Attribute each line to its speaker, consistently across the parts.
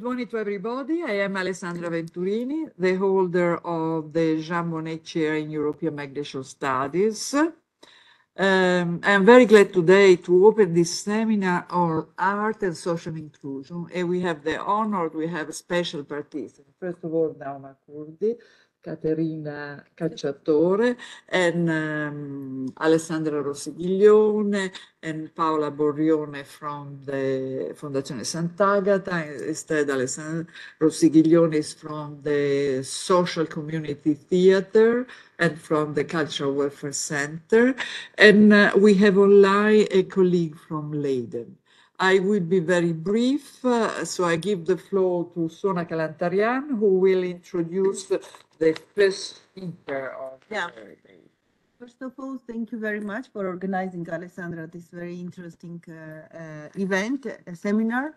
Speaker 1: morning to everybody. I am Alessandra Venturini, the holder of the Jean Monnet Chair in European Migration Studies. I'm very glad today to open this seminar on art and social inclusion. And we have the honor, we have special participants. First of all, Nauma Kurdi, Caterina Cacciatore, and Alessandra Rossiglione, and Paola Borrione from the Fondazione Sant'Agata. Instead, Alessandra Rossiglione is from the Social Community Theater and from the Cultural Welfare Center. And we have online a colleague from Leiden. I will be very brief, so I give the floor to Sona Kalantarian, who will introduce the first speaker of the day.
Speaker 2: First of all, thank you very much for organizing, Alessandra, this very interesting event, a seminar.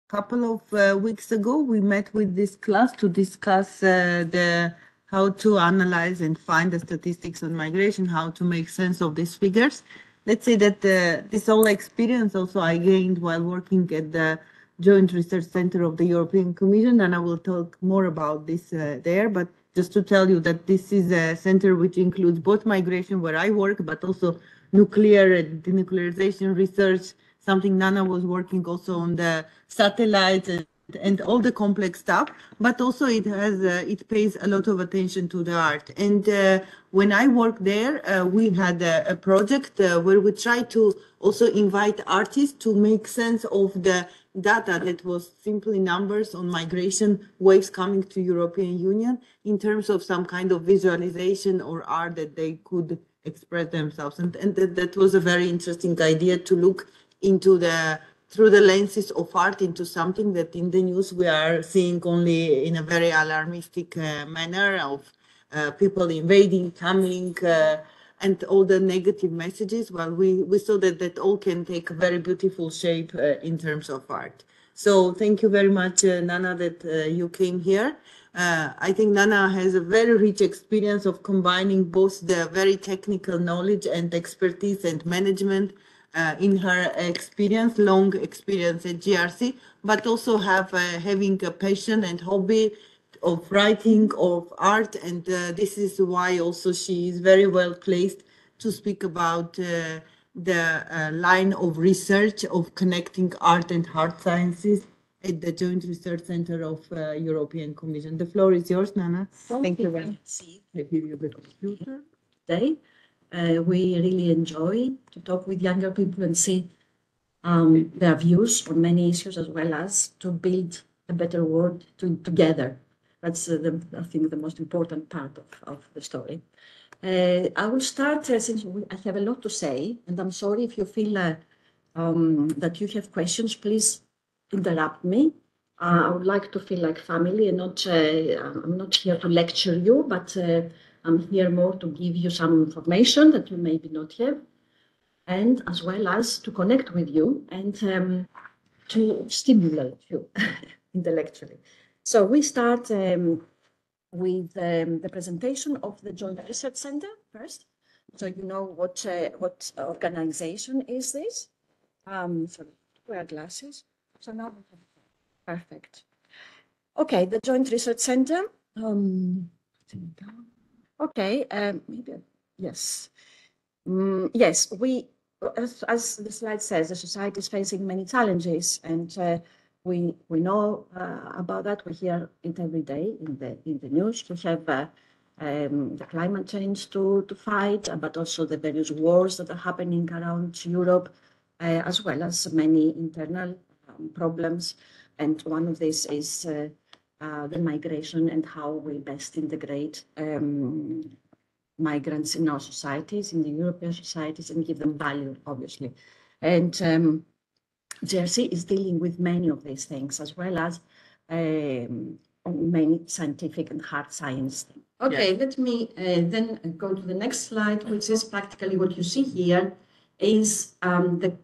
Speaker 2: Couple of weeks ago, we met with this class to discuss how to analyze and find the statistics on migration, how to make sense of these figures. Let's say that this whole experience also I gained while working at the Joint Research Center of the European Commission, and I will talk more about this there. But just to tell you that this is a center which includes both migration, where I work, but also nuclear and denuclearization research, something Nana was working also on the satellites and all the complex stuff, but also it pays a lot of attention to the art. And when I worked there, we had a project where we tried to also invite artists to make sense of the data that was simply numbers on migration waves coming to European Union in terms of some kind of visualization or art that they could express themselves. And that was a very interesting idea to look into through the lenses of art into something that in the news we are seeing only in a very alarmistic manner of people invading, coming, and all the negative messages. Well, we saw that all can take a very beautiful shape in terms of art. So thank you very much, Nana, that you came here. I think Nana has a very rich experience of combining both the very technical knowledge and expertise and management in her experience, long experience at GRC, but also having a passion and hobby of writing, of art, and this is why also she is very well placed to speak about the line of research of connecting art and hard sciences at the Joint Research Center of European Commission. The floor is yours, Nana. Thank you very much.
Speaker 1: I give you the computer.
Speaker 3: Today. We really enjoy to talk with younger people and see their views on many issues, as well as to build a better world together. That's, I think, the most important part of the story. I will start, since I have a lot to say, and I'm sorry if you feel that you have questions, please interrupt me. I would like to feel like family and not, I'm not here to lecture you, but I'm here more to give you some information that you maybe not have, and as well as to connect with you and to stimulate you intellectually. So we start with the presentation of the Joint Research Center first. So you know what organization is this? So wear glasses. So now, perfect. Okay, the Joint Research Center. Okay, maybe, yes. Yes, as the slide says, the society is facing many challenges, and we know about that. We hear it every day in the news. We have the climate change to fight, but also the various wars that are happening around Europe, as well as many internal problems. And one of these is the migration and how we best integrate migrants in our societies, in the European societies, and give them value, obviously. And GRC is dealing with many of these things, as well as many scientific and hard science things. Okay, let me then go to the next slide, which is practically what you see here is the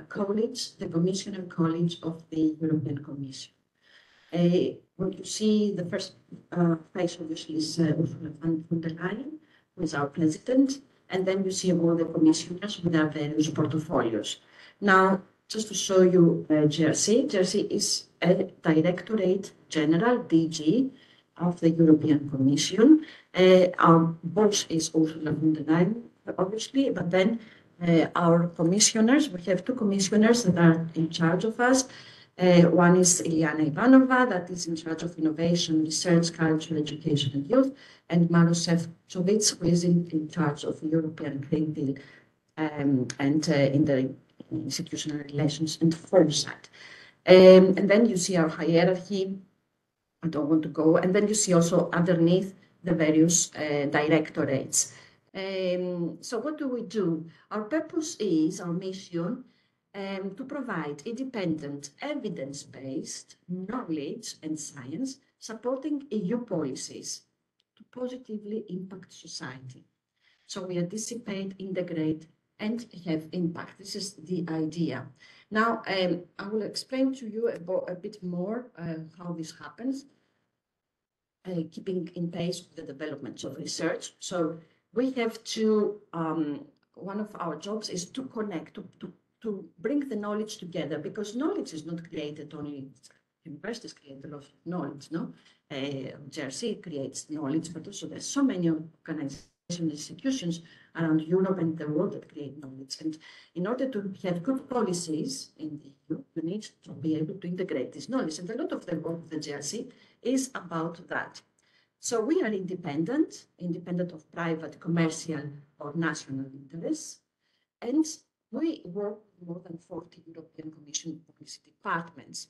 Speaker 3: college, the Commissioner College of the European Commission. What you see, the first face obviously is Ursula von der Leyen, who is our president, and then you see all the commissioners with their various portfolios. Now, just to show you GRC. GRC is a Directorate General, DG, of the European Commission. Our boss is Ursula von der Leyen, obviously, but then our commissioners, we have two commissioners that are in charge of us. One is Iliana Ivanova, that is in charge of innovation, research, culture, education, and youth, and Maros Šefčovič, who is in charge of European Green Deal and in the institutional relations and foresight. And then you see our hierarchy. I don't want to go. And then you see also underneath the various directorates. So what do we do? Our purpose is, our mission, to provide independent, evidence-based knowledge and science supporting EU policies to positively impact society. So we anticipate, integrate, and have impact. This is the idea. Now, I will explain to you a bit more how this happens, keeping in pace with the developments of research. So we have to, one of our jobs is to connect, to bring the knowledge together, because knowledge is not created only, universities create a lot of knowledge, no? GRC creates knowledge, but also there's so many organizations, institutions around Europe and the world that create knowledge. And in order to have good policies in the EU, you need to be able to integrate this knowledge. And a lot of the work of the GRC is about that. So we are independent of private, commercial, or national interests. And we work with more than 40 European Commission policy departments.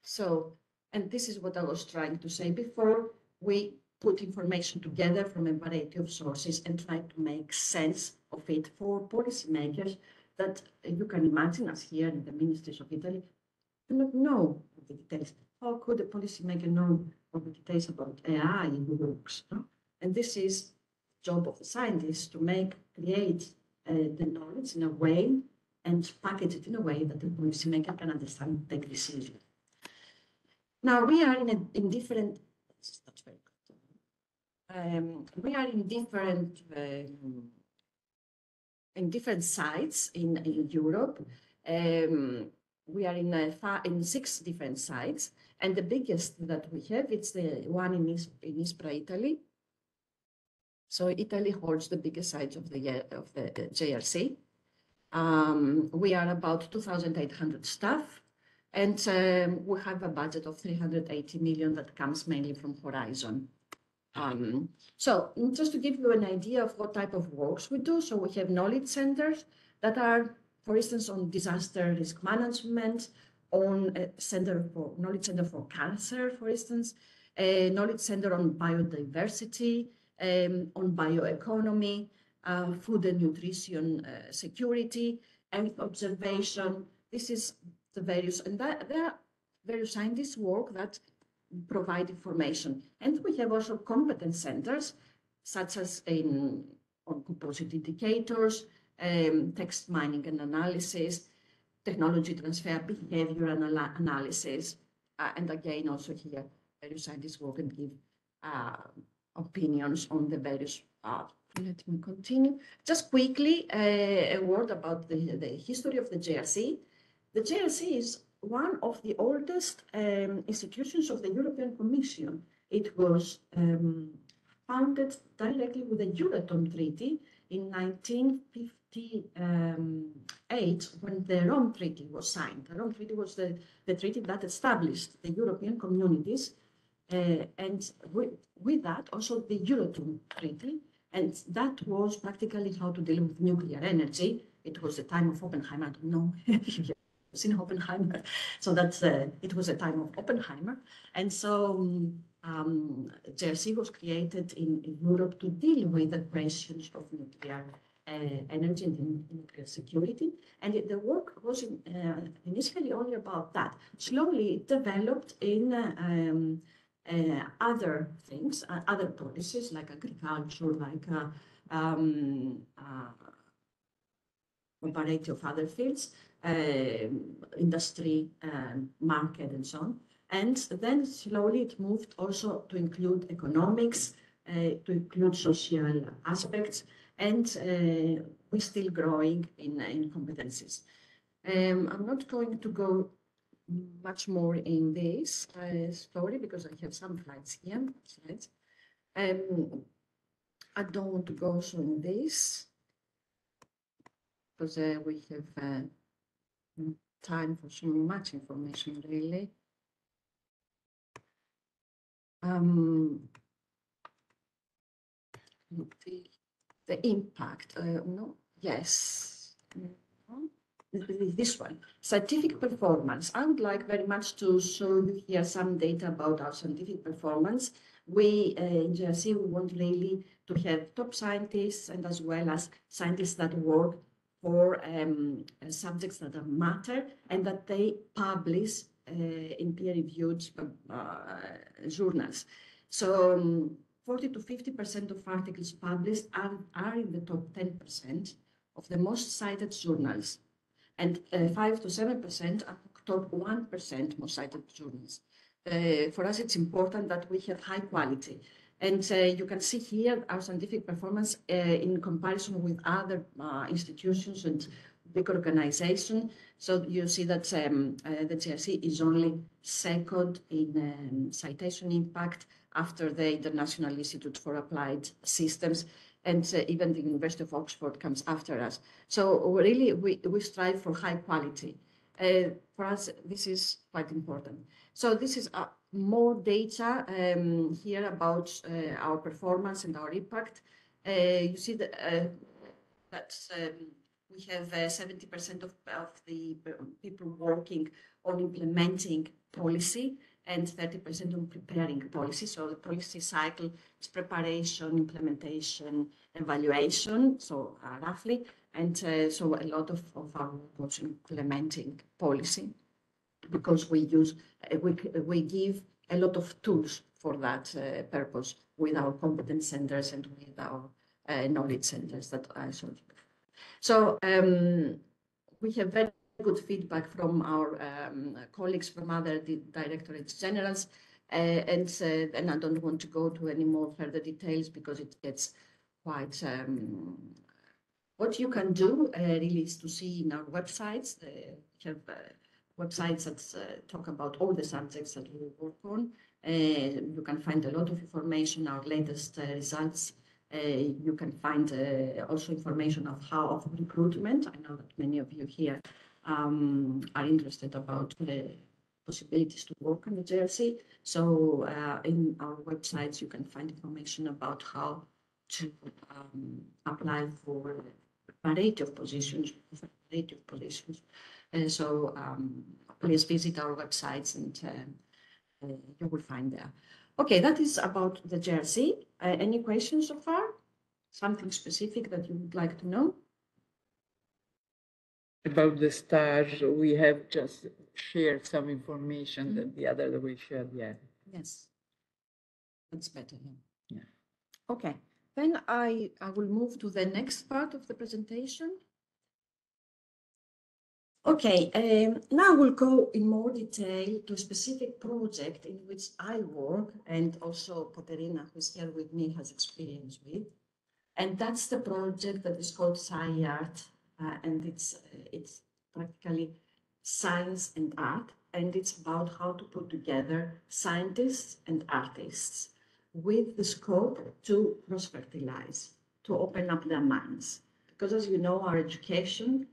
Speaker 3: So, and this is what I was trying to say before, we put information together from a variety of sources and try to make sense of it for policymakers that you can imagine, as here in the ministries of Italy, do not know the details. How could a policymaker know all the details about AI in works? No? And this is the job of the scientists to create the knowledge in a way and package it in a way that the policymaker can understand and take decisions. Now we are in different. That's very good. We are in different sites in Europe. We are in 6 different sites, and the biggest that we have, it's the one in Ispra, Italy. So Italy holds the biggest site of the JRC. We are about 2,800 staff, and we have a budget of 380 million that comes mainly from Horizon. So just to give you an idea of what type of works we do, so we have knowledge centers that are, for instance, on disaster risk management, on a knowledge center for cancer, for instance, a knowledge center on biodiversity, on bioeconomy, food and nutrition security, and observation. This is the various, and there are various scientists work that provide information. And we have also competence centers, such as on composite indicators, text mining and analysis, technology transfer, behavior analysis, and again, also here, various scientists work and give opinions on the various. Let me continue. Just quickly, a word about the history of the JRC. The JRC is one of the oldest institutions of the European Commission. It was founded directly with the Euratom Treaty in 1958, when the Rome Treaty was signed. The Rome Treaty was the treaty that established the European communities, and with that also the Euratom Treaty, and that was practically how to deal with nuclear energy. It was the time of Oppenheimer. I don't know if you've seen Oppenheimer. So that's it was a time of Oppenheimer, and so JRC was created in Europe to deal with the questions of nuclear energy and nuclear security. And the work was initially only about that. Slowly it developed in other things, other policies like agriculture, like a variety of other fields, industry, market, and so on. And then slowly it moved also to include economics, to include social aspects, and we're still growing in competencies. I'm not going to go much more in this story because I have some slides. I don't want to go so in this because we have time for so much information, really. The impact, no, yes. This one, scientific performance. I would like very much to show you here some data about our scientific performance. We in GRC, we want really to have top scientists and as well as scientists that work for subjects that matter and that they publish in peer-reviewed journals. So 40 to 50% of articles published are in the top 10% of the most cited journals, and 5 to 7% are top 1% most cited journals. For us, it's important that we have high quality. And you can see here our scientific performance in comparison with other institutions and big organizations. So you see that the GRC is only second in citation impact after the International Institute for Applied Systems, and even the University of Oxford comes after us. So really, we strive for high quality. For us, this is quite important. So this is more data here about our performance and our impact. You see that we have 70% of the people working on implementing policy and 30% on preparing policy. So the policy cycle is preparation, implementation, evaluation, so roughly, and so a lot of our work was implementing policy because we use, we give a lot of tools for that purpose with our competence centers and with our knowledge centers that I showed you. So we have very good feedback from our colleagues from other directorates generals, and I don't want to go to any more further details because it gets quite. What you can do really is to see in our websites. We have websites that talk about all the subjects that we work on. You can find a lot of information, our latest results. You can find also information of recruitment. I know that many of you here are interested about the possibilities to work on the GRC. So in our websites, you can find information about how to apply for a variety of positions. So please visit our websites and you will find there. Okay, that is about the GRC. Any questions so far? Something specific that you would like to know?
Speaker 1: About the stage, we have just shared some information that the other that we shared yet.
Speaker 3: Yes, that's better.
Speaker 1: Yeah.
Speaker 3: Okay, then I will move to the next part of the presentation. Okay, now we'll go in more detail to a specific project in which I work and also Katerina, who's here with me, has experience with. And that's the project that is called SciArt, and it's practically science and art, and it's about how to put together scientists and artists with the scope to cross-fertilize, to open up their minds. Because as you know, our education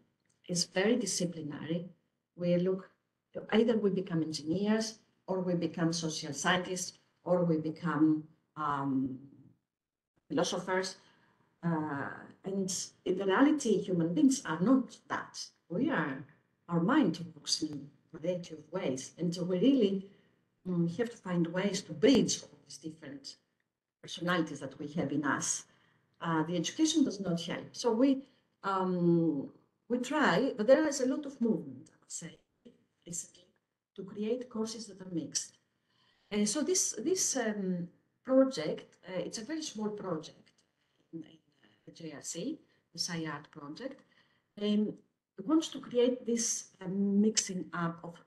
Speaker 3: is very disciplinary. We look, either we become engineers, or we become social scientists, or we become philosophers. And in reality, human beings are not that. Our mind works in a variety of ways. And so we really have to find ways to bridge all these different personalities that we have in us. The education does not help. So we try, but there is a lot of movement, I would say, recently, to create courses that are mixed. And so this project, it's a very small project in the JRC, the SciArt project, wants to create this mixing up of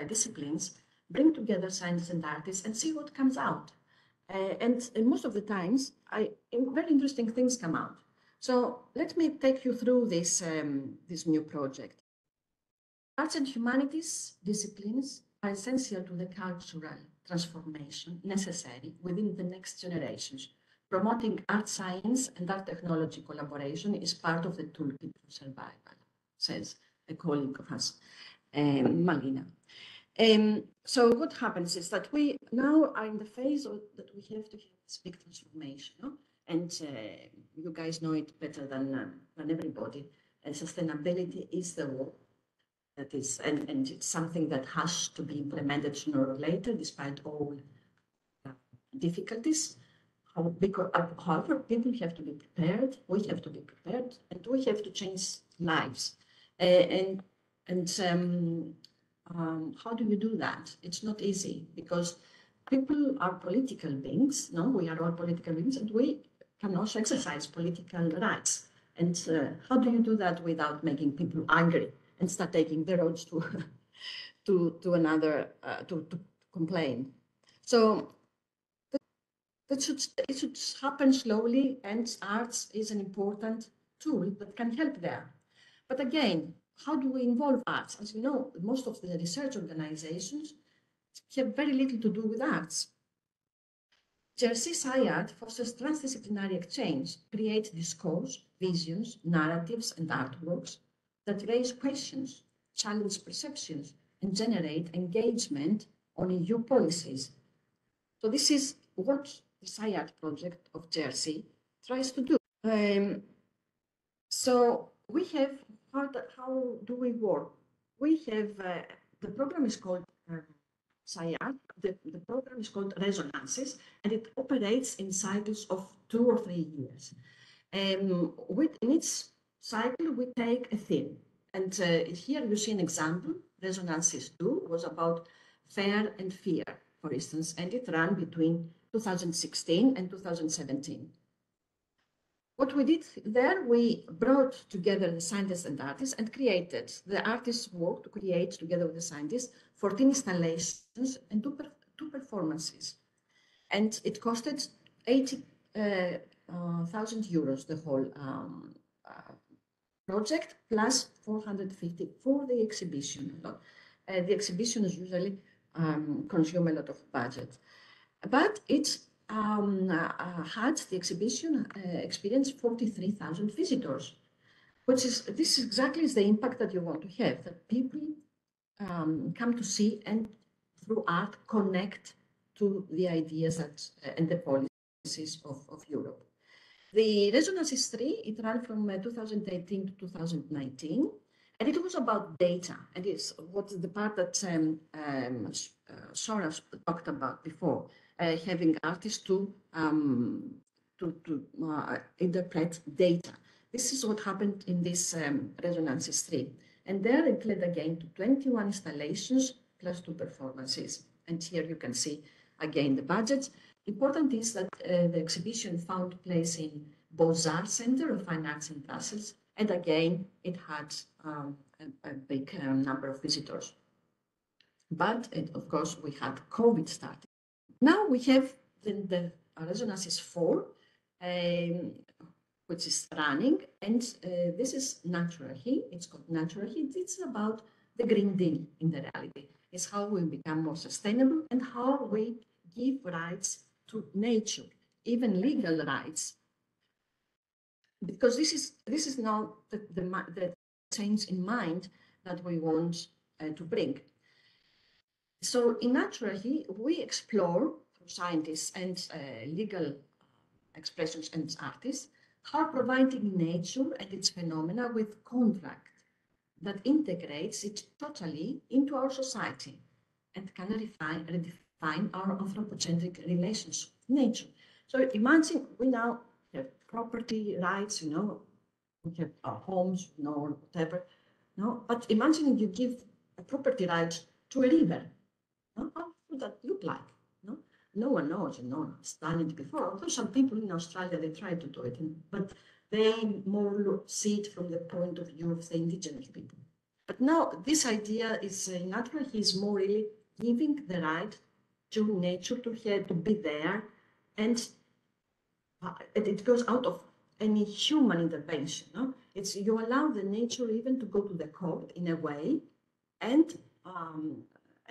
Speaker 3: disciplines, bring together scientists and artists, and see what comes out. And most of the times, very interesting things come out. So let me take you through this, this new project. Arts and humanities disciplines are essential to the cultural transformation necessary within the next generations. Promoting art science and art technology collaboration is part of the toolkit for survival, says a colleague of us, Malina. So what happens is that we now are in the phase that we have to have this big transformation, no? And you guys know it better than everybody. Sustainability is the word that is, and it's something that has to be implemented sooner or later, despite all difficulties. However, people have to be prepared. We have to be prepared, and we have to change lives. And how do you do that? It's not easy because people are political beings. No, we are all political beings, and we can also exercise political rights. And how do you do that without making people angry and start taking the roads to another to complain? So it should happen slowly, and arts is an important tool that can help there. But again, how do we involve arts? As you know, most of the research organizations have very little to do with arts. Jersey SciArt fosters transdisciplinary exchange, creates discourse, visions, narratives, and artworks that raise questions, challenge perceptions, and generate engagement on EU policies. So this is what the SciArt project of Jersey tries to do. So we have, how do we work? We have, the program is called SciArt. The program is called Resonances, and it operates in cycles of 2 or 3 years. In each cycle, we take a theme. And here you see an example. Resonances 2 was about fear and fear, for instance, and it ran between 2016 and 2017. What we did there, we brought together the scientists and artists and created. The artists worked to create, together with the scientists, 14 installations and two performances. And it costed 80,000 euros, the whole project, plus 450 for the exhibition. The exhibitions usually consume a lot of budget. But it had the exhibition experienced 43,000 visitors, which is, this exactly is the impact that you want to have, that people come to see and through art connect to the ideas that, and the policies of Europe. The Resonances 3, it ran from 2018 to 2019, and it was about data, and it's what the part that Sora talked about before, having artists to interpret data. This is what happened in this Resonances 3. And there it led again to 21 installations plus 2 performances. And here you can see again the budgets. Important is that the exhibition found place in Beaux-Arts Center of Fine Arts in Brussels. And again, it had a big number of visitors. But of course, we had COVID starting. Now we have the Resonances 4, which is running, and this is Natural Heat. It's called Natural Heat. It's about the Green Deal in the reality. It's how we become more sustainable and how we give rights to nature, even legal rights. Because this is now the change in mind that we want to bring. So in Natural Heat, we explore, through scientists and legal expressions and artists, how providing nature and its phenomena with contract that integrates it totally into our society and can redefine our anthropocentric relations with nature. So imagine we now have property rights, you know, we have our homes, you know, or whatever. No, but imagine you give a property right to a river. No? How would that look like? No? No one knows, and no one has done it before. Although some people in Australia, they try to do it, but they more see it from the point of view of the indigenous people. But now this idea is natural. He's more really giving the right to nature to be there, and it goes out of any human intervention. No? It's you allow the nature even to go to the court in a way and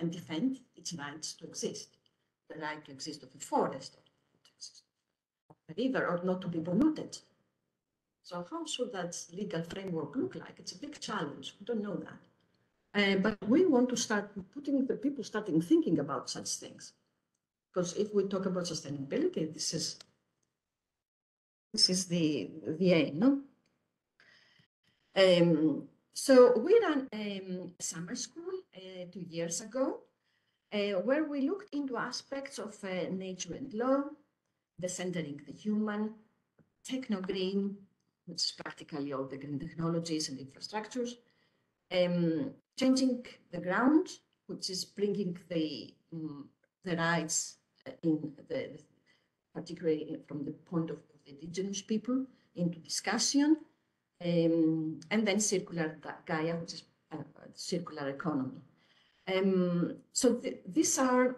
Speaker 3: defend its rights to exist, the right to exist of a forest, or to exist of a river, or not to be polluted. So how should that legal framework look like? It's a big challenge. We don't know that. But we want to start putting the people starting thinking about such things. Because if we talk about sustainability, this is the aim, no? So we ran a summer school 2 years ago, where we looked into aspects of nature and law, the centering the human, techno-green, which is practically all the green technologies and infrastructures, changing the ground, which is bringing the rights particularly from the point of the indigenous people, into discussion, and then circular Gaia, which is circular economy. So these are,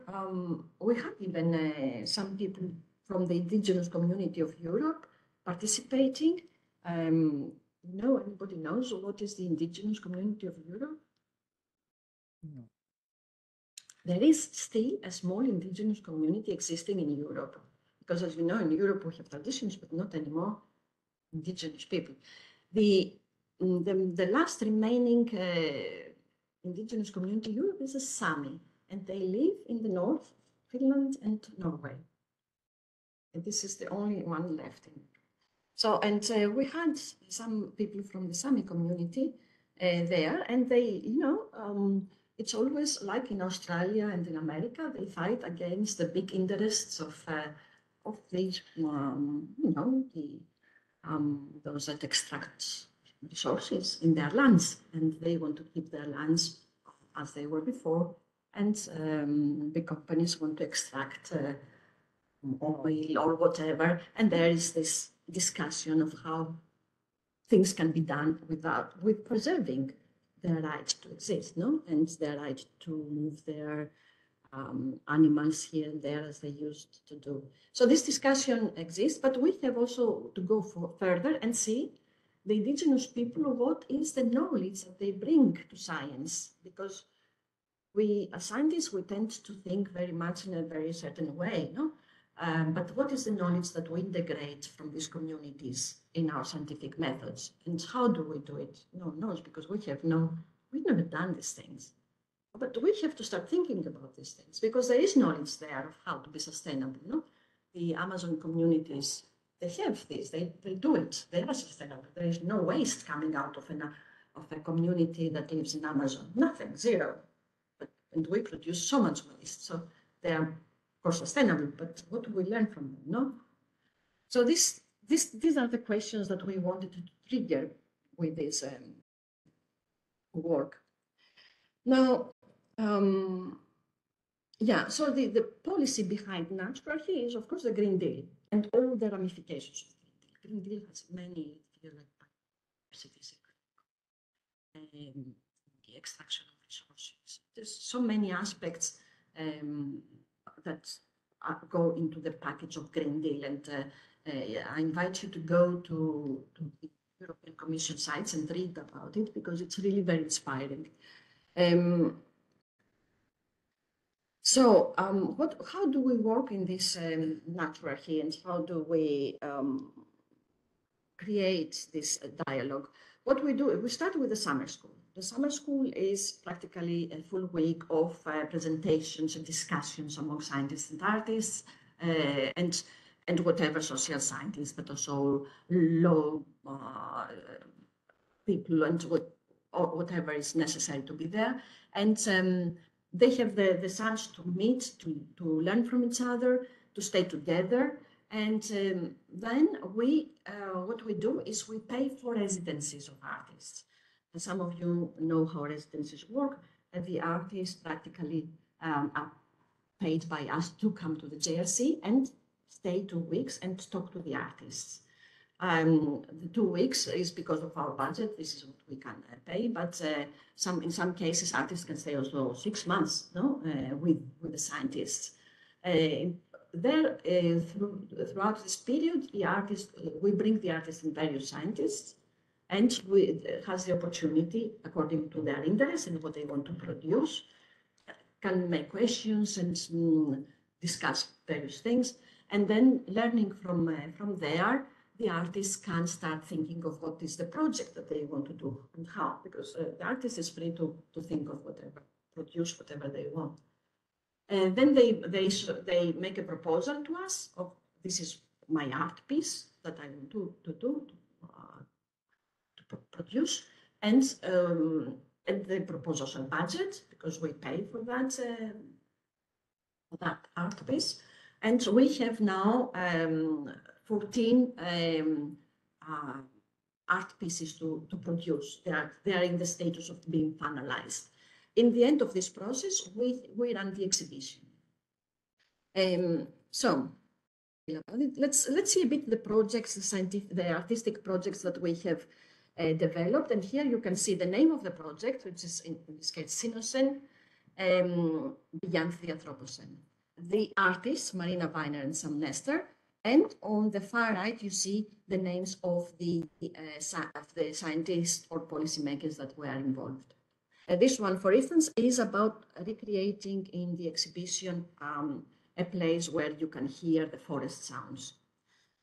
Speaker 3: we have even some people from the indigenous community of Europe participating. Anybody knows what is the indigenous community of Europe?
Speaker 1: No.
Speaker 3: There is still a small indigenous community existing in Europe, because as you know, in Europe we have traditions, but not anymore indigenous people. The last remaining indigenous community in Europe is the Sami, and they live in the north, Finland and Norway. And this is the only one left. So, and we had some people from the Sami community there, and they, it's always like in Australia and in America, they fight against the big interests of these, those that extract resources in their lands, and they want to keep their lands as they were before, and the companies want to extract oil or whatever, and there is this discussion of how things can be done with preserving their right to exist, no, and their right to move their animals here and there as they used to do. So this discussion exists, but we have also to go further and see the indigenous people, what is the knowledge that they bring to science? Because we, as scientists, we tend to think very much in a very certain way, no? But what is the knowledge that we integrate from these communities in our scientific methods? And how do we do it? No one knows, because we've never done these things. But we have to start thinking about these things, because there is knowledge there of how to be sustainable. No? The Amazon communities, they have this, they do it, they are sustainable. There is no waste coming out of a community that lives in Amazon, nothing, zero. And we produce so much waste, so they are, of course, sustainable, but what do we learn from them, no? So these are the questions that we wanted to trigger with this work. Now, so the policy behind naturally is, of course, the Green Deal and all the ramifications of the Green Deal. Green Deal has many, cities, the extraction of resources. There's so many aspects that go into the package of Green Deal, and I invite you to go to the European Commission sites and read about it, because it's really very inspiring. How do we work in this naturarchy, and how do we create this dialogue? What we do, we start with the summer school. The summer school is practically a full week of presentations and discussions among scientists and artists, and whatever social scientists, but also law people and whatever is necessary to be there. And they have the chance to meet, to learn from each other, to stay together. And then what we do is we pay for residencies of artists. And some of you know how residencies work, and the artists practically are paid by us to come to the JRC and stay 2 weeks and talk to the artists. The 2 weeks is because of our budget. This is what we can pay, but in some cases, artists can stay also 6 months, no, with the scientists. throughout this period, the artist, we bring the artists and various scientists, and we has the opportunity, according to their interest and what they want to produce, can make questions and discuss various things, and then learning from there, the artists can start thinking of what is the project that they want to do and how, because the artist is free to think of whatever, produce whatever they want. And then they make a proposal to us of, this is my art piece that I want to produce, and they propose us a budget because we pay for that art piece. And we have now 14 art pieces to produce. They are in the status of being finalized. In the end of this process, we run the exhibition. So let's see a bit the projects, the artistic projects that we have developed. And here you can see the name of the project, which is in this case Sinocene, beyond the Anthropocene. The artists, Marina Weiner and Sam Nestor, and on the far right you see the names of the scientists or policymakers that were involved. This one, for instance, is about recreating in the exhibition a place where you can hear the forest sounds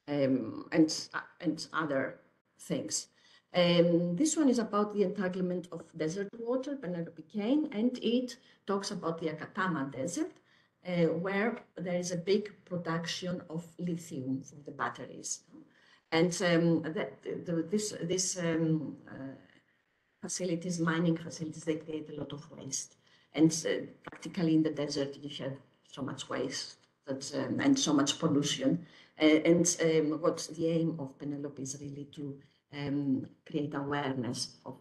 Speaker 3: and other things. This one is about the entanglement of desert water, Penelope Kane, and it talks about the Akatama Desert, where there is a big production of lithium from the batteries. And this facilities, mining facilities, they create a lot of waste. And practically in the desert, you have so much waste that, and so much pollution. What the aim of Penelope is really to create awareness of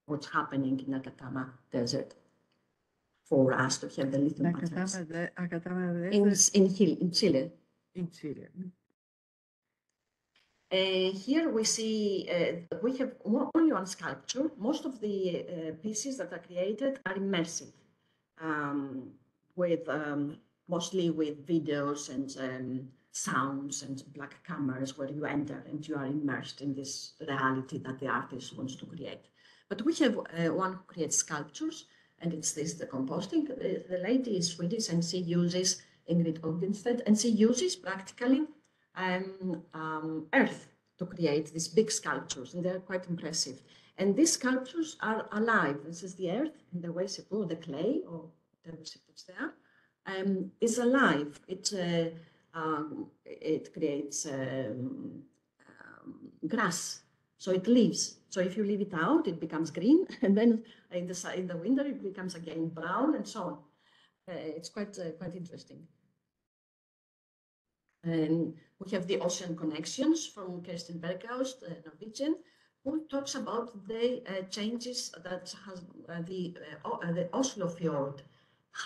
Speaker 3: what's happening in Akatama Desert for us to have the lithium batteries.
Speaker 1: Akatama
Speaker 3: In Chile.
Speaker 1: In Chile.
Speaker 3: Here we see, we have only one sculpture. Most of the pieces that are created are immersive, with mostly with videos and sounds and black cameras where you enter and you are immersed in this reality that the artist wants to create. But we have one who creates sculptures, and it's this, the composting. The lady is Swedish, and she uses, Ingrid Ogdenstedt, and she uses practically earth to create these big sculptures, and they're quite impressive. And these sculptures are alive. This is the earth, and the way she puts the clay or whatever she puts there is alive. It creates grass, so it lives. So if you leave it out, it becomes green, and then in the winter it becomes again brown, and so on. It's quite interesting. And we have the Ocean Connections from Kirsten Berghaus, the Norwegian, who talks about the changes that has the Oslo fjord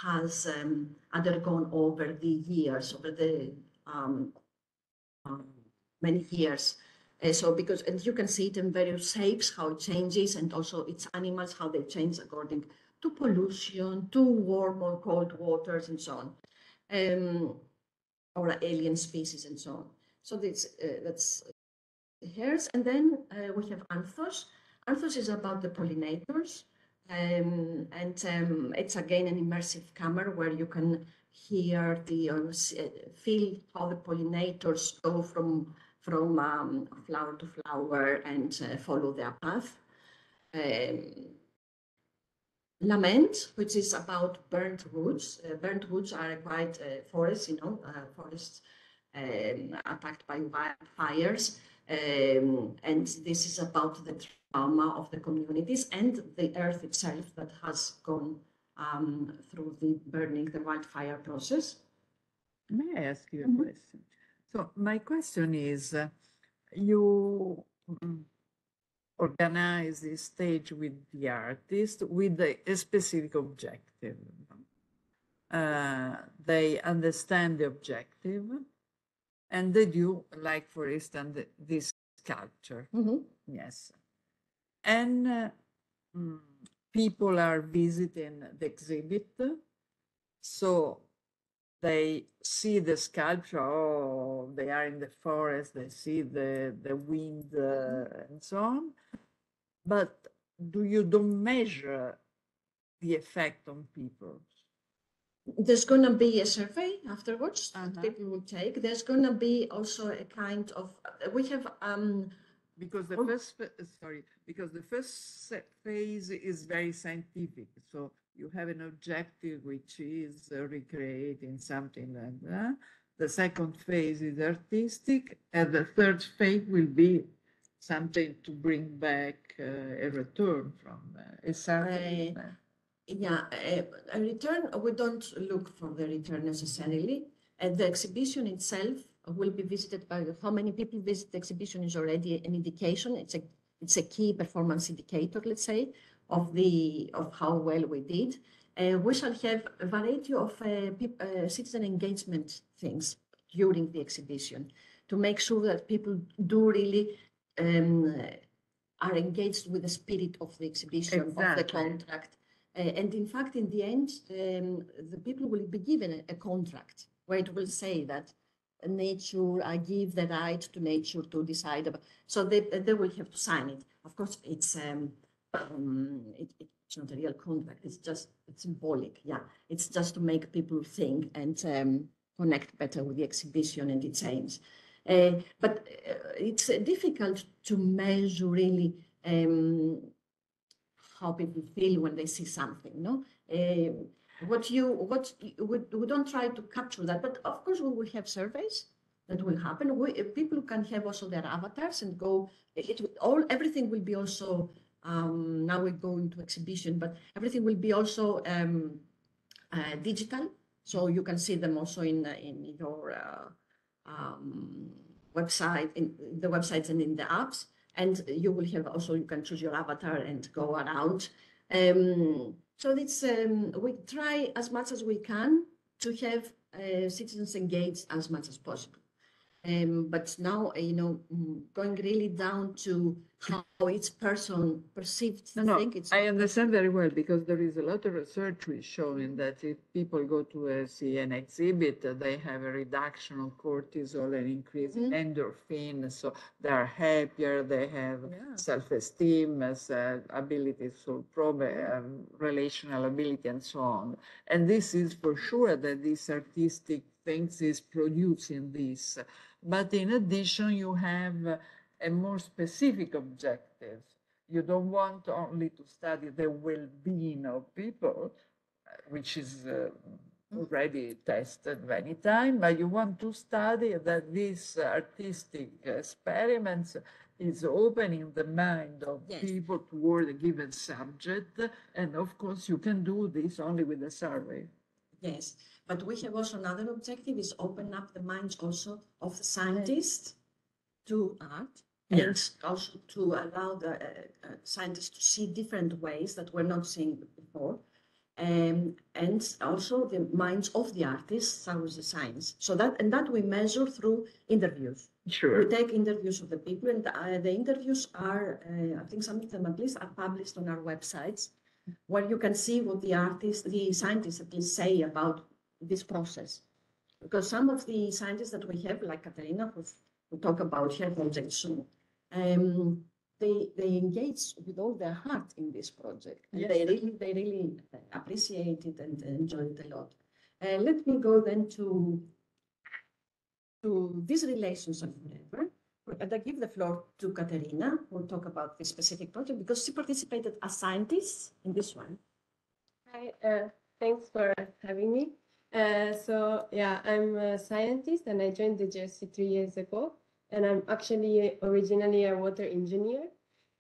Speaker 3: has undergone over the years, over the many years. So because, and you can see it in various shapes, how it changes, and also its animals, how they change according to pollution, to warm or cold waters, and so on. Or alien species and so on. So that's hairs. And then we have anthos. Anthos is about the pollinators. And it's again an immersive camera where you can hear feel how the pollinators go from flower to flower and follow their path. Lament, which is about burnt woods. Burnt woods are quite forests, forests attacked by wildfires. And this is about the trauma of the communities and the earth itself that has gone through the burning, the wildfire process.
Speaker 1: May I ask you a question? So my question is, you organize this stage with the artist with a specific objective. They understand the objective, and they do, like, for instance, this sculpture. Yes. And people are visiting the exhibit, so they see the sculpture, oh, they are in the forest, they see the wind and so on. But you don't measure the effect on people?
Speaker 3: There's going to be a survey afterwards that people will take. There's going to be also a kind of, we have
Speaker 1: because the first phase is very scientific. So you have an objective which is recreating something like that. The second phase is artistic, and the third phase will be something to bring back a return from a certain.
Speaker 3: Yeah, a return, we don't look for the return necessarily. The exhibition itself will be visited by how many people visit the exhibition is already an indication. It's a key performance indicator, let's say, of how well we did. We shall have a variety of citizen engagement things during the exhibition to make sure that people do really are engaged with the spirit of the exhibition, of the contract. And in fact, in the end, the people will be given a contract where it will say that nature, I give the right to nature to decide about. So they will have to sign it. Of course, it's not a real contract. It's symbolic. Yeah, it's just to make people think and connect better with the exhibition and its aims. But it's difficult to measure really how people feel when they see something. No, we don't try to capture that, but of course we will have surveys that will happen. People can have also their avatars and go. Everything will be also. Now we go into exhibition, but everything will be also digital, so you can see them also in your website, in the websites and in the apps. And you will have also, you can choose your avatar and go around. So it's, we try as much as we can to have citizens engaged as much as possible. But now, going really down to how each person perceived the thing.
Speaker 1: I understand very well, because there is a lot of research which showing that if people go to see an exhibit, they have a reduction of cortisol and increase in endorphin, so they are happier, they have self-esteem, ability to solve problem, relational ability, and so on. And this is for sure that this artistic things is producing this. But in addition, you have a more specific objective. You don't want only to study the well-being of people, which is already tested many times, but you want to study that this artistic experiments is opening the mind of people toward a given subject. And of course, you can do this only with a survey.
Speaker 3: Yes, but we have also another objective, is open up the minds also of the scientists to art, and also to allow the scientists to see different ways that we're not seeing before, and also the minds of the artists towards the science. So that we measure through interviews.
Speaker 1: Sure.
Speaker 3: We take interviews of the people, and the interviews are, I think some of them at least, are published on our websites, where you can see what the scientists at least say about this process. Because some of the scientists that we have, like Katerina, who talk about her project soon, they engage with all their heart in this project. And they really appreciate it and enjoy it a lot. Let me go then to these relations of forever. And I give the floor to Katerina, who will talk about this specific project, because she participated as scientist in this one.
Speaker 4: Hi, thanks for having me. I'm a scientist, and I joined the GSC 3 years ago. And I'm actually originally a water engineer,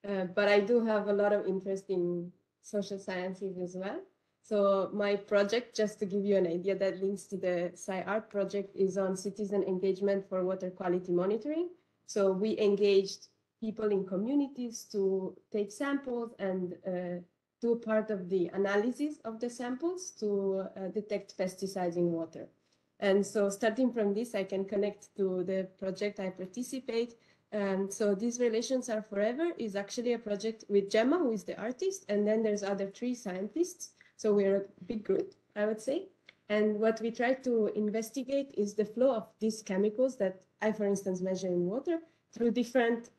Speaker 4: but I do have a lot of interest in social sciences as well. So my project, just to give you an idea that links to the SciArt project, is on citizen engagement for water quality monitoring. So we engaged people in communities to take samples and do part of the analysis of the samples to detect pesticides in water. And so starting from this, I can connect to the project I participate. And so These Relations Are Forever is actually a project with Gemma, who is the artist, and then there's other 3 scientists. So we're a big group, I would say. And what we try to investigate is the flow of these chemicals that I, for instance, measure in water through different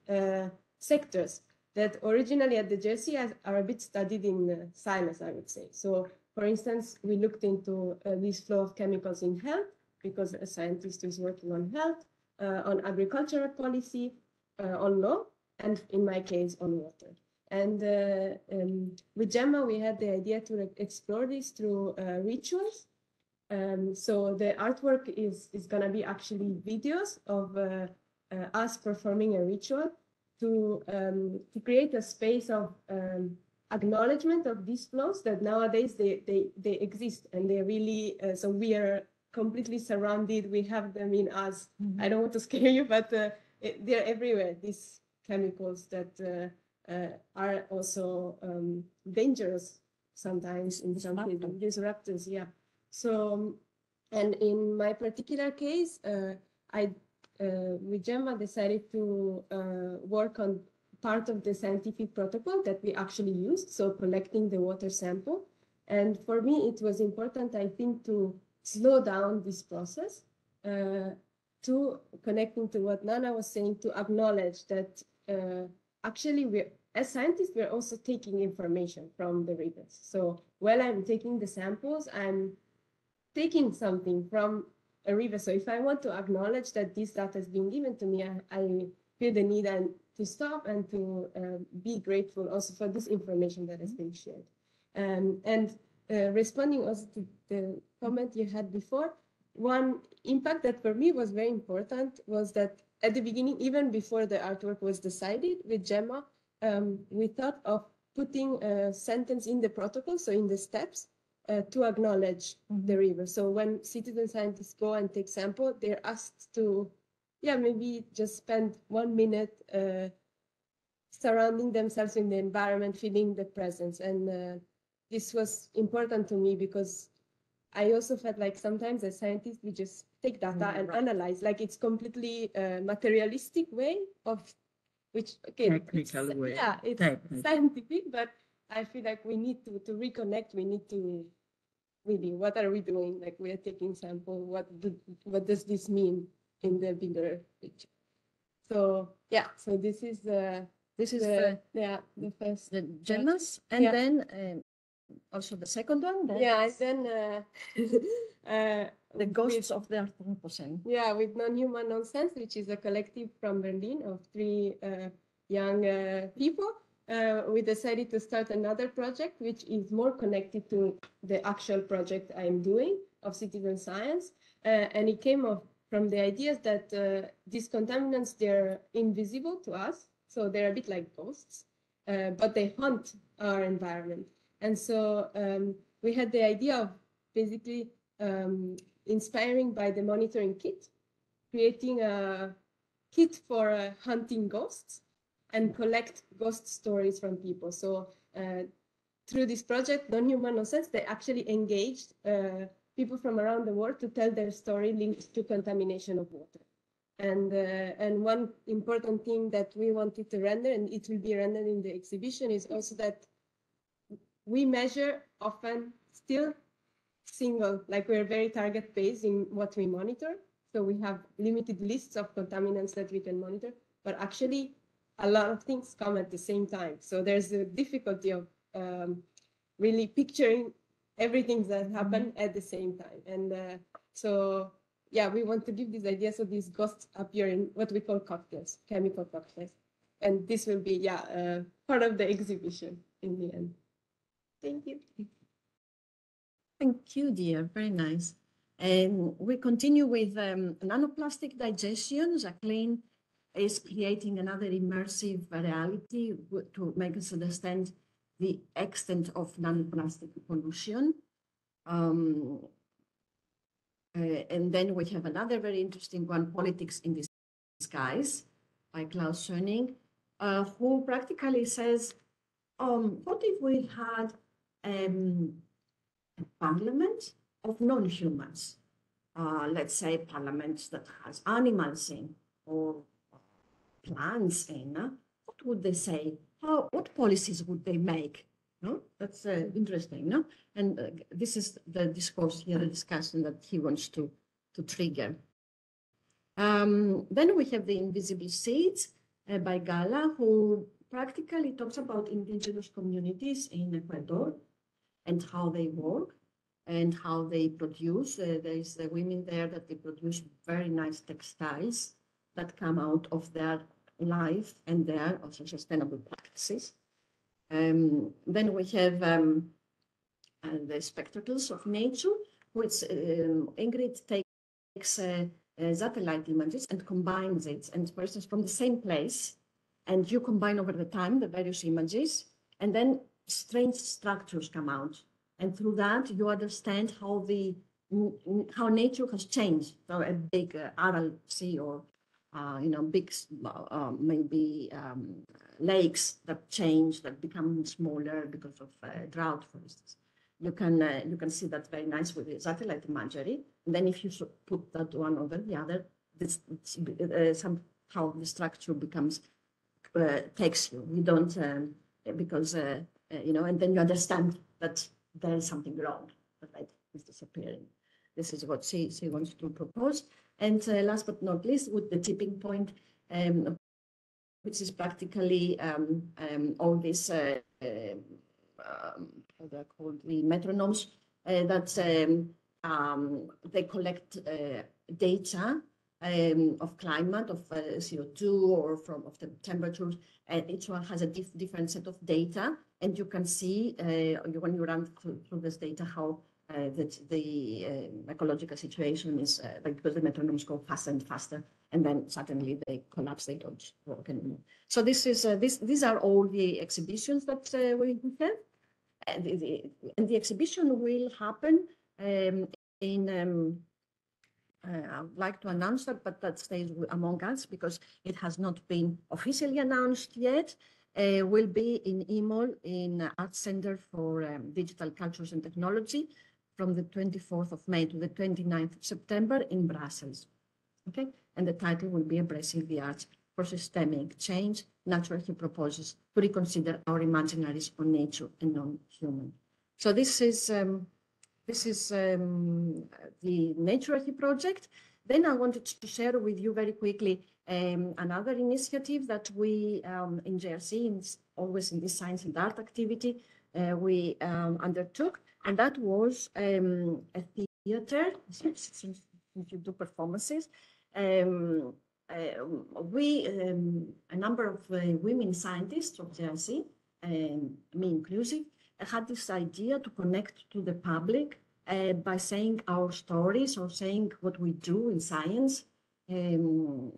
Speaker 4: sectors that originally at the JRC are a bit studied in silence, I would say. So, for instance, we looked into this flow of chemicals in health, because a scientist is working on health, on agricultural policy, on law, and in my case, on water. And with Gemma, we had the idea to explore this through rituals. So the artwork is going to be actually videos of us performing a ritual to create a space of acknowledgement of these flows that nowadays they exist, and they really, so we are completely surrounded, we have them in us. Mm-hmm. I don't want to scare you, but they're everywhere, these chemicals that are also dangerous sometimes in some cases, disruptors, yeah. So, and in my particular case, with Gemma decided to work on part of the scientific protocol that we actually used, so collecting the water sample. And for me, it was important, I think, to slow down this process, to connecting to what Nana was saying, to acknowledge that actually as scientists, we're also taking information from the rivers. So while I'm taking the samples, I'm taking something from a river. So if I want to acknowledge that this data has been given to me, I feel the need to stop and to be grateful also for this information that has been shared. And responding also to the comment you had before, one impact that for me was very important was that at the beginning, even before the artwork was decided with Gemma, we thought of putting a sentence in the protocol, so in the steps, to acknowledge the river. So when citizen scientists go and take sample, they're asked to, maybe just spend 1 minute surrounding themselves in the environment, feeling the presence. And this was important to me because I also felt like sometimes as scientists, we just take data and analyze, like it's completely materialistic way of which, okay,
Speaker 1: technical way.
Speaker 4: Yeah, it's scientific, but I feel like we need to reconnect. We need to really, what are we doing? Like we are taking sample. What does this mean in the bigger picture? So yeah, so this is the first
Speaker 3: the Gemma's, and then also the second one.
Speaker 4: And then
Speaker 3: the Ghosts of the Anthropocene.
Speaker 4: Yeah, with Non-Human Nonsense, which is a collective from Berlin of 3 young people. We decided to start another project, which is more connected to the actual project I'm doing of citizen science. And it came from the ideas that these contaminants, they're invisible to us. So they're a bit like ghosts, but they haunt our environment. And so we had the idea of basically inspiring by the monitoring kit, creating a kit for hunting ghosts and collect ghost stories from people. So through this project, Non-Human Nonsense, they actually engaged people from around the world to tell their story linked to contamination of water. And one important thing that we wanted to render, and it will be rendered in the exhibition, is also that we measure often still single, like we're very target-based in what we monitor. So we have limited lists of contaminants that we can monitor, but actually a lot of things come at the same time. So there's a difficulty of really picturing everything that happened at the same time. And so, yeah, we want to give this idea. So these ghosts appear in what we call cocktails, chemical cocktails. And this will be, part of the exhibition in the end. Thank you.
Speaker 3: Thank you, dear. Very nice. And we continue with nanoplastic digestion. Jacqueline is creating another immersive reality to make us understand the extent of nanoplastic pollution. And then we have another very interesting one, Politics in Disguise, by Klaus Schöning, who practically says, what if we had a parliament of non-humans? Let's say parliaments that has animals in or plants in. What would they say? What policies would they make No, that's interesting. No, and this is the discourse here, the discussion that he wants to trigger. Then we have the Invisible Seeds by Gala, who practically talks about indigenous communities in Ecuador and how they work and how they produce. There's the women there that they produce very nice textiles that come out of their life and their also sustainable practices. Then we have the spectacles of nature, which Ingrid takes satellite images and combines it, and for instance, from the same place, and you combine over the time the various images, and then strange structures come out. And through that, you understand how nature has changed. So a big Aral Sea or big maybe lakes that change, that become smaller because of drought, for instance. You can see that very nice with the satellite imagery. And then if you put that one over the other, somehow the structure becomes takes you. You don't because and then you understand that there is something wrong. The light is disappearing. This is what she wants to propose. And last but not least, with the tipping point, which is practically all these how they're called, the metronomes, that they collect data of climate, of CO2, or of the temperatures, and each one has a different set of data, and you can see when you run through this data how the ecological situation is because the metronomes go faster and faster, and then suddenly they collapse, they don't work anymore. So these are all the exhibitions that we have. And the exhibition will happen in I would like to announce that, but that stays among us because it has not been officially announced yet. Will be in Imol in Art Center for Digital Cultures and Technology from the 24th of May to the 29th of September in Brussels. Okay, and the title will be Embracing the Arts for Systemic Change. Naturally proposes to reconsider our imaginaries on nature and on human. So this is the Naturally project. Then I wanted to share with you very quickly another initiative that we in JRC, always in this science and art activity, we undertook, and that was a theater. Since you do performances, a number of women scientists of JRC, me inclusive, had this idea to connect to the public by saying our stories or saying what we do in science. And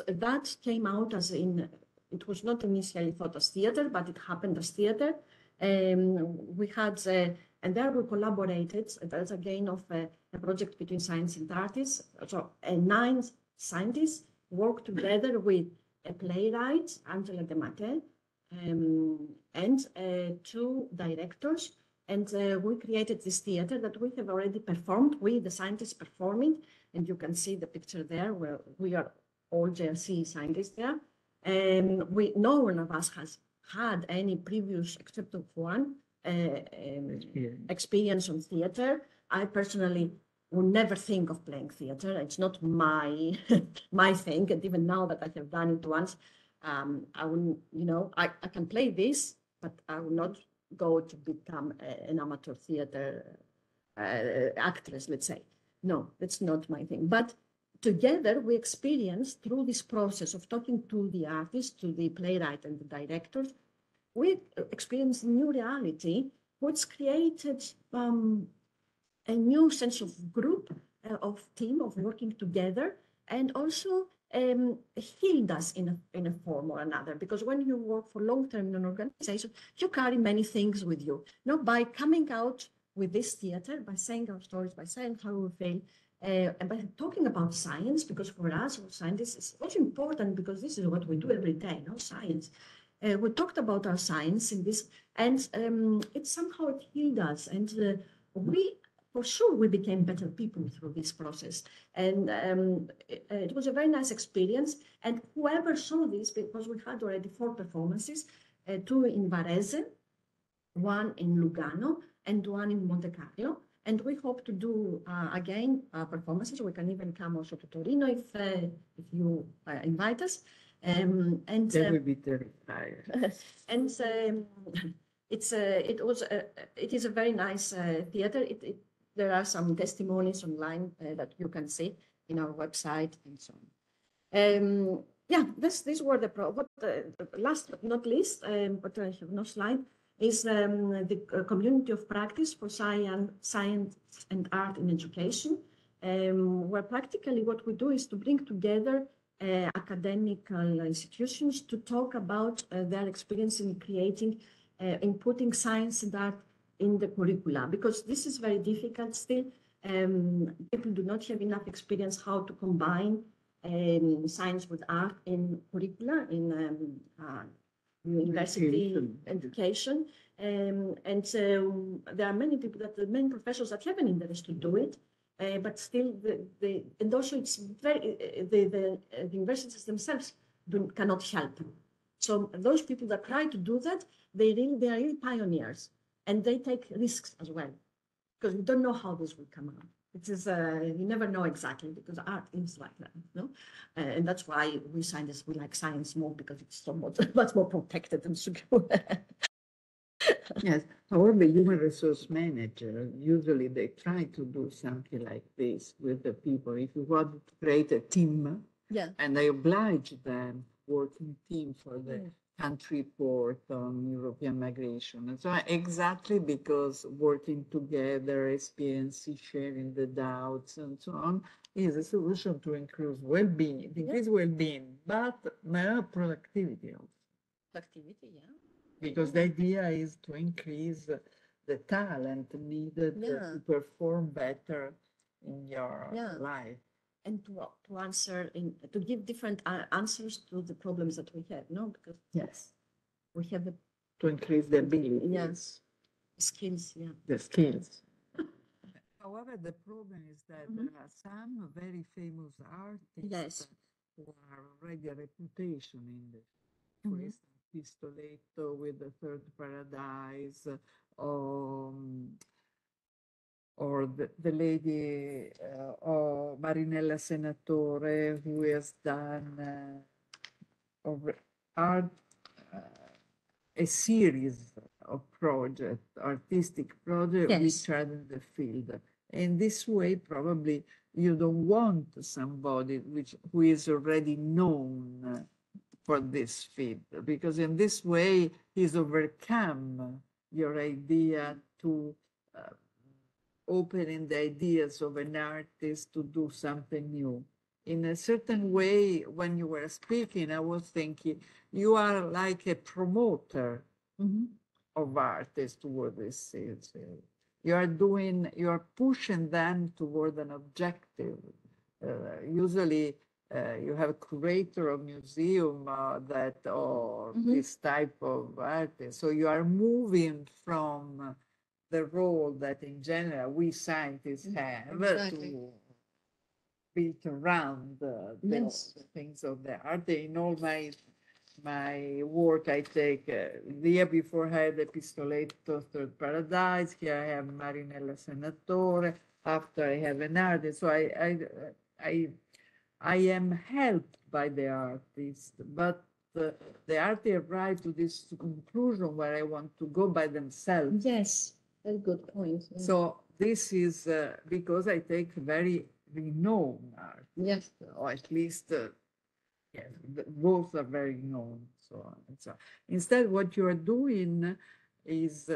Speaker 3: that came out as it was not initially thought as theater, but it happened as theater. We had, and there we collaborated, that's again of a project between science and artists. So 9 scientists worked together with a playwright, Angela De Mate, and 2 directors. And we created this theater that we have already performed with the scientists performing. And you can see the picture there where we are all JRC scientists there. And no one of us has had any previous, except of one, experience on theater. I personally would never think of playing theater. It's not my my thing. And even now that I have done it once, I wouldn't, I can play this, but I will not go to become an amateur theater actress, let's say. No, that's not my thing. But together we experienced through this process of talking to the artists, to the playwright and the directors, we experienced a new reality, which created a new sense of group, of team, of working together, and also healed us in a form or another. Because when you work for long term in an organization, you carry many things with you. By coming out with this theater, by saying our stories, by saying how we feel, and by talking about science, because for us, scientists, it's also important because this is what we do every day, science. We talked about our science in this, and it somehow healed us, and for sure, we became better people through this process. And it was a very nice experience. And whoever saw this, because we had already 4 performances, 2 in Varese, one in Lugano and one in Monte Carlo. And we hope to do again performances. We can even come also to Torino if you invite us. And
Speaker 1: That would be terrified.
Speaker 3: and it is a very nice theater. There are some testimonies online that you can see in our website and so on. Yeah, these were last but not least, but I have no slide, is the community of practice for science and art in education, where practically what we do is to bring together academic institutions to talk about their experience in creating, in putting science and art in the curricula, because this is very difficult still. People do not have enough experience how to combine science with art in curricula, in university education. And so there are many people many professors that have an interest to do it, but still and also it's the universities themselves cannot help. So those people that try to do that, they are really pioneers, and they take risks as well, because we don't know how this will come out. It is you never know exactly, because art is like that, no? And that's why we like science more, because it's so much more protected and secure.
Speaker 1: Yes, however, human resource manager, usually they try to do something like this with the people. If you want to create a team,
Speaker 3: Yeah.
Speaker 1: and they oblige them working team for the country report on European migration. And so exactly because working together, experiences, sharing the doubts and so on is a solution to increase well-being, but productivity also.
Speaker 3: Productivity, yeah.
Speaker 1: Because the idea is to increase the talent needed to perform better in your life.
Speaker 3: And to answer, to give different answers to the problems that we have, no? Because we have
Speaker 1: to increase the ability.
Speaker 3: Yes, skills, yeah.
Speaker 1: The skills. However, the problem is that there are some very famous artists who are already a reputation in this. For instance, Pistoletto with the Third Paradise, or the lady Marinella Senatore, who has done art, a series of projects, artistic projects, which are in the field. In this way, probably you don't want somebody who is already known for this field, because in this way he's overcome your idea to opening the ideas of an artist to do something new. In a certain way, when you were speaking, I was thinking you are like a promoter of artists toward this. You are pushing them toward an objective. Usually, you have a curator of museum or this type of artist. So you are moving from the role that in general we scientists have to build around the things of the art. In all my work, I take the year before I had Pistoletto, Third Paradise. Here I have Marinella Senatore. After I have an artist. So I am helped by the artist, but the artist arrived to this conclusion where I want to go by themselves.
Speaker 3: Yes, very good point. Yeah.
Speaker 1: So this is because I take very renowned art.
Speaker 3: Yes.
Speaker 1: Or at least, yes, both are very known. So on and so on. Instead, what you are doing is,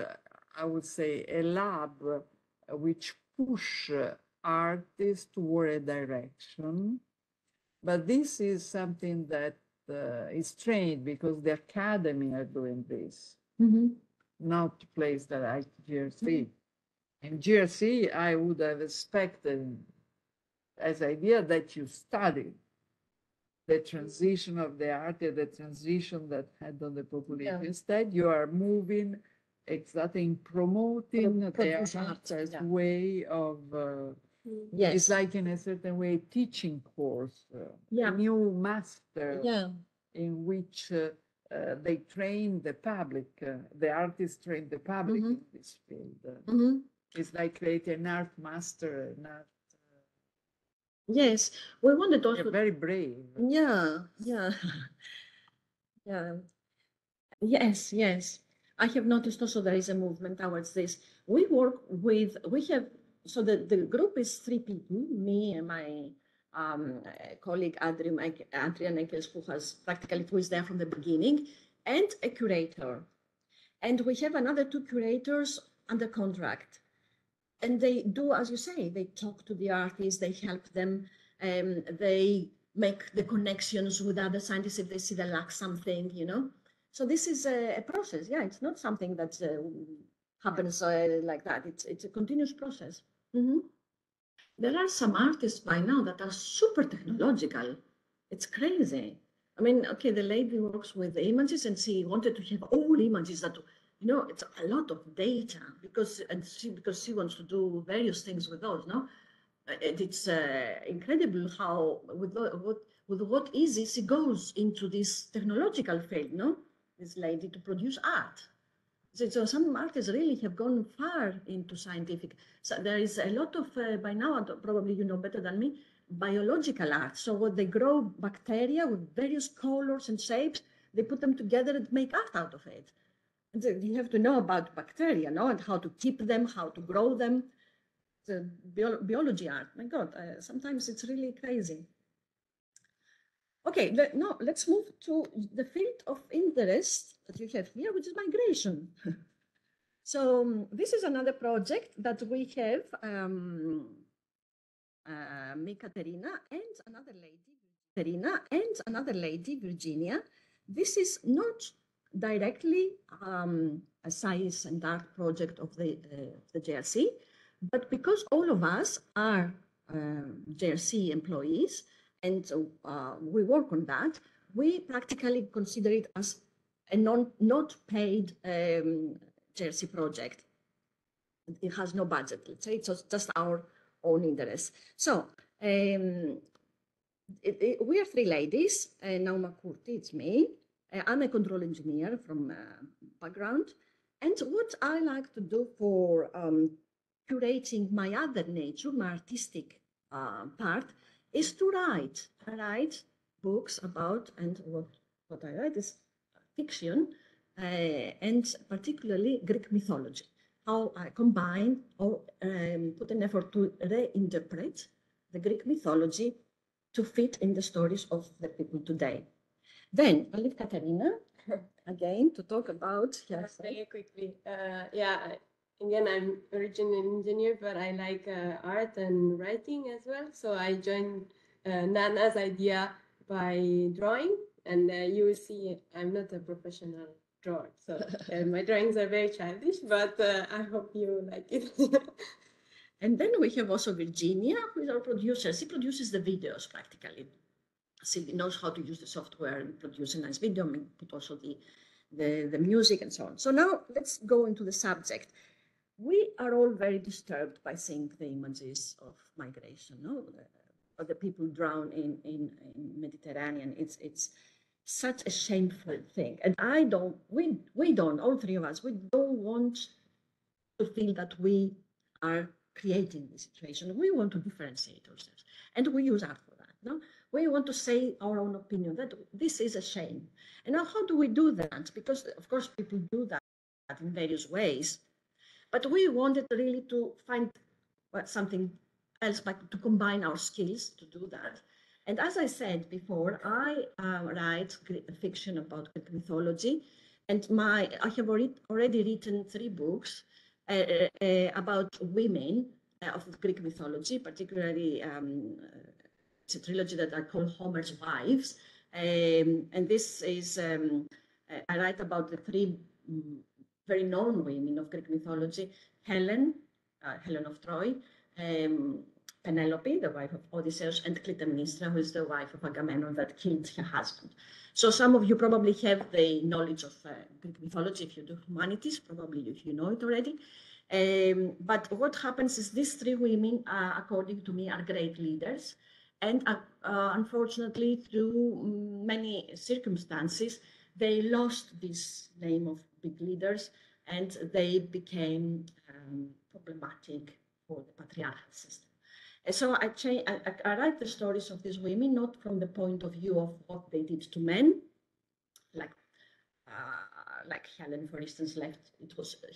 Speaker 1: I would say, a lab which push artists toward a direction. But this is something that is strange because the academy are doing this, not places like GRC. In GRC, I would have expected as idea that you studied the transition of the art, the transition that had on the population. Instead, you are moving exactly in promoting the art as way of it's like in a certain way teaching course, a new master in which they train the public, the artists train the public in this field. It's like creating an art master, an art.
Speaker 3: Yes, we wanted also.
Speaker 1: They're very brave.
Speaker 3: Yeah, yeah, yeah. Yes, yes. I have noticed also there is a movement towards this. We work with, we have, so the group is 3 people, me and my colleague Adrian Enkels, who is there from the beginning, and a curator. And we have another 2 curators under contract. And they do, as you say, they talk to the artists, they help them, they make the connections with other scientists if they see they lack something, you know. So this is a process. Yeah, it's not something that happens like that. It's a continuous process. There are some artists by now that are super technological. It's crazy. I mean, okay, the lady works with images and she wanted to have all images that, you know, it's a lot of data because she wants to do various things with those, no? It's incredible how with what easy she goes into this technological field, no? This lady to produce art. So some artists really have gone far into scientific. So there is a lot of, by now, probably you know better than me, biological art. So what they grow bacteria with various colors and shapes, they put them together and make art out of it. And so you have to know about bacteria, no? And how to keep them, how to grow them. The biology art, my God, sometimes it's really crazy. Okay, now let's move to the field of interest that you have here, which is migration. So this is another project that we have, me, Katerina, and another lady, Virginia. This is not directly a science and art project of the JRC, but because all of us are JRC employees, and we work on that, we practically consider it as a not paid JRC project. It has no budget, let's say, it's just our own interest. So we are 3 ladies, Nauma Kurti, it's me. I'm a control engineer from background. And what I like to do for curating my other nature, my artistic part, is to write books about, and what I write is fiction, and particularly Greek mythology. How I combine or put an effort to reinterpret the Greek mythology to fit in the stories of the people today. Then I'll leave Katerina again to talk about.
Speaker 4: Yes, very quickly. Yeah, again, I'm originally an engineer, but I like art and writing as well. So I joined Nana's idea by drawing, and you will see I'm not a professional drawer, so my drawings are very childish, but I hope you like it.
Speaker 3: And then we have also Virginia, who is our producer. She produces the videos practically. She knows how to use the software and produce a nice video, and put also the music and so on. So now let's go into the subject. We are all very disturbed by seeing the images of migration, no? Of the people drown in Mediterranean. It's such a shameful thing. And we don't, all 3 of us, we don't want to feel that we are creating the situation. We want to differentiate ourselves. And we use art for that, no? We want to say our own opinion that this is a shame. And now how do we do that? Because of course people do that in various ways. But we wanted really to find something else, but to combine our skills to do that. And as I said before, I write fiction about Greek mythology, and I have already written 3 books about women of Greek mythology, particularly it's a trilogy that I call Homer's Wives. And this is, I write about the 3 very known women of Greek mythology: Helen of Troy, Penelope, the wife of Odysseus, and Clytemnestra, who is the wife of Agamemnon that killed her husband. So some of you probably have the knowledge of Greek mythology. If you do humanities, probably you know it already. But what happens is these 3 women, according to me, are great leaders. And unfortunately, through many circumstances, they lost this name of big leaders, and they became problematic for the patriarchal system. And so I write the stories of these women not from the point of view of what they did to men, like Helen, for instance,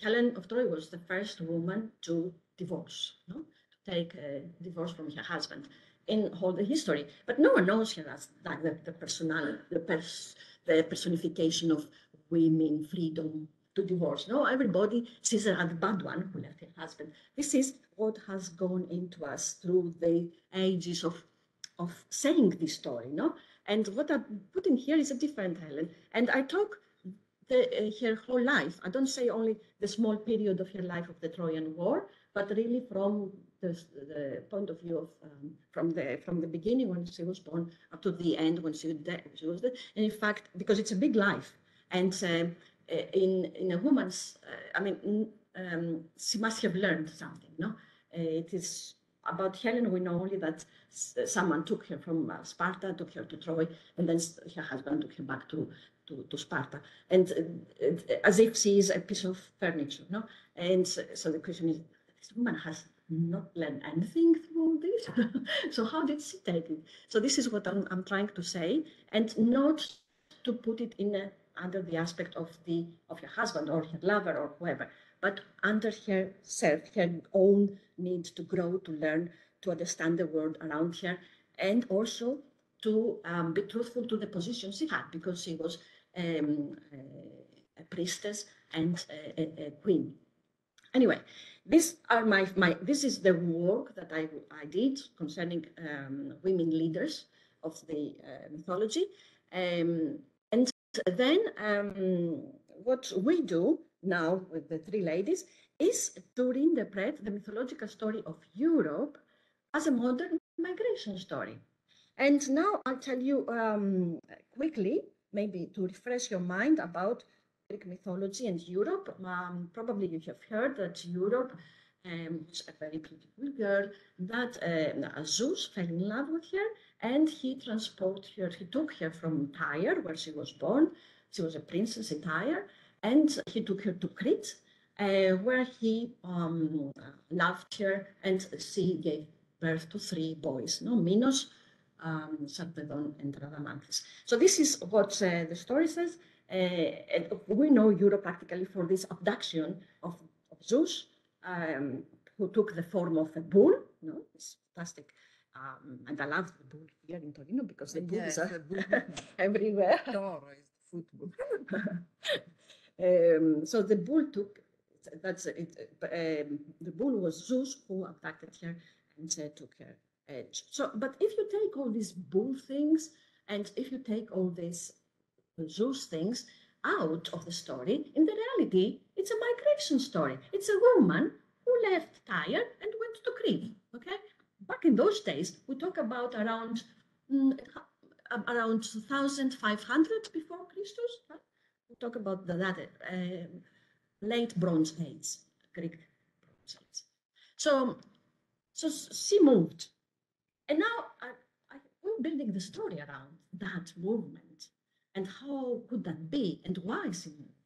Speaker 3: Helen of Troy was the first woman to divorce, no? To take a divorce from her husband in all the history. But no one knows her as like the personality, the personification of women, freedom to divorce. No, everybody sees her as the bad one who left her husband. This is what has gone into us through the ages of saying this story, no? And what I'm putting here is a different Helen. And I talk her whole life. I don't say only the small period of her life of the Trojan War, but really from the point of view of from the beginning when she was born up to the end when she was dead. And in fact, because it's a big life, and in a woman's, she must have learned something. No, it is about Helen. We know only that someone took her from Sparta, took her to Troy, and then her husband took her back to Sparta, and as if she is a piece of furniture, no? And so the question is, this woman has not learned anything through all this. So how did she take it? So this is what I'm trying to say, and not to put it in under the aspect of her husband or her lover or whoever, but under herself, her own need to grow, to learn, to understand the world around her, and also to be truthful to the position she had, because she was a priestess and a queen. Anyway, these are this is the work that I did concerning women leaders of the mythology. And then what we do now with the three ladies is to reinterpret the mythological story of Europe as a modern migration story. And now I'll tell you quickly, maybe to refresh your mind about Greek mythology and Europe. Probably you have heard that Europe was a very beautiful girl, that Zeus fell in love with her, and he took her from Tyre, where she was born. She was a princess in Tyre, and he took her to Crete, where he loved her, and she gave birth to three boys, no? Minos, Sarpedon, and Radamanthus. So this is what the story says. And we know Europe practically for this abduction of Zeus, who took the form of a bull. No, it's fantastic. And I love the bull here in Torino because the bulls are everywhere.
Speaker 1: Toro is the football.
Speaker 3: So the bull took, that's it. The bull was Zeus who abducted her and took her. So, but if you take all these bull things and if you take all these Zeus things out of the story, in the reality, it's a migration story. It's a woman who left Tyre and went to Crete. Okay, back in those days, we talk about around 1500 before Christus. Right? We talk about that late Bronze Age, Greek Bronze Age. So she moved. And now we're building the story around that movement and how could that be and why she moved.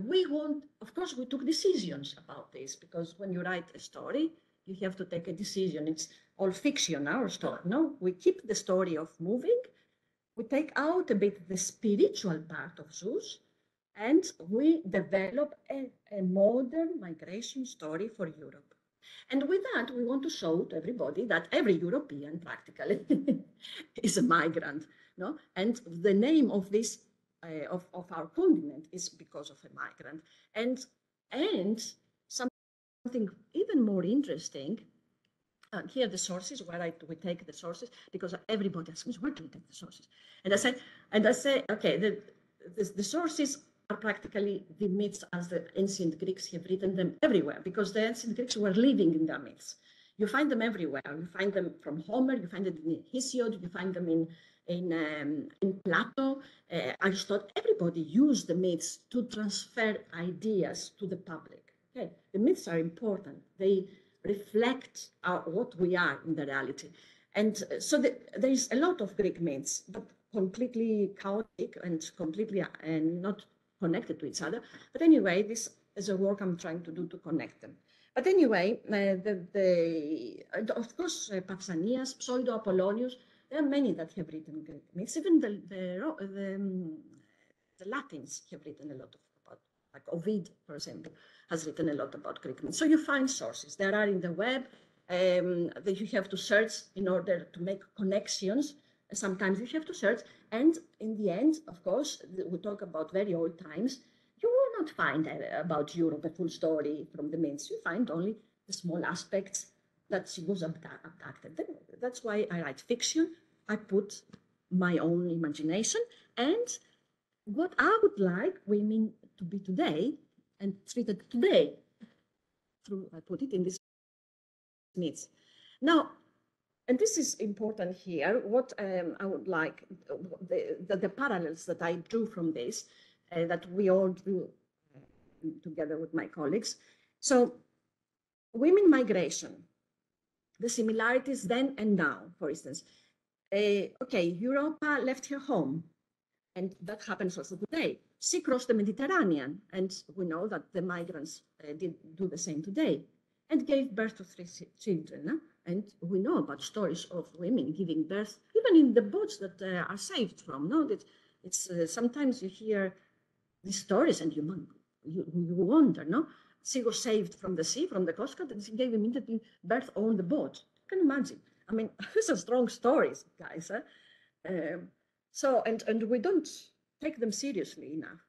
Speaker 3: We want, of course, we took decisions about this because when you write a story, you have to take a decision. It's all fiction, our story. No, we keep the story of moving. We take out a bit the spiritual part of Zeus, and we develop a modern migration story for Europe. And with that, we want to show to everybody that every European practically is a migrant, no? And the name of this, of our continent is because of a migrant. And something even more interesting, here the sources, where we take the sources, because everybody asks me, where do we take the sources? And I say, okay, the sources are practically the myths as the ancient Greeks have written them everywhere, because the ancient Greeks were living in their myths. You find them everywhere. You find them from Homer, you find them in Hesiod, you find them in Plato, Aristotle. Everybody used the myths to transfer ideas to the public. Okay, the myths are important. They reflect what we are in the reality. And so there is a lot of Greek myths, but completely chaotic and completely and not connected to each other. But anyway, this is a work I'm trying to do to connect them. But anyway, of course, Pausanias, Pseudo Apollonius, there are many that have written Greek myths. Even the Latins have written a lot about, like Ovid, for example, has written a lot about Greek myths. So you find sources. There are in the web that you have to search in order to make connections. Sometimes you have to search. And in the end, of course, we talk about very old times. You will not find about Europe a full story from the myths. You find only the small aspects that she was abducted. That's why I write fiction. I put my own imagination and what I would like women to be today and treated today. I put it in this myths. Now, and this is important here, what I would like, the parallels that I drew from this, that we all drew together with my colleagues. So women migration, the similarities then and now, for instance. Okay, Europa left her home, and that happens also today. She crossed the Mediterranean, and we know that the migrants did do the same today, and gave birth to 3 children. And we know about stories of women giving birth, even in the boats that are saved from. No, that it's sometimes you hear these stories and you wonder. No, she was saved from the sea, from the Coast Guard, and she gave immediately birth on the boat. You can imagine. I mean, these are strong stories, guys. So and we don't take them seriously enough.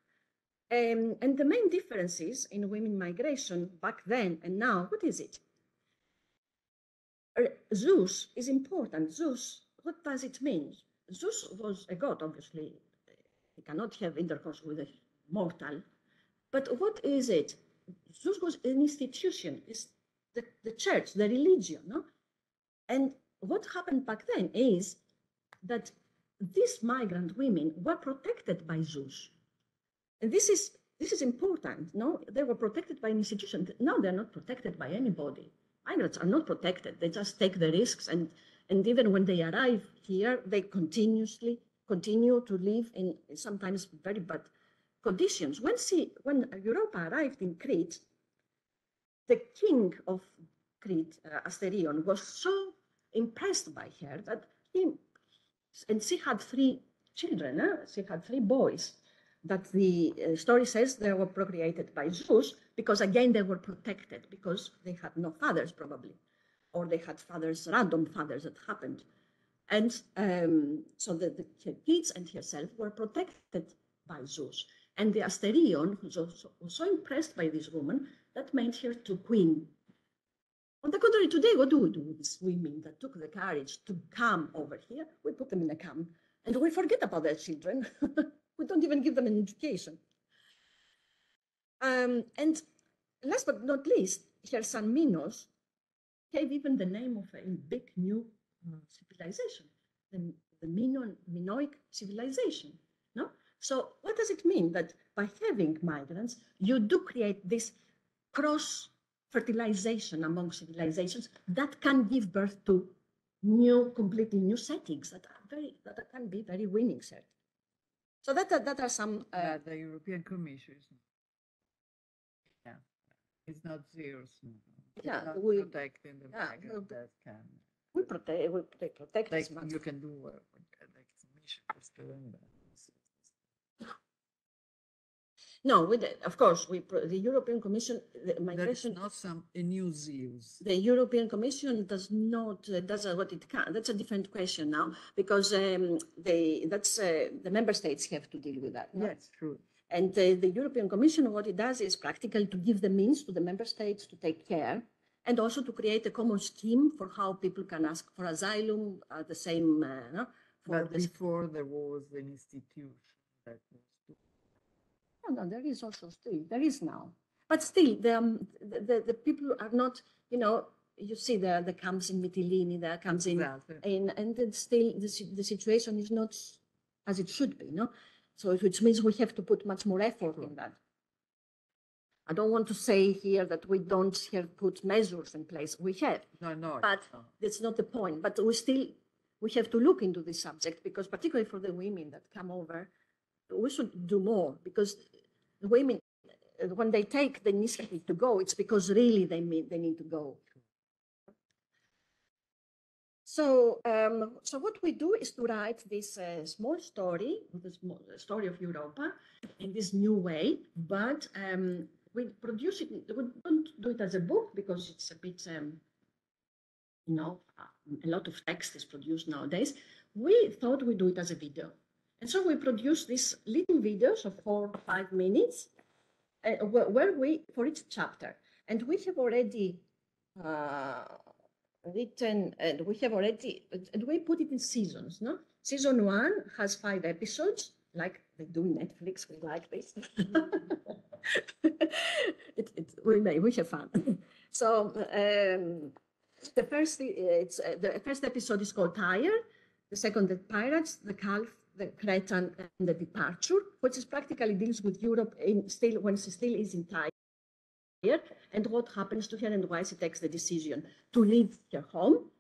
Speaker 3: And the main differences in women migration back then and now, what is it? Zeus is important. Zeus, what does it mean? Zeus was a god, obviously. He cannot have intercourse with a mortal. But what is it? Zeus was an institution. It's the church, the religion. No? And what happened back then is that these migrant women were protected by Zeus. And this is important. No, they were protected by an institution. Now they're not protected by anybody. Migrants are not protected. They just take the risks, and even when they arrive here, they continue to live in sometimes very bad conditions. When Europa arrived in Crete, the king of Crete, Asterion, was so impressed by her that she had 3 children. She had 3 boys that the story says they were procreated by Zeus because, again, they were protected because they had no fathers, probably, or they had fathers, random fathers that happened. And so the kids and herself were protected by Zeus. And the Asterion was so impressed by this woman that made her to queen. On the contrary, today, what do we do with these women that took the courage to come over here? We put them in a camp and we forget about their children. We don't even give them an education. And last but not least, her son Minos gave even the name of a big new civilization, the Minoic civilization. No? So what does it mean? That by having migrants, you do create this cross-fertilization among civilizations that can give birth to completely new settings that can be very winning settings. So that are some.
Speaker 1: The European Commission is it's not zeros.
Speaker 3: Yeah,
Speaker 1: not
Speaker 3: we
Speaker 1: protecting the migrant that can.
Speaker 3: We protect.
Speaker 1: Like you can do like Commission is doing that.
Speaker 3: No, of course, the European Commission, the migration.
Speaker 1: That's not a new zeus.
Speaker 3: The European Commission does not does what it can. That's a different question now because the member states have to deal with that.
Speaker 1: No? Yes, true.
Speaker 3: And the European Commission, what it does is practically to give the means to the member states to take care, and also to create a common scheme for how people can ask for asylum. The same.
Speaker 1: But before there was an institution that was.
Speaker 3: No, there is also there is now. But still, the people are not, you see the camps in Mytilene, there comes in, and then still the situation is not as it should be, no? So which means we have to put much more effort in that. I don't want to say here that we don't have put measures in place. We have.
Speaker 1: No.
Speaker 3: But that's not the point. But we still we have to look into this subject, because particularly for the women that come over, we should do more, because women, when they take the initiative to go, it's because really they need to go. So, so what we do is to write this small story, the story of Europa, in this new way, but we produce it, we don't do it as a book because it's a bit, you know, a lot of text is produced nowadays. We thought we'd do it as a video. And so we produce these little videos of 4 or 5 minutes where we, for each chapter, and we have already written, and we put it in seasons, no? Season 1 has 5 episodes, like they do in Netflix, we like this. We have fun. So the first episode is called Tyre, the second, the Pirates, the Calf, the Cretan, and the Departure, which is practically deals with Europe when she still is in Tyre, and what happens to her and why she takes the decision to leave her home.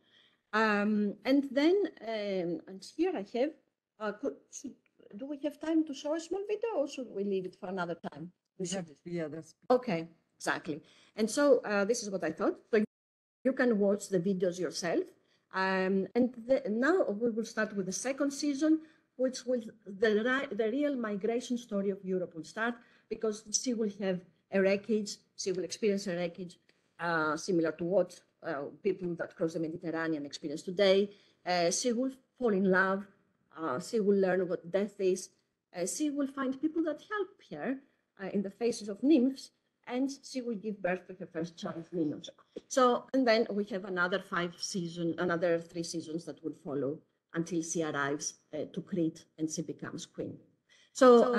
Speaker 3: And then, and here I have, do we have time to show a small video, or should we leave it for another time?
Speaker 1: Yeah, that's
Speaker 3: Okay, exactly. And so this is what I thought. So you can watch the videos yourself. And now we will start with the second season, which will the real migration story of Europe will start, because she will have a wreckage. She will experience a wreckage similar to what people that cross the Mediterranean experience today. She will fall in love. She will learn what death is. She will find people that help her in the faces of nymphs, and she will give birth to her first child, Minos. So, and then we have another 3 seasons that will follow until she arrives to Crete and she becomes queen. So,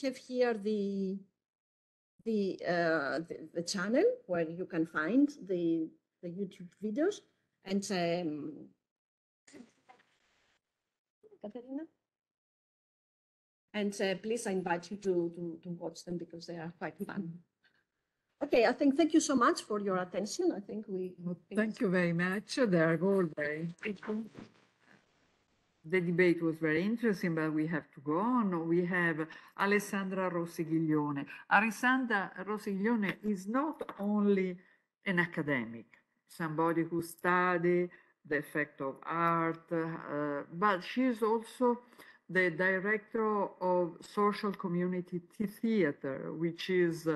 Speaker 3: we have here the channel where you can find the YouTube videos, and Katerina? And please, I invite you to watch them because they are quite fun. Okay, I think thank you so much for your attention. I think
Speaker 1: Thank you very much. They are all very interesting. The debate was very interesting, but we have to go on. We have Alessandra Rossiglione. Alessandra Rossiglione is not only an academic, somebody who studied the effect of art, but she is also the director of Social Community Theater, which is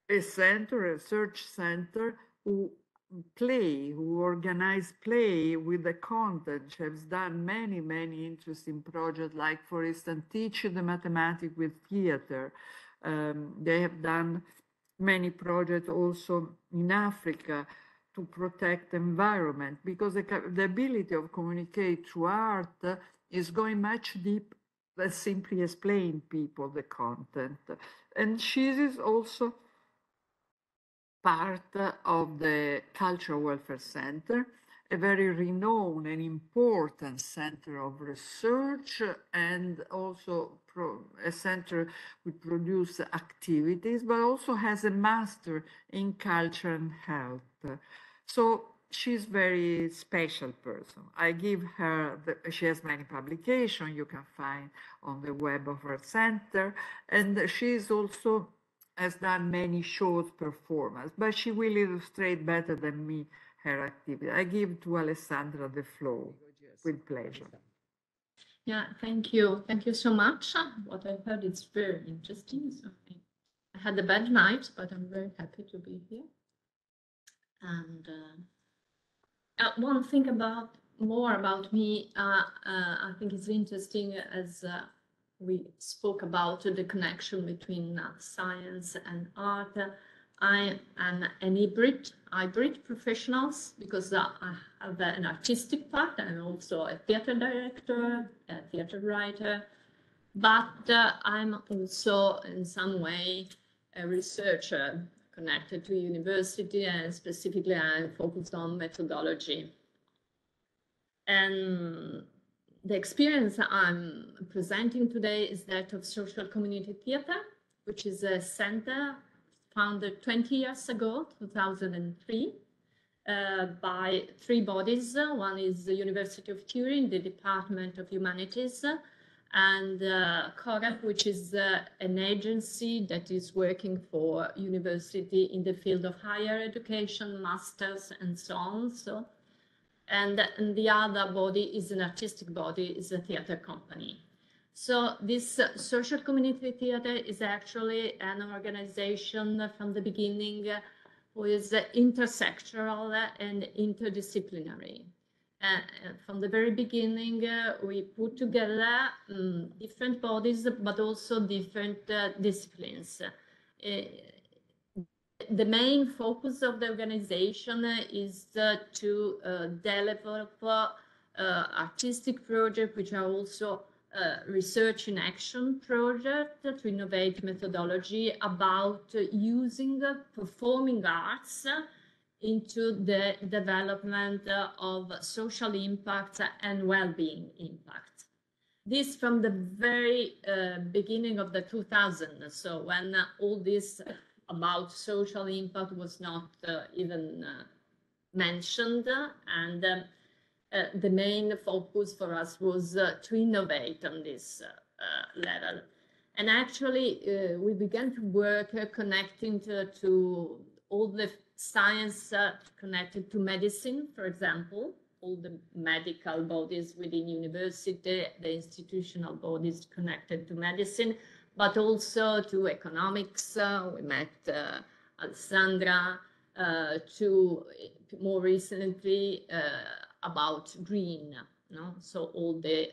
Speaker 1: a center, a research center who organize play with the content. She has done many, many interesting projects, like, for instance, teach the mathematics with theater. They have done many projects also in Africa to protect the environment, because the ability of communicate through art is going much deeper than simply explain people the content. And she is also part of the Cultural Welfare Center, a very renowned and important center of research, and also a center which produces activities, but also has a master in culture and health. So she's a very special person. I give her, she has many publications you can find on the web of her center, and she's also has done many shows performance, but she will illustrate better than me her activity. I give to Alessandra the floor with pleasure.
Speaker 5: Yeah, thank you. Thank you so much. What I heard is very interesting. So I had a bad night, but I'm very happy to be here. And one thing more about me, I think is interesting, as we spoke about the connection between science and art. I am an hybrid professional, because I have an artistic part. I'm also a theater director, a theater writer, but I'm also in some way a researcher connected to university, and specifically I'm focused on methodology. And the experience I'm presenting today is that of Social Community Theater, which is a center founded 20 years ago, 2003. by three bodies. One is the University of Turin, the Department of Humanities, and COREP, which is an agency that is working for university in the field of higher education, masters, and so on. So, and the other body is an artistic body, is a theater company. So this social community theater is actually an organization from the beginning who is intersectoral and interdisciplinary. From the very beginning, we put together different bodies, but also different disciplines. The main focus of the organization is to develop artistic projects, which are also research in action project to innovate methodology about using performing arts into the development of social impact and well-being impact. This from the very beginning of the 2000s, so when all this about social impact was not even mentioned, and the main focus for us was to innovate on this level. And actually, we began to work connecting to all the science connected to medicine, for example, all the medical bodies within university, the institutional bodies connected to medicine, but also to economics. We met Alessandra, to more recently about green, no? So all the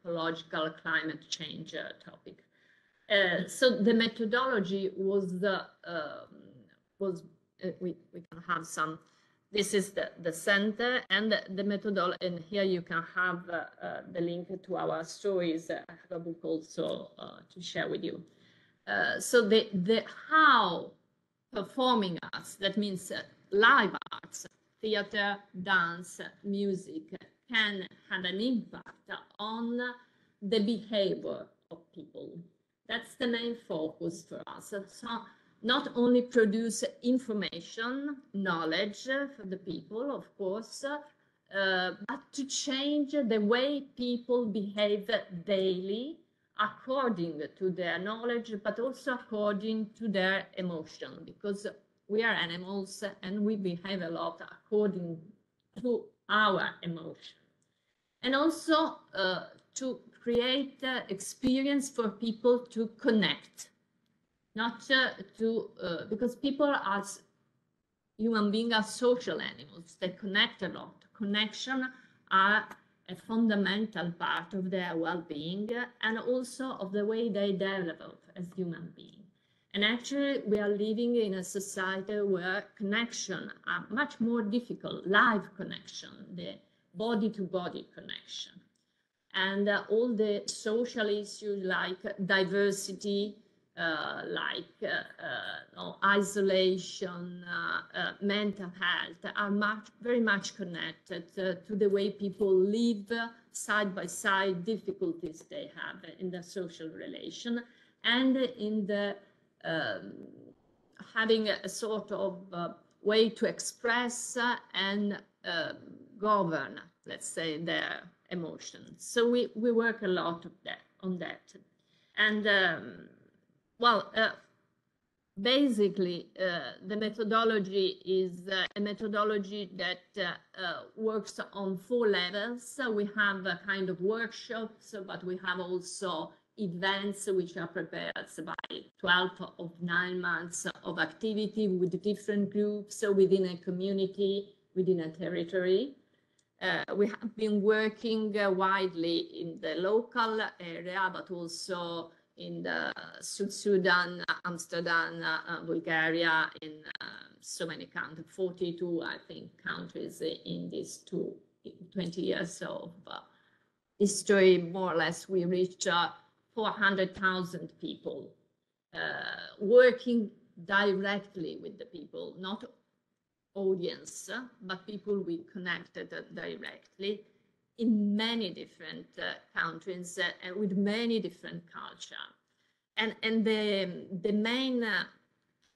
Speaker 5: ecological climate change topic. So the methodology was we can have some. This is the center and the methodology, and here you can have the link to our stories. I have a book also to share with you. So the how performing arts, that means live arts, theater, dance, music, can have an impact on the behavior of people. That's the main focus for us. So not only produce information, knowledge for the people, of course, but to change the way people behave daily according to their knowledge, but also according to their emotion, because we are animals and we behave a lot according to our emotion. And also to create experience for people to connect. Not because people are, human beings are social animals, they connect a lot. Connection are a fundamental part of their well-being and also of the way they develop as human beings. And actually, we are living in a society where connection are much more difficult, live connection, the body-to-body connection. And all the social issues like diversity, isolation, mental health are very much connected to the way people live side by side, difficulties they have in the social relation, and in the having a sort of way to express and govern, let's say, their emotions. So we work a lot on that. And basically, the methodology is a methodology that works on 4 levels. So we have a kind of workshops, but we have also events which are prepared by 12 of 9 months of activity with different groups within a community, within a territory. We have been working widely in the local area, but also in the South Sudan, Amsterdam, Bulgaria, in so many countries, 42, I think, countries in these 20 years of history, more or less. We reached 400,000 people working directly with the people, not audience, but people we connected directly in many different countries and with many different cultures. And the main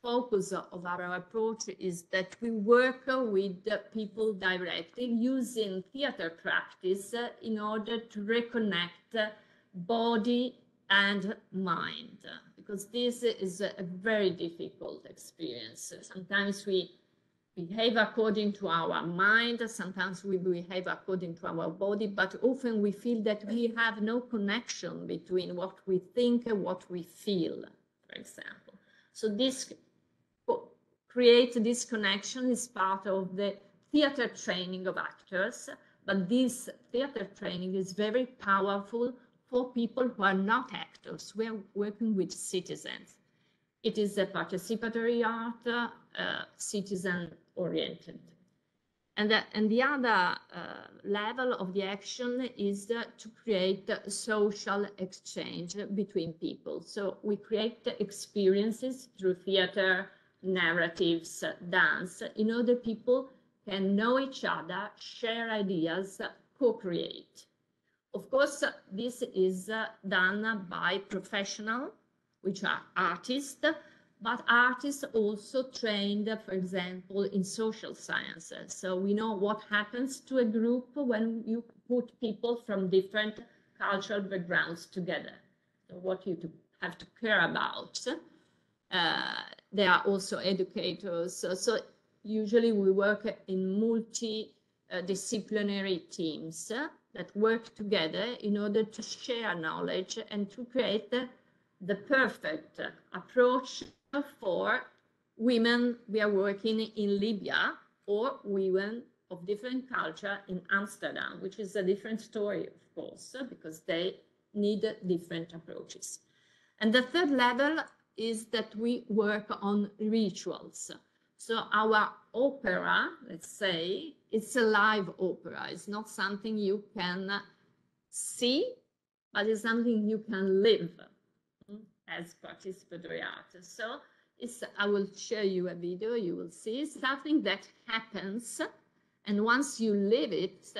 Speaker 5: focus of our approach is that we work with the people directly using theater practice in order to reconnect body and mind, because this is a very difficult experience. Sometimes we behave according to our mind, sometimes we behave according to our body, but often we feel that we have no connection between what we think and what we feel, for example. So this create this connection is part of the theater training of actors, but this theater training is very powerful for people who are not actors. We are working with citizens. It is a participatory art, citizen-oriented. And the other level of the action is to create social exchange between people. So we create experiences through theater, narratives, dance, in order people can know each other, share ideas, co-create. Of course, this is done by professionals, which are artists, but artists also trained, for example, in social sciences. So we know what happens to a group when you put people from different cultural backgrounds together. So what you have to care about. They are also educators. So usually we work in multidisciplinary teams that work together in order to share knowledge and to create the perfect approach for women we are working in Libya or women of different culture in Amsterdam, which is a different story, of course, because they need different approaches. And the third level is that we work on rituals. So our opera, let's say, it's a live opera. It's not something you can see, but it's something you can live as participatory art. So I will show you a video, you will see something that happens, and once you live it,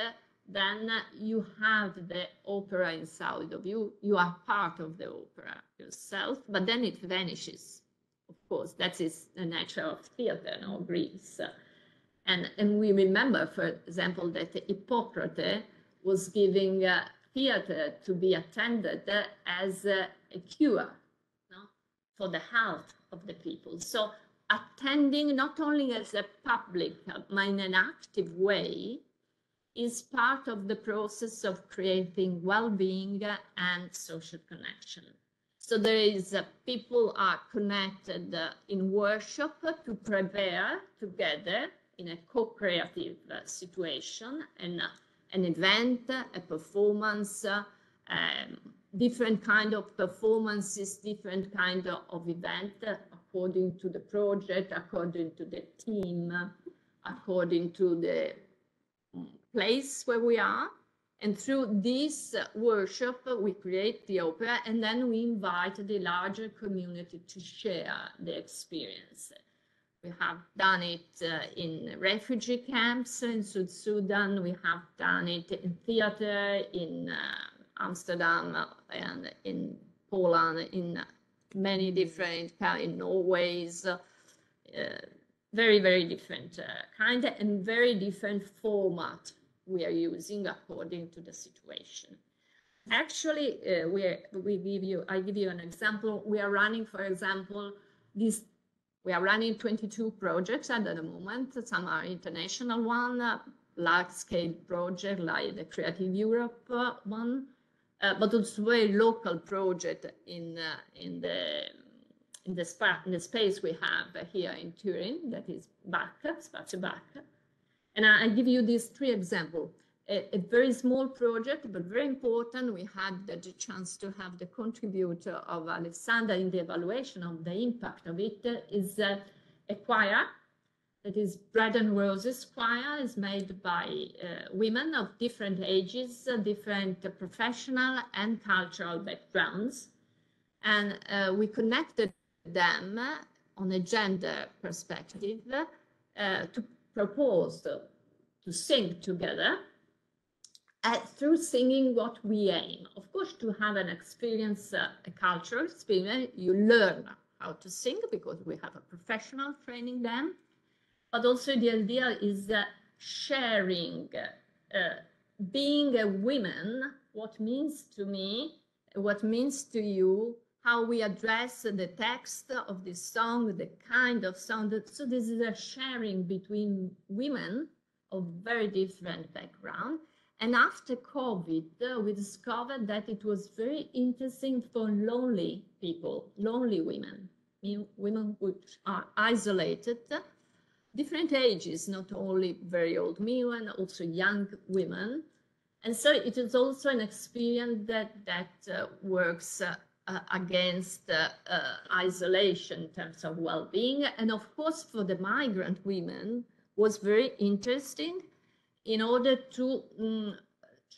Speaker 5: then you have the opera inside of you. You are part of the opera yourself, but then it vanishes. Of course, that is the nature of theater, no, Greece. And we remember, for example, that Hippocrates was giving theater to be attended as a cure, no, for the health of the people. So attending not only as a public, but in an active way, is part of the process of creating well-being and social connection. So there is people are connected in workshop to prepare together in a co-creative situation, and an event, a performance, different kind of performances, different kind of event, according to the project, according to the team, according to the place where we are. And through this workshop, we create the opera, and then we invite the larger community to share the experience. We have done it in refugee camps in South Sudan. We have done it in theater in Amsterdam and in Poland, in many different, in Norway's, very, very different kind and very different format we are using according to the situation. Actually, I give you an example. We are running, for example, we are running 22 projects at the moment. Some are international one, large-scale project like the Creative Europe one, but also a local project in the space we have here in Turin, that is Spazio Bacca. And I give you these three examples. A very small project, but very important. We had the chance to have the contributor of Alessandra in the evaluation of the impact of it. Is a choir that is Bread and Roses choir. Is made by women of different ages, different professional and cultural backgrounds. And we connected them on a gender perspective to propose to sing together. Through singing, what we aim, of course, to have an experience, a cultural experience. You learn how to sing, because we have a professional training them. But also the idea is sharing, being a woman, what means to me, what means to you, how we address the text of this song, the kind of song. So this is a sharing between women of very different background. And after COVID, we discovered that it was very interesting for lonely people, lonely women, women which are isolated, different ages, not only very old women, also young women. And so it is also an experience that works against isolation in terms of well-being. And of course, for the migrant women, was very interesting in order to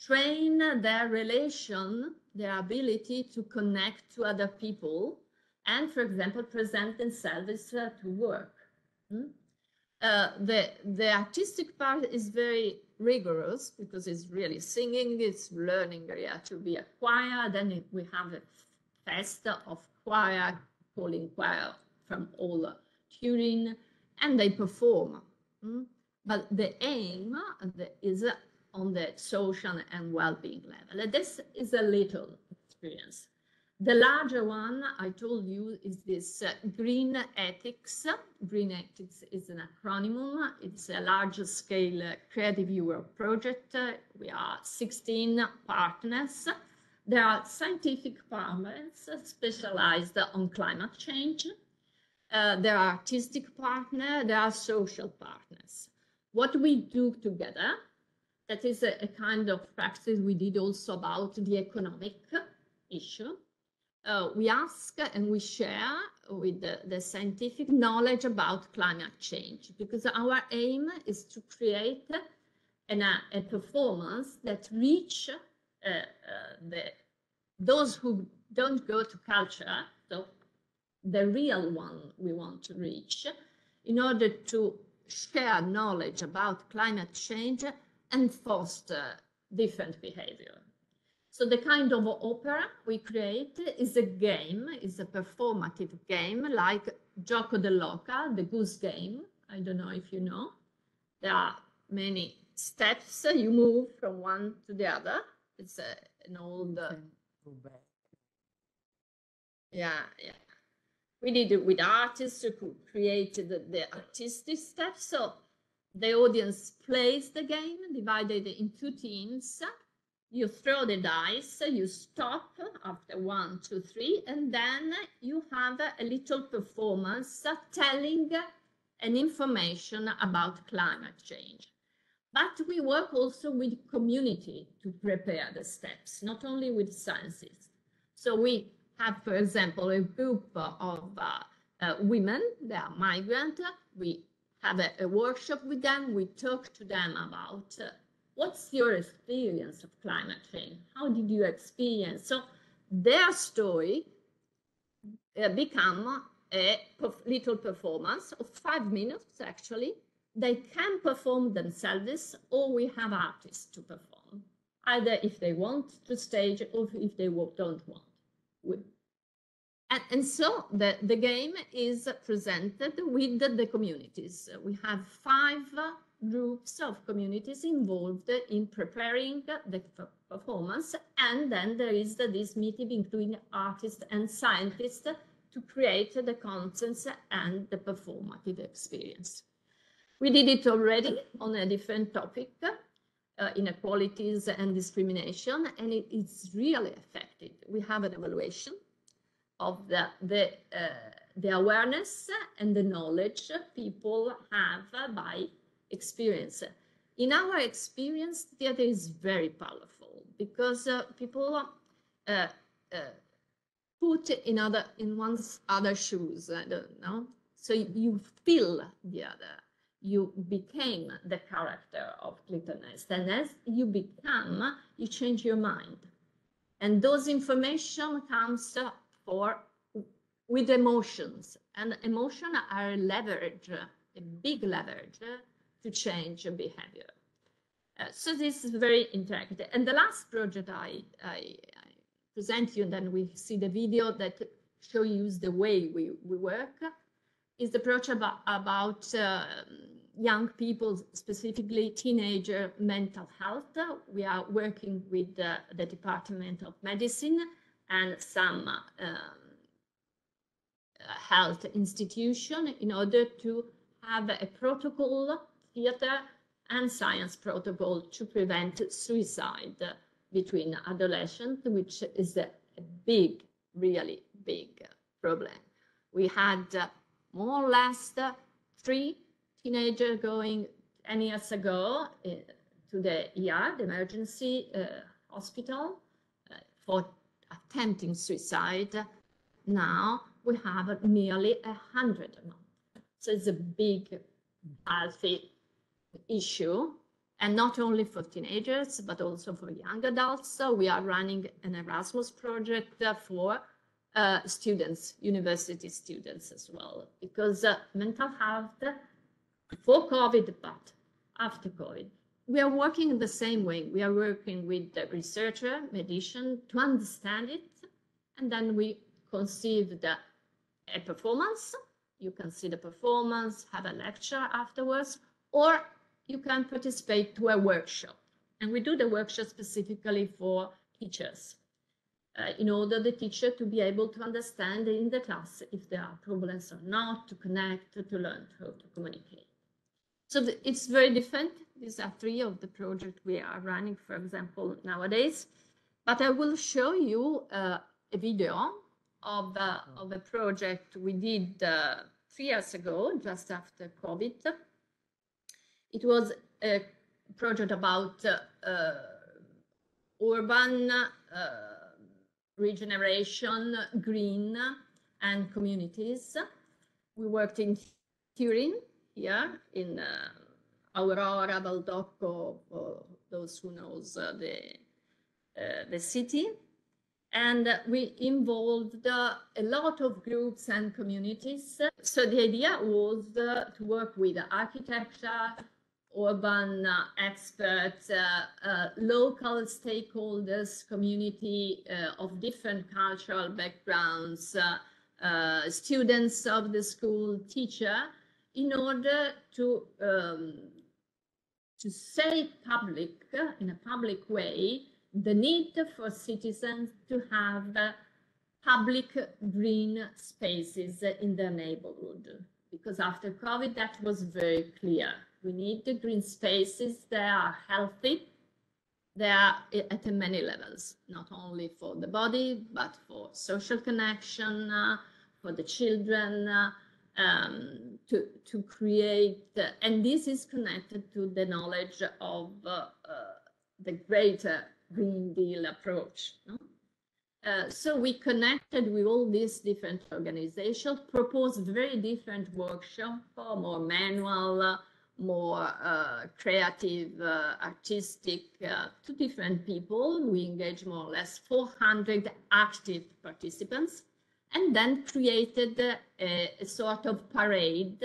Speaker 5: train their relation, their ability to connect to other people, and, for example, present themselves to work. The artistic part is very rigorous because it's really singing, it's learning to be a choir. Then we have a fest of choir, calling choir from all Turin, and they perform. But the aim is on the social and well-being level. And this is a little experience. The larger one, I told you, is this Green Ethics. Green Ethics is an acronym. It's a larger scale creative Europe project. We are 16 partners. There are scientific partners specialized on climate change. There are artistic partners. There are social partners. What we do together, that is a kind of practice we did also about the economic issue. We ask and we share with the scientific knowledge about climate change, because our aim is to create a performance that reach those who don't go to culture, so the real one we want to reach, in order to share knowledge about climate change and foster different behavior. So the kind of opera we create is a game, is a performative game like Gioco dell'Oca, the goose game. I don't know if you know. There are many steps. You move from one to the other. It's an old... Yeah. We did it with artists who created the artistic steps. So the audience plays the game, divided into teams. You throw the dice, you stop after 1, 2, 3, and then you have a little performance telling an information about climate change. But we work also with community to prepare the steps, not only with scientists. So we have, for example, a group of women, they are migrant. We have a workshop with them. We talk to them about what's your experience of climate change? How did you experience? So their story become a little performance of 5 minutes, actually. They can perform themselves, or we have artists to perform, either if they want to stage or if they don't want. And so the game is presented with the communities. We have 5 groups of communities involved in preparing the performance, and then there is this meeting between artists and scientists to create the contents and the performative experience. We did it already on a different topic, inequalities and discrimination, and it's really effective. We have an evaluation of the awareness and the knowledge people have by experience. In our experience, theater is very powerful because people put in one's other shoes. I don't know. So you feel the other. You became the character of Clytemnestra, and as you become, you change your mind, and those information comes with emotions, and emotion are a leverage, a big leverage to change behavior. So this is very interactive. And the last project I present you, and then we see the video that show you the way we work, is the approach about young people, specifically teenager mental health. We are working with the Department of Medicine and some health institution in order to have a protocol, theater and science protocol to prevent suicide between adolescents, which is a big, really big problem. We had more or less 3 teenagers going 10 years ago to the ER, the emergency hospital, for attempting suicide. Now we have nearly 100 a month. So it's a big, healthy issue, and not only for teenagers, but also for young adults. So we are running an Erasmus project for students, university students as well, because mental health before COVID, but after COVID, we are working in the same way. We are working with the researcher, medicine, to understand it, and then we conceived a performance. You can see the performance, have a lecture afterwards, or you can participate to a workshop. And we do the workshop specifically for teachers, in order the teacher to be able to understand in the class if there are problems or not, to connect, to learn how to communicate. So it's very different. These are 3 of the projects we are running, for example, nowadays. But I will show you a video of a project we did 3 years ago, just after COVID. It was a project about urban regeneration, green, and communities. We worked in Turin, here in Aurora, Valdocco, for those who knows the city. And we involved a lot of groups and communities. So the idea was to work with architecture, urban experts, local stakeholders, community of different cultural backgrounds, students of the school, teacher, in order to say in a public way, the need for citizens to have public green spaces in their neighborhood. Because after COVID, that was very clear. We need the green spaces. They are healthy. They are at many levels, not only for the body, but for social connection, for the children, to create, and this is connected to the knowledge of the greater Green Deal approach. No? So we connected with all these different organizations, proposed very different workshops, more manual, more creative, artistic, to different people. We engaged more or less 400 active participants, and then created a sort of parade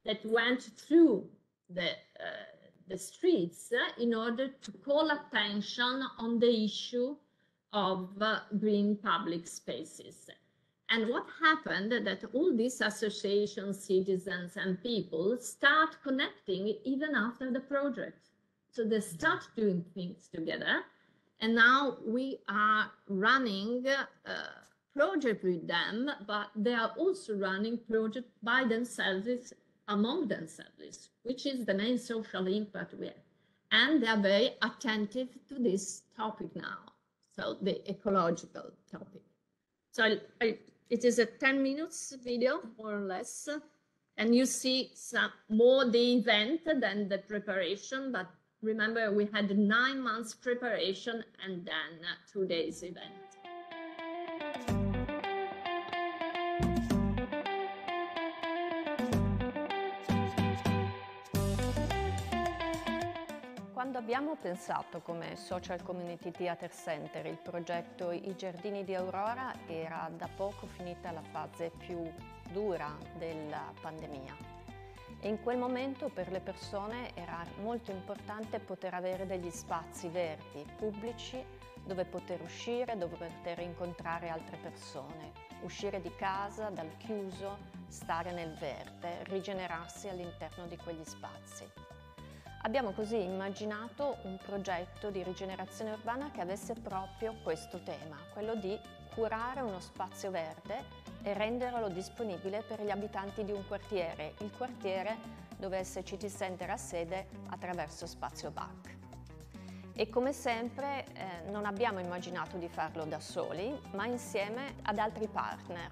Speaker 5: that went through the streets in order to call attention on the issue of green public spaces. And what happened that all these associations, citizens and people start connecting even after the project. So they start doing things together. And now we are running project with them, but they are also running projects by themselves, among themselves, which is the main social impact we have. And they are very attentive to this topic now, so the ecological topic. So it is a 10 minutes video, more or less, and you see some more the event than the preparation, but remember we had 9 months preparation and then 2 days event.
Speaker 6: Quando abbiamo pensato come Social Community Theatre Center il progetto I Giardini di Aurora, era da poco finita la fase più dura della pandemia e in quel momento per le persone era molto importante poter avere degli spazi verdi, pubblici, dove poter uscire, dove poter incontrare altre persone, uscire di casa, dal chiuso, stare nel verde, rigenerarsi all'interno di quegli spazi. Abbiamo così immaginato un progetto di rigenerazione urbana che avesse proprio questo tema, quello di curare uno spazio verde e renderlo disponibile per gli abitanti di un quartiere, il quartiere dove SCT Center ha sede attraverso Spazio BAC. E come sempre non abbiamo immaginato di farlo da soli, ma insieme ad altri partner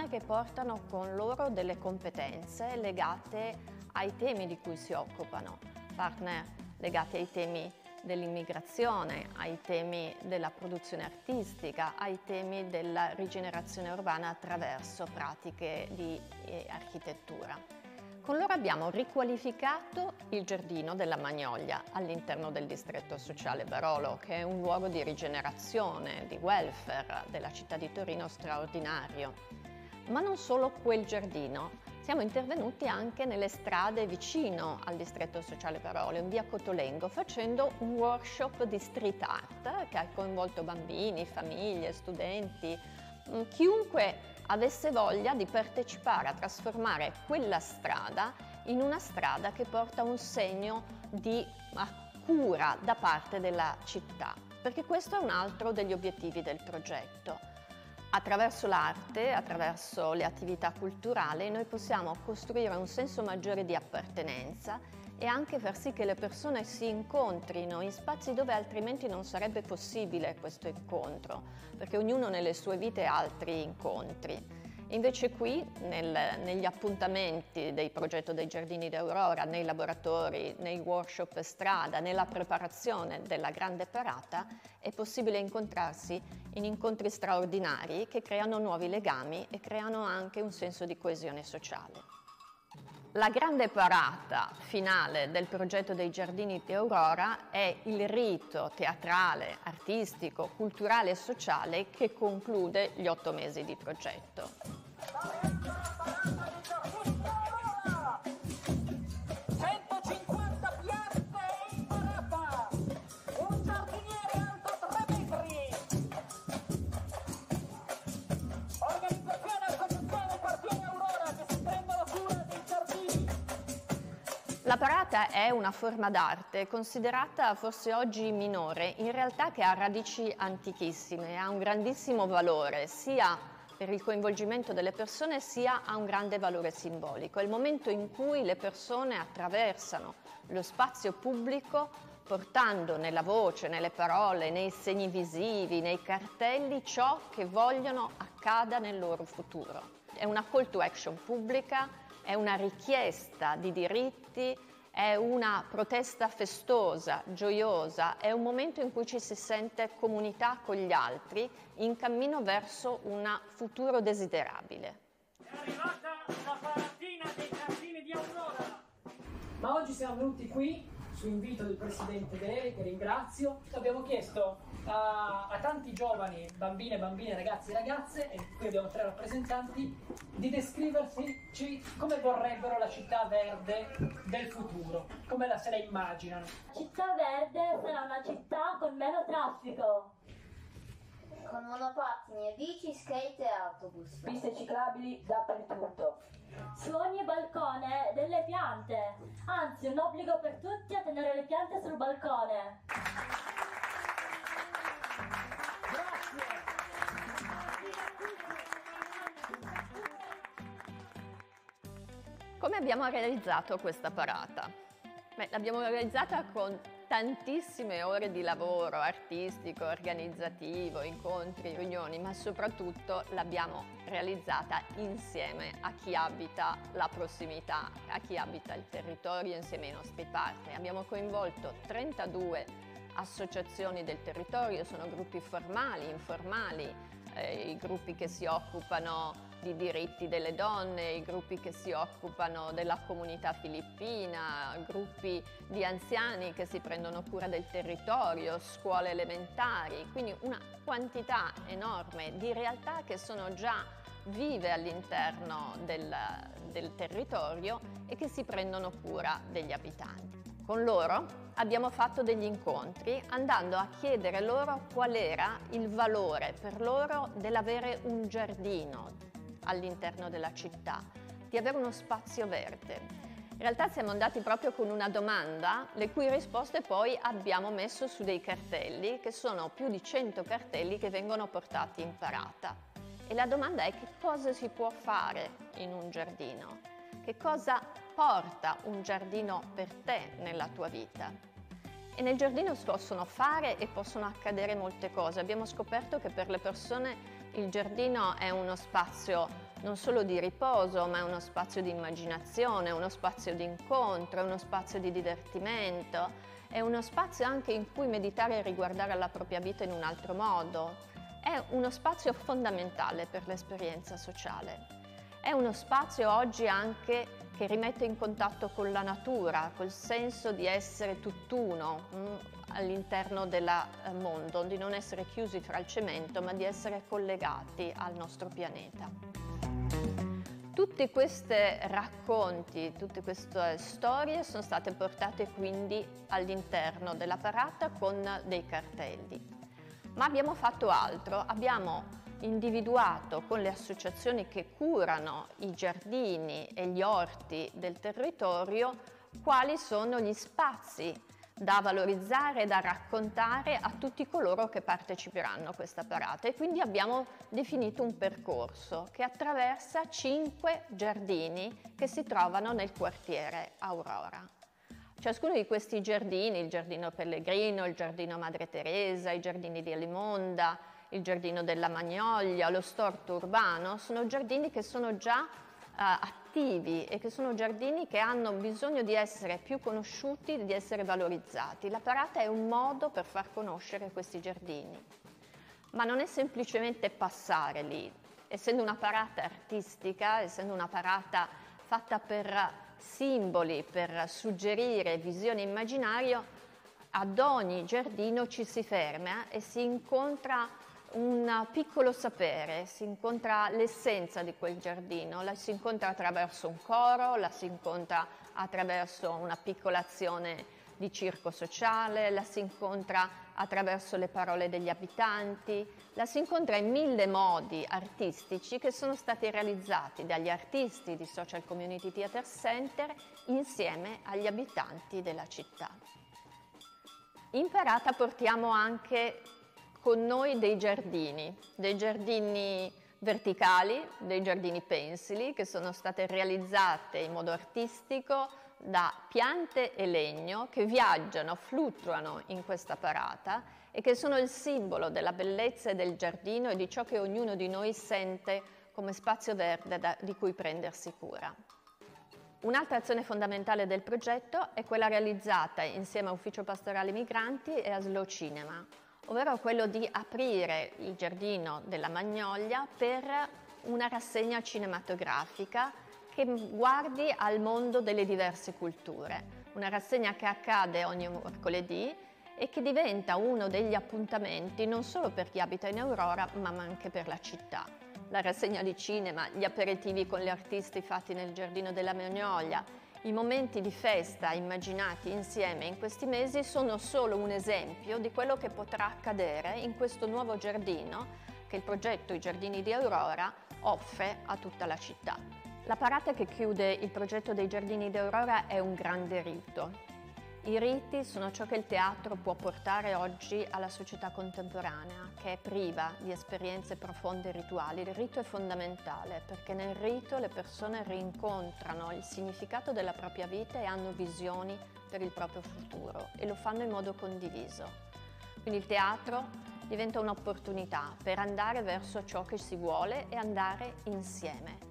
Speaker 6: che portano con loro delle competenze legate ai temi di cui si occupano, partner legati ai temi dell'immigrazione, ai temi della produzione artistica, ai temi della rigenerazione urbana attraverso pratiche di architettura. Con loro abbiamo riqualificato il giardino della Magnolia all'interno del distretto sociale Barolo, che è un luogo di rigenerazione, di welfare della città di Torino straordinario. Ma non solo quel giardino. Siamo intervenuti anche nelle strade vicino al distretto sociale Barolo, in via Cotolengo, facendo un workshop di street art che ha coinvolto bambini, famiglie, studenti, chiunque avesse voglia di partecipare a trasformare quella strada in una strada che porta un segno di cura da parte della città, perché questo è un altro degli obiettivi del progetto. Attraverso l'arte, attraverso le attività culturali, noi possiamo costruire un senso maggiore di appartenenza e anche far sì che le persone si incontrino in spazi dove altrimenti non sarebbe possibile questo incontro, perché ognuno nelle sue vite ha altri incontri. Invece qui, negli appuntamenti del progetto dei Giardini d'Aurora, nei laboratori, nei workshop strada, nella preparazione della grande parata, è possibile incontrarsi in incontri straordinari che creano nuovi legami e creano anche un senso di coesione sociale. La grande parata finale del progetto dei Giardini di Aurora è il rito teatrale, artistico, culturale e sociale che conclude gli 8 mesi di progetto.
Speaker 7: 150 piante in parata, un giardiniere alto 3 metri, organizzazione e associazione Quartiere Aurora che si prendono cura dei giardini.
Speaker 6: La parata è una forma d'arte considerata forse oggi minore, in realtà che ha radici antichissime, ha un grandissimo valore sia per il coinvolgimento delle persone sia ha un grande valore simbolico. È il momento in cui le persone attraversano lo spazio pubblico portando nella voce, nelle parole, nei segni visivi, nei cartelli ciò che vogliono accada nel loro futuro. È una call to action pubblica, è una richiesta di diritti, è una protesta festosa, gioiosa, è un momento in cui ci si sente comunità con gli altri in cammino verso un futuro desiderabile.
Speaker 7: È arrivata la paratina dei Giardini di Aurora. Ma oggi siamo venuti qui su invito del presidente Deleri, che ringrazio. Abbiamo chiesto a tanti giovani, bambine, ragazzi e ragazze, e qui abbiamo 3 rappresentanti, di descriversi come vorrebbero la città verde del futuro, come se la immaginano.
Speaker 8: Città verde sarà una città con meno traffico,
Speaker 9: con monopattini, bici, skate e autobus.
Speaker 8: piste ciclabili dappertutto. Su ogni balcone delle piante, anzi un obbligo per tutti a tenere le piante sul balcone.
Speaker 6: Come abbiamo realizzato questa parata? L'abbiamo realizzata con tantissime ore di lavoro artistico, organizzativo, incontri, riunioni, ma soprattutto l'abbiamo realizzata insieme a chi abita la prossimità, a chi abita il territorio insieme ai nostri partner. Abbiamo coinvolto 32 associazioni del territorio, sono gruppi formali, informali, i gruppi che si occupano di diritti delle donne, i gruppi che si occupano della comunità filippina, gruppi di anziani che si prendono cura del territorio, scuole elementari, quindi una quantità enorme di realtà che sono già vive all'interno del territorio e che si prendono cura degli abitanti. Con loro abbiamo fatto degli incontri andando a chiedere loro qual era il valore per loro dell'avere un giardino all'interno della città, di avere uno spazio verde. In realtà siamo andati proprio con una domanda, le cui risposte poi abbiamo messo su dei cartelli, che sono più di 100 cartelli che vengono portati in parata. E la domanda è: che cosa si può fare in un giardino? Che cosa porta un giardino per te nella tua vita? E nel giardino si possono fare e possono accadere molte cose. Abbiamo scoperto che per le persone il giardino è uno spazio non solo di riposo, ma è uno spazio di immaginazione, uno spazio di incontro, uno spazio di divertimento, è uno spazio anche in cui meditare e riguardare la propria vita in un altro modo. È uno spazio fondamentale per l'esperienza sociale. È uno spazio oggi anche che rimette in contatto con la natura, col senso di essere tutt'uno all'interno del mondo, di non essere chiusi fra il cemento, ma di essere collegati al nostro pianeta. Tutti questi racconti, tutte queste storie sono state portate quindi all'interno della parata con dei cartelli. Ma abbiamo fatto altro, abbiamo individuato con le associazioni che curano i giardini e gli orti del territorio quali sono gli spazi da valorizzare e da raccontare a tutti coloro che parteciperanno a questa parata, e quindi abbiamo definito un percorso che attraversa 5 giardini che si trovano nel quartiere Aurora. Ciascuno di questi giardini, il giardino Pellegrino, il giardino Madre Teresa, i giardini di Alimonda, il giardino della Magnolia, lo storto urbano, sono giardini che sono già attivi e che sono giardini che hanno bisogno di essere più conosciuti, di essere valorizzati. La parata è un modo per far conoscere questi giardini, ma non è semplicemente passare lì. Essendo una parata artistica, essendo una parata fatta per simboli, per suggerire visione immaginario, ad ogni giardino ci si ferma e si incontra un piccolo sapere, si incontra l'essenza di quel giardino, la si incontra attraverso un coro, la si incontra attraverso una piccola azione di circo sociale, la si incontra attraverso le parole degli abitanti, la si incontra in 1000 modi artistici che sono stati realizzati dagli artisti di Social Community Theatre Center insieme agli abitanti della città. In parata portiamo anche con noi dei giardini verticali, dei giardini pensili che sono state realizzate in modo artistico da piante e legno che viaggiano, fluttuano in questa parata e che sono il simbolo della bellezza del giardino e di ciò che ognuno di noi sente come spazio verde di cui prendersi cura. Un'altra azione fondamentale del progetto è quella realizzata insieme a Ufficio Pastorale Migranti e a Slow Cinema, ovvero quello di aprire il giardino della Magnolia per una rassegna cinematografica che guardi al mondo delle diverse culture. Una rassegna che accade ogni mercoledì e che diventa uno degli appuntamenti non solo per chi abita in Aurora, ma anche per la città. La rassegna di cinema, gli aperitivi con gli artisti fatti nel giardino della Magnolia, i momenti di festa immaginati insieme in questi mesi sono solo un esempio di quello che potrà accadere in questo nuovo giardino che il progetto I Giardini di Aurora offre a tutta la città. La parata che chiude il progetto dei Giardini di Aurora è un grande rito. I riti sono ciò che il teatro può portare oggi alla società contemporanea, che è priva di esperienze profonde e rituali. Il rito è fondamentale perché nel rito le persone rincontrano il significato della propria vita e hanno visioni per il proprio futuro e lo fanno in modo condiviso. Quindi il teatro diventa un'opportunità per andare verso ciò che si vuole e andare insieme.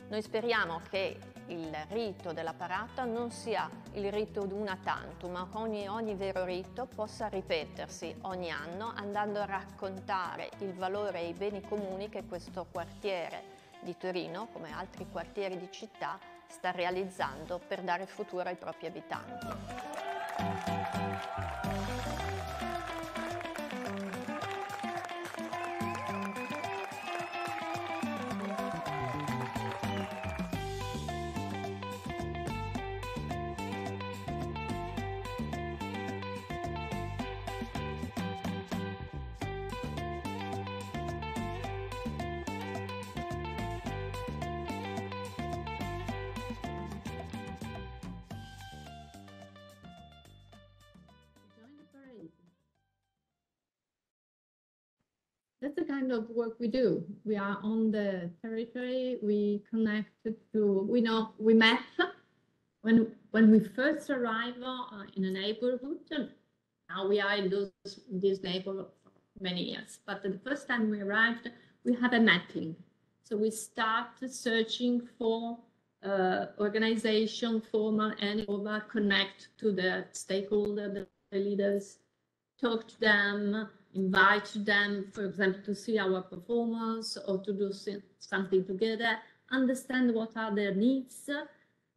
Speaker 6: Noi speriamo che il rito della parata non sia il rito una tantum, ma che ogni vero rito possa ripetersi ogni anno andando a raccontare il valore e i beni comuni che questo quartiere di Torino, come altri quartieri di città, sta realizzando per dare futuro ai propri abitanti.
Speaker 5: that's the kind of work we do. We are on the territory. We connect to. We met when we first arrived in a neighborhood. Now we are in this neighborhood for many years. But the first time we arrived, we had a mapping. So we started searching for organization, formal and informal, connect to the stakeholders, the leaders, talk to them, invite them, for example, to see our performance or to do something together, understand what are their needs,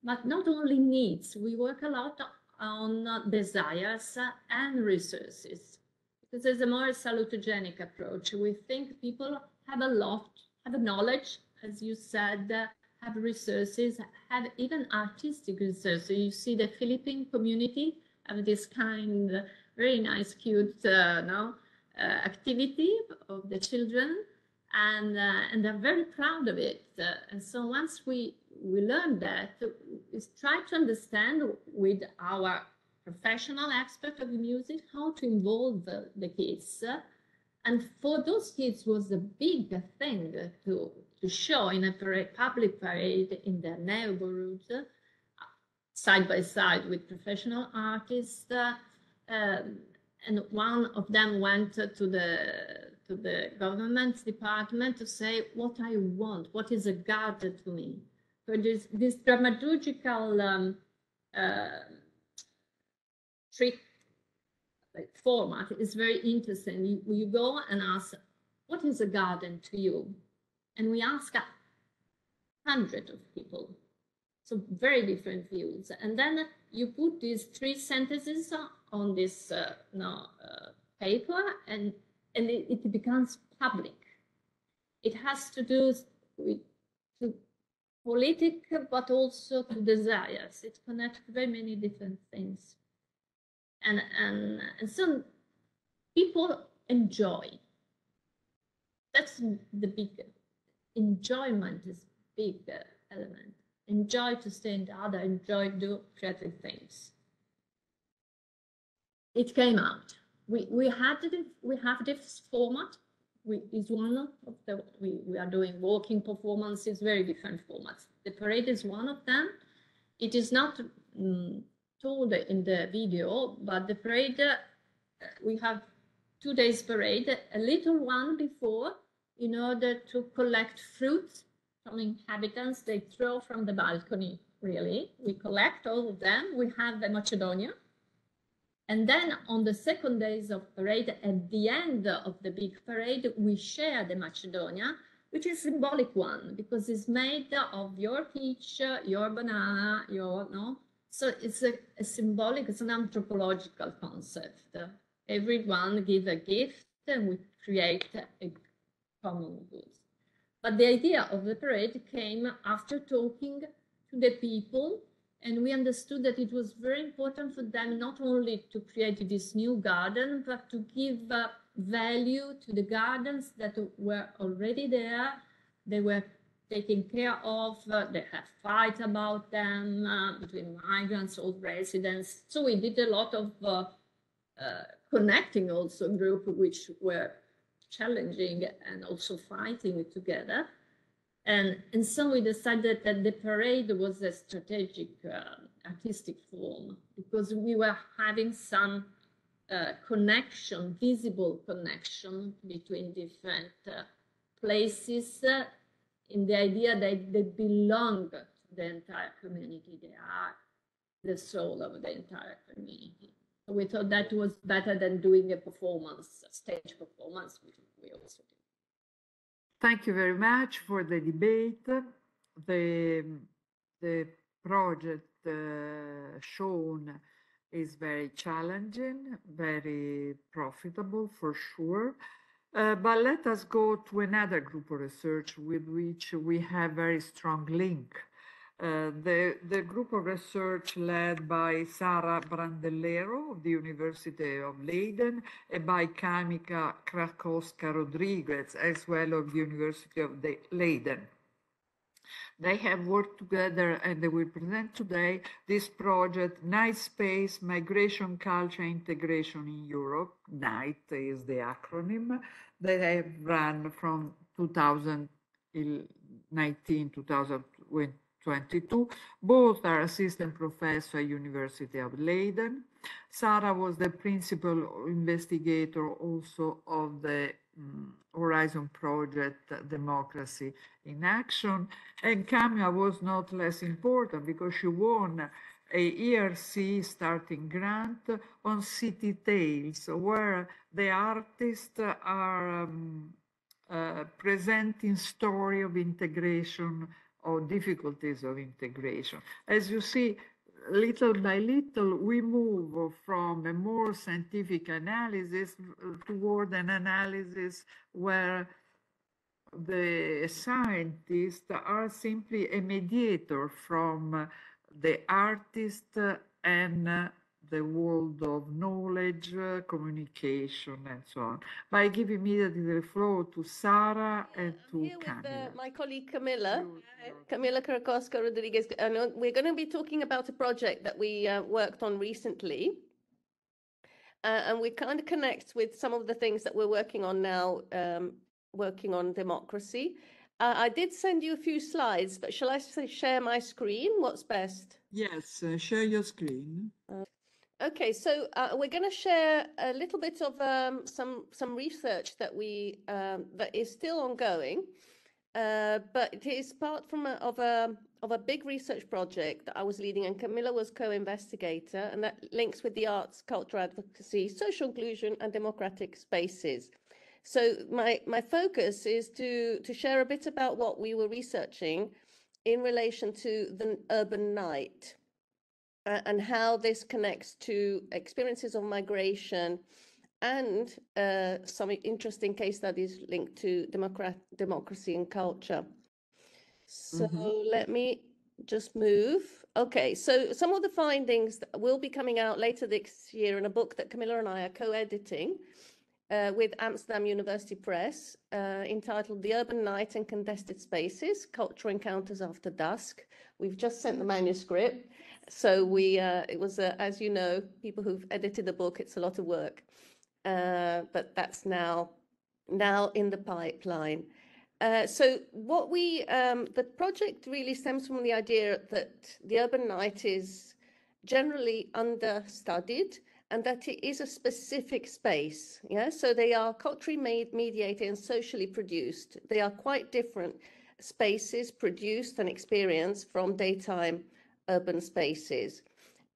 Speaker 5: but not only needs. We work a lot on desires and resources, because there's a more salutogenic approach. We think people have a knowledge, as you said, have resources, have even artistic resources. You see the Philippine community have this kind, very nice, cute activity of the children, and they're very proud of it. And so once we learn that, we try to understand with our professional expert of music how to involve the kids. And for those kids was a big thing to show in a public parade in their neighborhood, side by side with professional artists. And one of them went to the government department to say what I want, what is a garden to me. So this dramaturgical trick format is very interesting. You go and ask, what is a garden to you? And we ask 100 of people. So very different views. And then you put these 3 sentences on this paper, and it becomes public. It has to do with politics, but also to desires. It connects very many different things. And so people enjoy. That's the big enjoyment is big element. Enjoy to stay in the other, enjoy do creative things. It came out. We have this format. Is one of the we are doing walking performances, very different formats. The parade is one of them. It is not told in the video, but the parade we have 2 days parade, a little one before, in order to collect fruits from inhabitants they throw from the balcony. Really, we collect all of them. We have the Macedonia. And then on the second days of parade, at the end of the big parade, we share the Macedonia, which is a symbolic one, because it's made of your peach, your banana, So it's a symbolic, it's an anthropological concept. Everyone give a gift and we create a common good. But the idea of the parade came after talking to the people, and we understood that it was very important for them not only to create this new garden, but to give value to the gardens that were already there. They were taken care of, they have fight about them between migrants, old residents. So we did a lot of connecting also groups which were challenging and also fighting together. And so we decided that the parade was a strategic artistic form, because we were having some connection, visible connection between different places in the idea that they belong to the entire community. They are the soul of the entire community. So we thought that was better than doing a performance, a stage performance, which we also did.
Speaker 1: Thank you very much for the debate. The project shown is very challenging, very profitable for sure. But let us go to another group of research with which we have very strong link. The group of research led by Sara Brandellero of the University of Leiden and by Kamika Krakowska-Rodriguez as well of the University of Leiden. They have worked together and they will present today this project, Night Space Migration Culture Integration in Europe. NIGHT is the acronym. They have run from 2019 to 2022. Both are assistant professor at University of Leiden. Sarah was the principal investigator also of the Horizon Project Democracy in Action. And Camilla was not less important because she won a ERC starting grant on City Tales, where the artists are presenting story of integration or difficulties of integration. As you see, little by little, we move from a more scientific analysis toward an analysis where the scientists are simply a mediator from the artist and the world of knowledge, communication, and so on. But I give immediately the floor to Sarah and to
Speaker 10: I'm here
Speaker 1: Camilla.
Speaker 10: with my colleague Camilla,
Speaker 1: You're-
Speaker 10: Camilla Carrasco Rodriguez, and we're going to be talking about a project that we worked on recently. And we kind of connect with some of the things that we're working on now, working on democracy. I did send you a few slides, but shall I share my screen? What's best?
Speaker 1: Yes, share your screen.
Speaker 10: Okay, so we're going to share a little bit of some research that that is still ongoing, but it is part of a big research project that I was leading, and Camilla was co-investigator, and that links with the arts, culture advocacy, social inclusion, and democratic spaces. So my focus is to share a bit about what we were researching in relation to the urban night. And how this connects to experiences of migration and some interesting case studies linked to democracy and culture. So let me just move. Okay, so some of the findings that will be coming out later this year in a book that Camilla and I are co-editing with Amsterdam University Press, entitled The Urban Night and Contested Spaces, Cultural Encounters After Dusk. We've just sent the manuscript. So it was, as you know, people who've edited the book, it's a lot of work. But that's now in the pipeline. So what the project really stems from the idea that the urban night is generally understudied and that it is a specific space. Yeah, so they are culturally mediated and socially produced. They are quite different spaces produced and experienced from daytime urban spaces.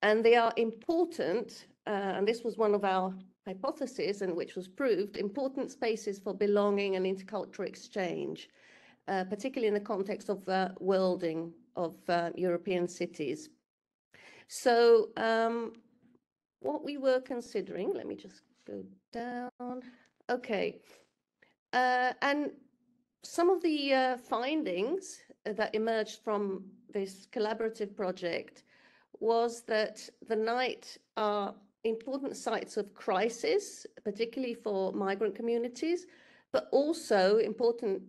Speaker 10: And they are important, and this was one of our hypotheses, and which was proved, important spaces for belonging and intercultural exchange, particularly in the context of worlding of European cities. So what we were considering, let me just go down. Okay. And some of the findings that emerged from this collaborative project was that the night are important sites of crisis, particularly for migrant communities, but also important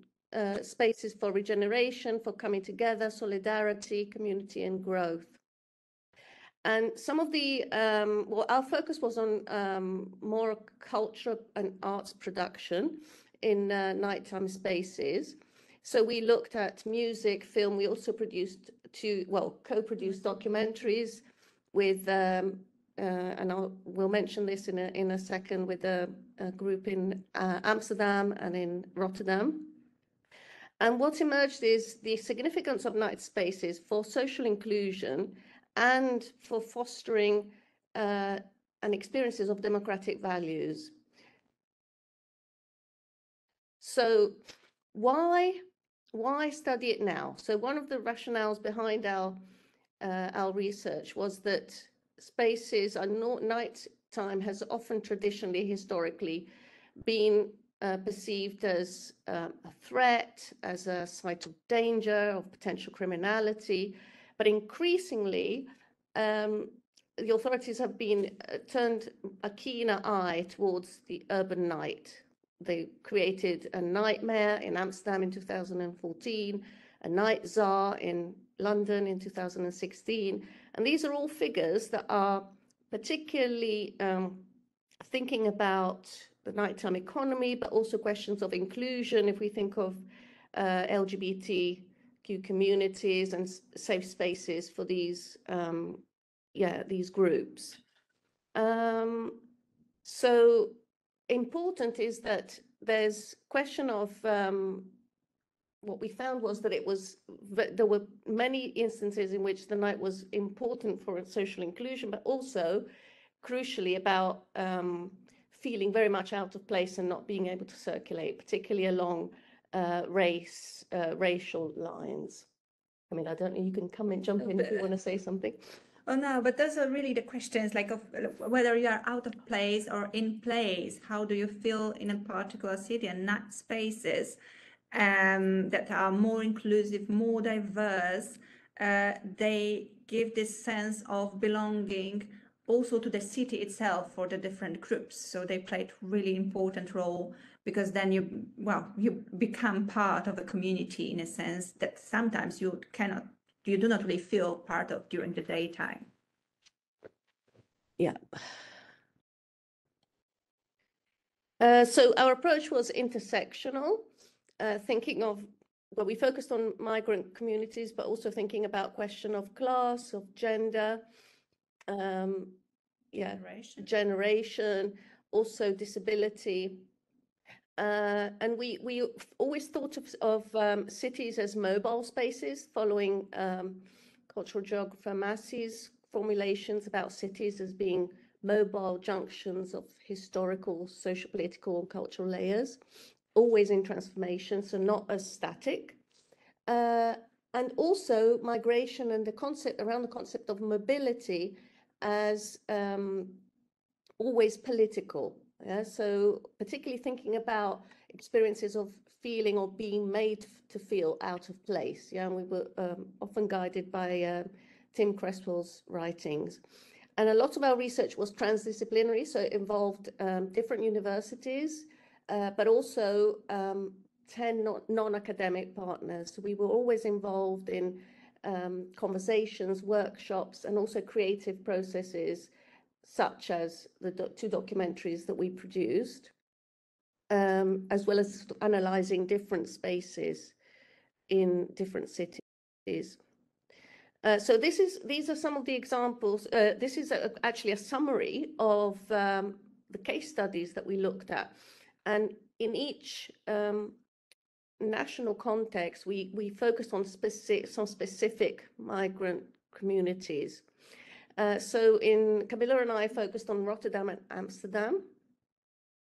Speaker 10: spaces for regeneration, for coming together, solidarity, community, and growth. And some of the, well, our focus was on more culture and arts production in nighttime spaces. So we looked at music, film. We also produced co-produced documentaries with, and we'll mention this in a second, with a group in Amsterdam and in Rotterdam. And what emerged is the significance of night spaces for social inclusion and for fostering and experiences of democratic values. So why study it now? So one of the rationales behind our research was that spaces are nighttime has often traditionally, historically, been perceived as a threat, as a site of danger, of potential criminality. But increasingly, the authorities have been turned a keener eye towards the urban night. They created a nightmare in Amsterdam in 2014, a night czar in London in 2016. And these are all figures that are particularly thinking about the nighttime economy, but also questions of inclusion. If we think of LGBTQ communities and safe spaces for these, these groups. So important is that there's question of what we found was that there were many instances in which the night was important for social inclusion, but also crucially about feeling very much out of place and not being able to circulate, particularly along racial lines. I mean, I don't know, you can come and jump in if you want to say something.
Speaker 11: Oh no, but those are really the questions, like of whether you are out of place or in place. How do you feel in a particular city, and night spaces that are more inclusive, more diverse? They give this sense of belonging also to the city itself for the different groups. So they played really important role, because then you become part of a community in a sense that sometimes you do not really feel part of during the daytime.
Speaker 10: Yeah. So our approach was intersectional, thinking of, well, we focused on migrant communities, but also thinking about question of class, of gender, generation, also disability. And we always thought of cities as mobile spaces, following cultural geographer Massey's formulations about cities as being mobile junctions of historical, social, political, and cultural layers, always in transformation, so not as static. And also migration and the concept of mobility as always political. Yeah? So particularly thinking about experiences of feeling or being made to feel out of place. Yeah, and we were often guided by Tim Cresswell's writings. And a lot of our research was transdisciplinary, so it involved different universities, but also 10 non-academic partners. So we were always involved in conversations, workshops, and also creative processes, such as the two documentaries that we produced, as well as analyzing different spaces in different cities. So these are some of the examples. This is actually a summary of the case studies that we looked at. And in each national context, we focused on some specific migrant communities. So Camilla and I focused on Rotterdam and Amsterdam,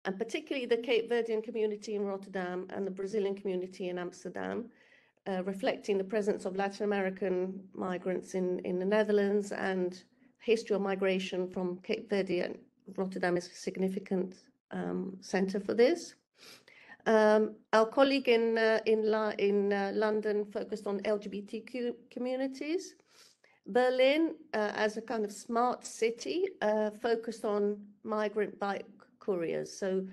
Speaker 10: and particularly the Cape Verdean community in Rotterdam and the Brazilian community in Amsterdam, reflecting the presence of Latin American migrants in the Netherlands, and history of migration from Cape Verde, and Rotterdam is a significant center for this. Our colleague in London focused on LGBTQ communities. Berlin, as a kind of smart city, focused on migrant bike couriers. So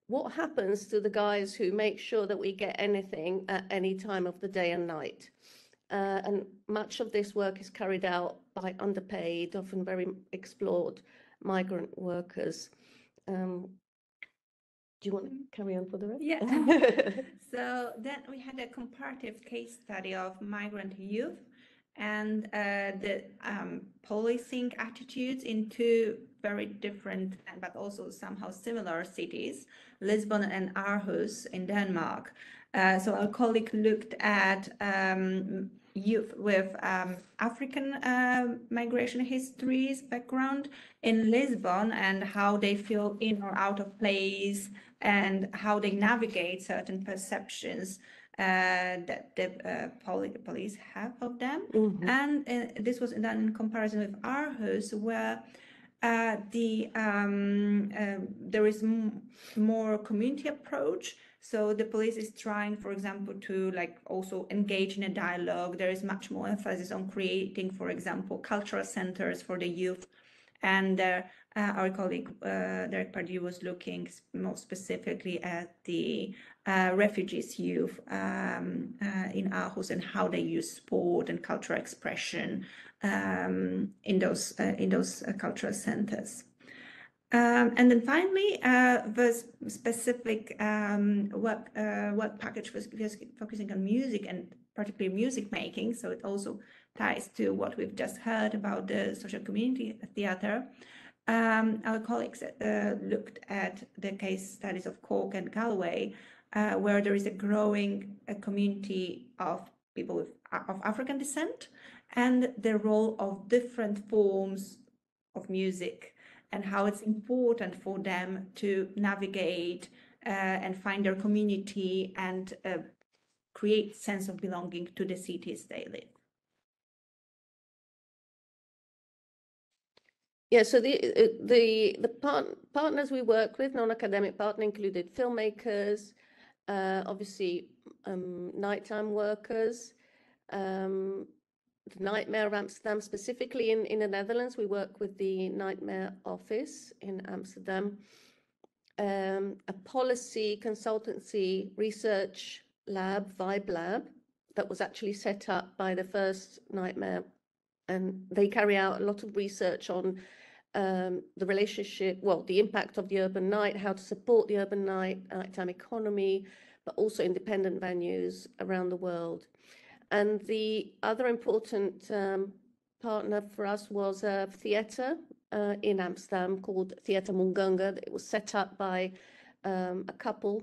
Speaker 10: what happens to the guys who make sure that we get anything at any time of the day and night? And much of this work is carried out by underpaid, often very explored migrant workers. Do you want to carry on for the rest?
Speaker 11: Yeah. So then we had a comparative case study of migrant youth and the policing attitudes in two very different but also somehow similar cities, Lisbon and Aarhus in Denmark. So our colleague looked at youth with African migration histories background in Lisbon, and how they feel in or out of place, and how they navigate certain perceptions that the police have of them.
Speaker 10: Mm-hmm.
Speaker 11: And this was done in comparison with Aarhus, where there is more community approach. So the police is trying, for example, to also engage in a dialogue. There is much more emphasis on creating, for example, cultural centers for the youth, and our colleague Derek Pardue was looking more specifically at the refugees youth in Aarhus and how they use sport and cultural expression in those cultural centers. And then finally, the specific work package was focusing on music and particularly music making. So it also ties to what we've just heard about the social community theatre. Our colleagues looked at the case studies of Cork and Galway, where there is a growing community of people of African descent and the role of different forms of music and how it's important for them to navigate and find their community and create sense of belonging to the cities they live.
Speaker 10: Yeah, so the partners we work with, non-academic partner, included filmmakers, obviously nighttime workers, the Nightmare of Amsterdam, specifically in the Netherlands. We work with the Nightmare office in Amsterdam, a policy consultancy research lab, Vibe Lab, that was actually set up by the first Nightmare, and they carry out a lot of research on the relationship, well, the impact of the urban night, how to support the urban nighttime economy, but also independent venues around the world. And the other important partner for us was a theatre in Amsterdam called Theatre Mungunga. It was set up by a couple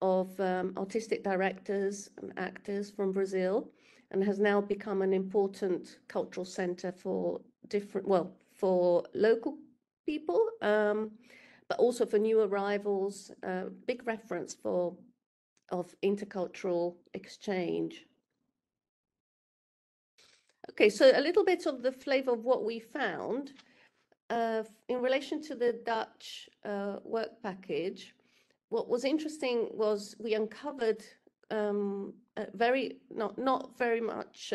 Speaker 10: of artistic directors and actors from Brazil, and has now become an important cultural centre for for local people, but also for new arrivals, big reference of intercultural exchange. Okay, so a little bit of the flavour of what we found in relation to the Dutch work package. What was interesting was we uncovered not very much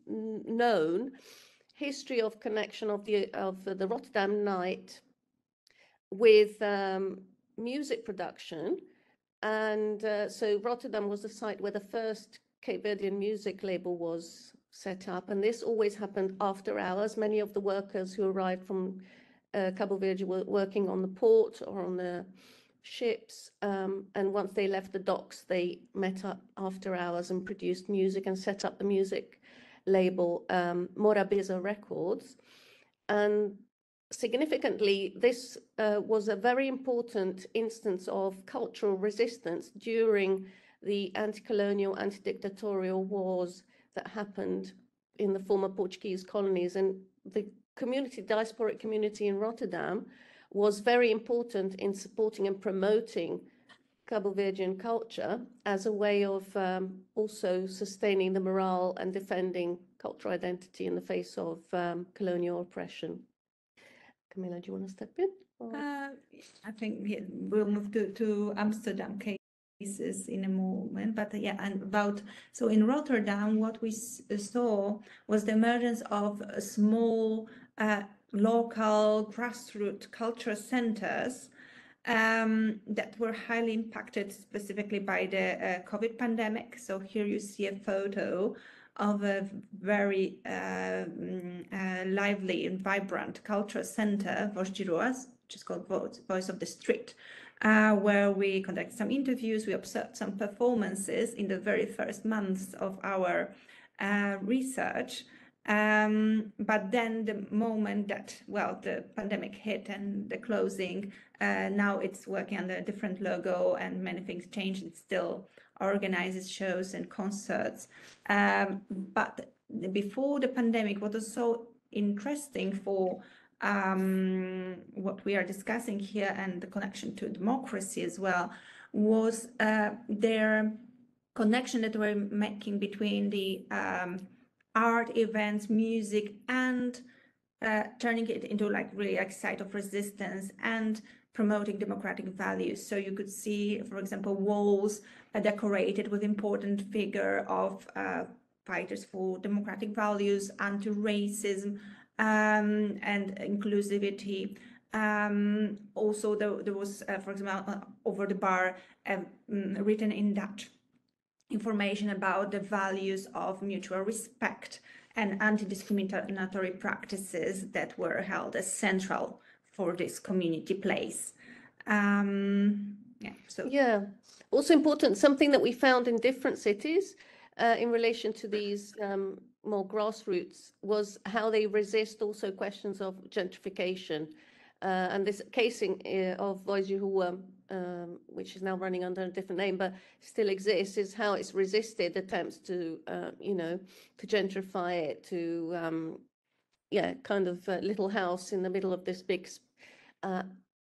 Speaker 10: known history of connection of the Rotterdam night with music production. And so Rotterdam was the site where the first Cape Verdean music label was set up, and this always happened after hours. Many of the workers who arrived from Cabo Verde were working on the port or on the ships, and once they left the docks, they met up after hours and produced music and set up the music label Morabeza Records. And significantly, this was a very important instance of cultural resistance during the anti-colonial, anti-dictatorial wars that happened in the former Portuguese colonies. And the community, diasporic community in Rotterdam, was very important in supporting and promoting Cabo Verdean culture as a way of also sustaining the morale and defending cultural identity in the face of colonial oppression. Camilla, do you want to step in?
Speaker 11: I think we'll move to Amsterdam cases in a moment, but yeah, and so in Rotterdam, what we saw was the emergence of small local grassroots culture centers that were highly impacted specifically by the COVID pandemic. So here you see a photo of a very lively and vibrant cultural center, Voz, which is called Voice of the Street, where we conducted some interviews, we observed some performances in the very first months of our research. But then the moment that, well, the pandemic hit and the closing, now it's working under a different logo and many things changed. It still organizes shows and concerts. But before the pandemic, what was so interesting for what we are discussing here and the connection to democracy as well was their connection that we're making between the art events, music, and turning it into like really a site of resistance and promoting democratic values. So you could see, for example, walls decorated with important figure of fighters for democratic values, anti-racism, and inclusivity. Also, there was, for example, over the bar, written in Dutch information about the values of mutual respect and anti-discriminatory practices that were held as central for this community place.
Speaker 10: Yeah, also important, something that we found in different cities in relation to these more grassroots was how they resist also questions of gentrification. And this casing of Voice-Rua, which is now running under a different name, but still exists, is how it's resisted attempts to, to gentrify it, to, kind of a little house in the middle of this big,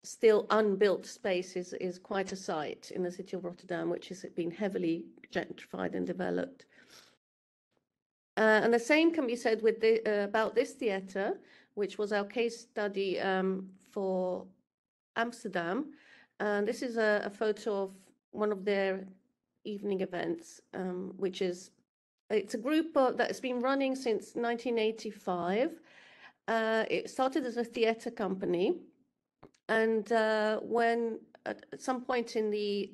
Speaker 10: still unbuilt space is quite a sight in the city of Rotterdam, which has been heavily gentrified and developed. And the same can be said with about this theatre, which was our case study for Amsterdam. And this is a photo of one of their evening events, which is, it's a group that's been running since 1985. It started as a theatre company. And when at some point in the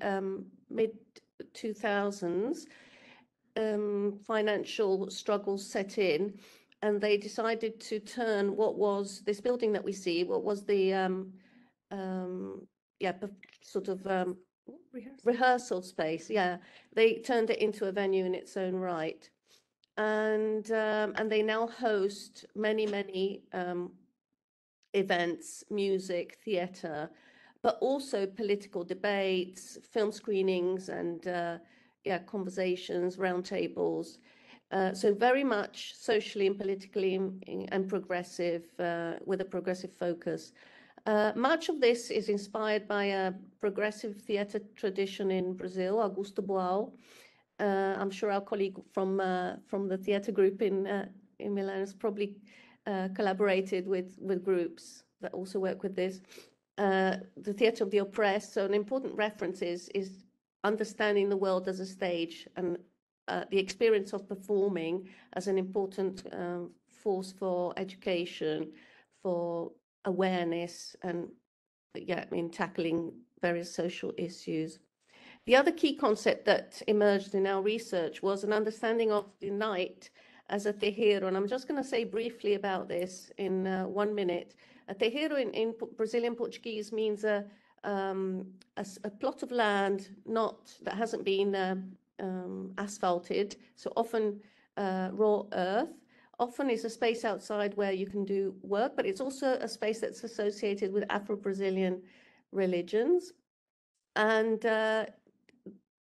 Speaker 10: mid-2000s, financial struggles set in, and they decided to turn what was this building that we see, what was the sort of rehearsal space. Yeah, they turned it into a venue in its own right, and they now host many events, music, theatre, but also political debates, film screenings, and conversations, roundtables. So very much socially and politically and progressive, with a progressive focus. Much of this is inspired by a progressive theatre tradition in Brazil, Augusto Boal. I'm sure our colleague from the theatre group in Milan has probably collaborated with groups that also work with this. The theatre of the oppressed. So an important reference is understanding the world as a stage, and the experience of performing as an important force for education, for awareness, and tackling various social issues. The other key concept that emerged in our research was an understanding of the night as a terreiro, and I'm just going to say briefly about this in 1 minute. A terreiro in Brazilian Portuguese means a plot of land that hasn't been asphalted, so often raw earth. Often is a space outside where you can do work, but it's also a space that's associated with Afro-Brazilian religions. And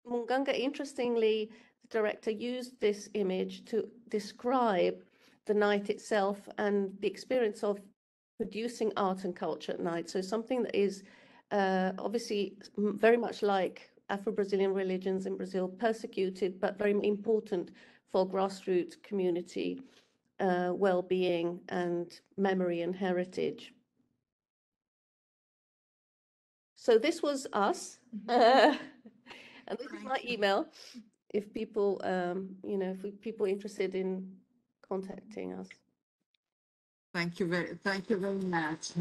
Speaker 10: Munganga, interestingly, the director used this image to describe the night itself and the experience of producing art and culture at night. So something that is obviously very much like Afro-Brazilian religions in Brazil, persecuted, but very important for grassroots community well-being and memory and heritage. So this was us. And this is my email. If people, if people interested in contacting us.
Speaker 1: Thank you very much.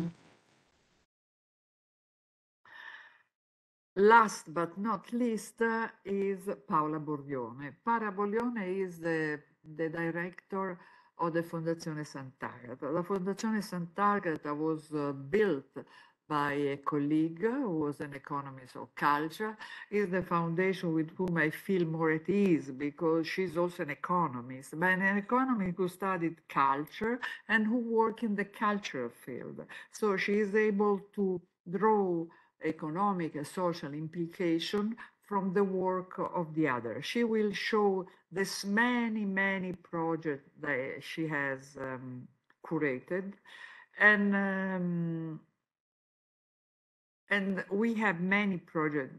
Speaker 1: Last but not least is Paola Bordione. Paola Bordione is the director of the Fondazione Sant'Agata. The Fondazione Sant'Agata was built by a colleague who was an economist of culture. Is the foundation with whom I feel more at ease, because she's also an economist, but an economist who studied culture and who worked in the cultural field. So she is able to draw economic and social implication from the work of the other. She will show this many projects that she has curated, and we have many projects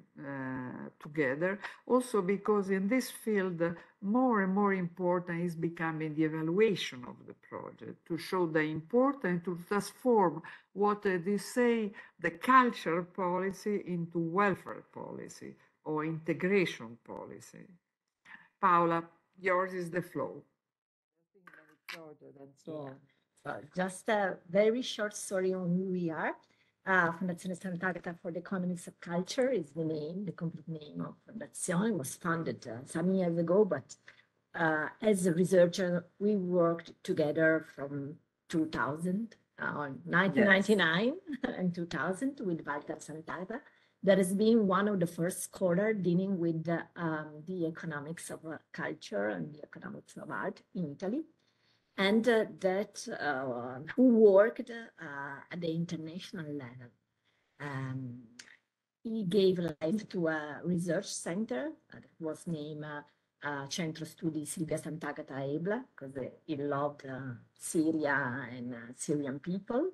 Speaker 1: together, also because in this field, more and more important is becoming the evaluation of the project, to show the importance, to transform what they say, the cultural policy into welfare policy or integration policy. Paola, yours is the flow. And so on.
Speaker 12: Just a very short story on who we are. Fondazione Sant'Agata for the Economics of Culture is the name, the complete name of Fondazione. It was founded some years ago, but as a researcher, we worked together from 2000, 1999 and 2000 with Walter Sant'Agata. That has been one of the first scholars dealing with the economics of culture and the economics of art in Italy. And who worked at the international level. He gave life to a research center that was named Centro Studi Silvia Sant'Agata Ebla, because he loved Syria and Syrian people.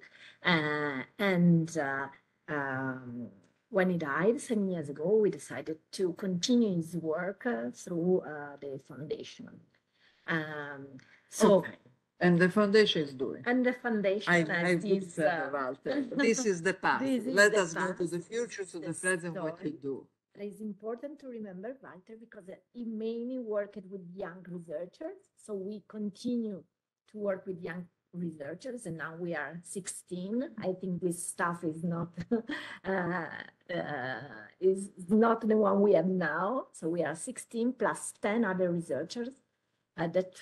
Speaker 12: When he died 7 years ago, we decided to continue his work through the foundation.
Speaker 1: And the foundation is doing.
Speaker 12: And the foundation
Speaker 1: this is the past. Let us go to the future, to the present, what we do.
Speaker 12: It's important to remember Walter because he mainly worked with young researchers. So we continue to work with young researchers, and now we are 16. I think this stuff is not the one we have now. So we are 16 plus 10 other researchers that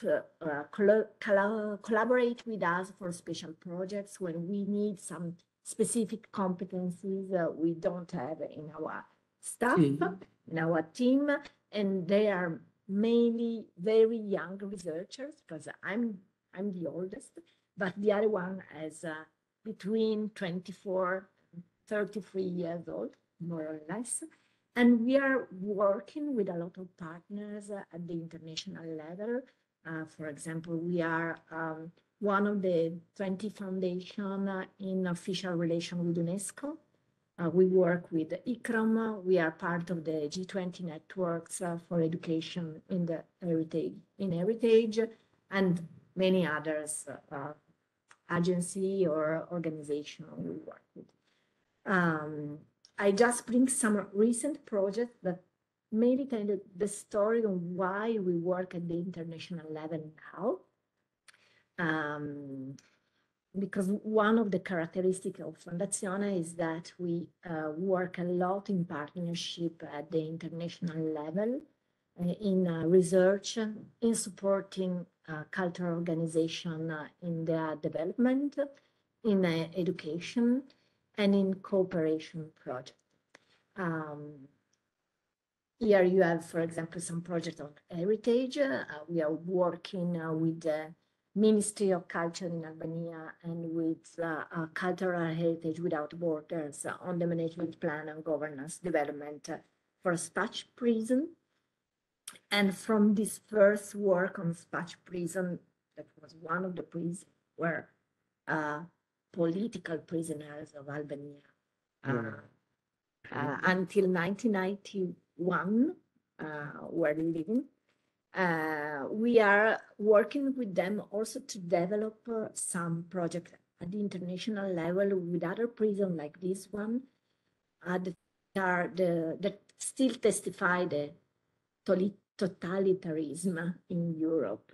Speaker 12: collaborate with us for special projects when we need some specific competencies we don't have in our staff, in our team, and they are mainly very young researchers because I'm the oldest, but the other one is between 24 and 33 years old, more or less. And we are working with a lot of partners at the international level. For example, we are one of the 20 foundations in official relation with UNESCO. We work with ICRAM. We are part of the G20 networks for education in the heritage, and many others agency or organization we work with. I just bring some recent projects that maybe tell the story of why we work at the international level now. Because one of the characteristics of Fondazione is that we work a lot in partnership at the international level in research, in supporting cultural organization in their development, in education, and in cooperation projects. Here you have, for example, some projects on heritage. We are working with the Ministry of Culture in Albania and with Cultural Heritage Without Borders on the management plan and governance development for Spatch Prison. And from this first work on Spatch Prison, that was one of the prisons where political prisoners of Albania until 1991 were living. We are working with them also to develop some projects at the international level with other prisons like this one that still testify the totalitarianism in Europe.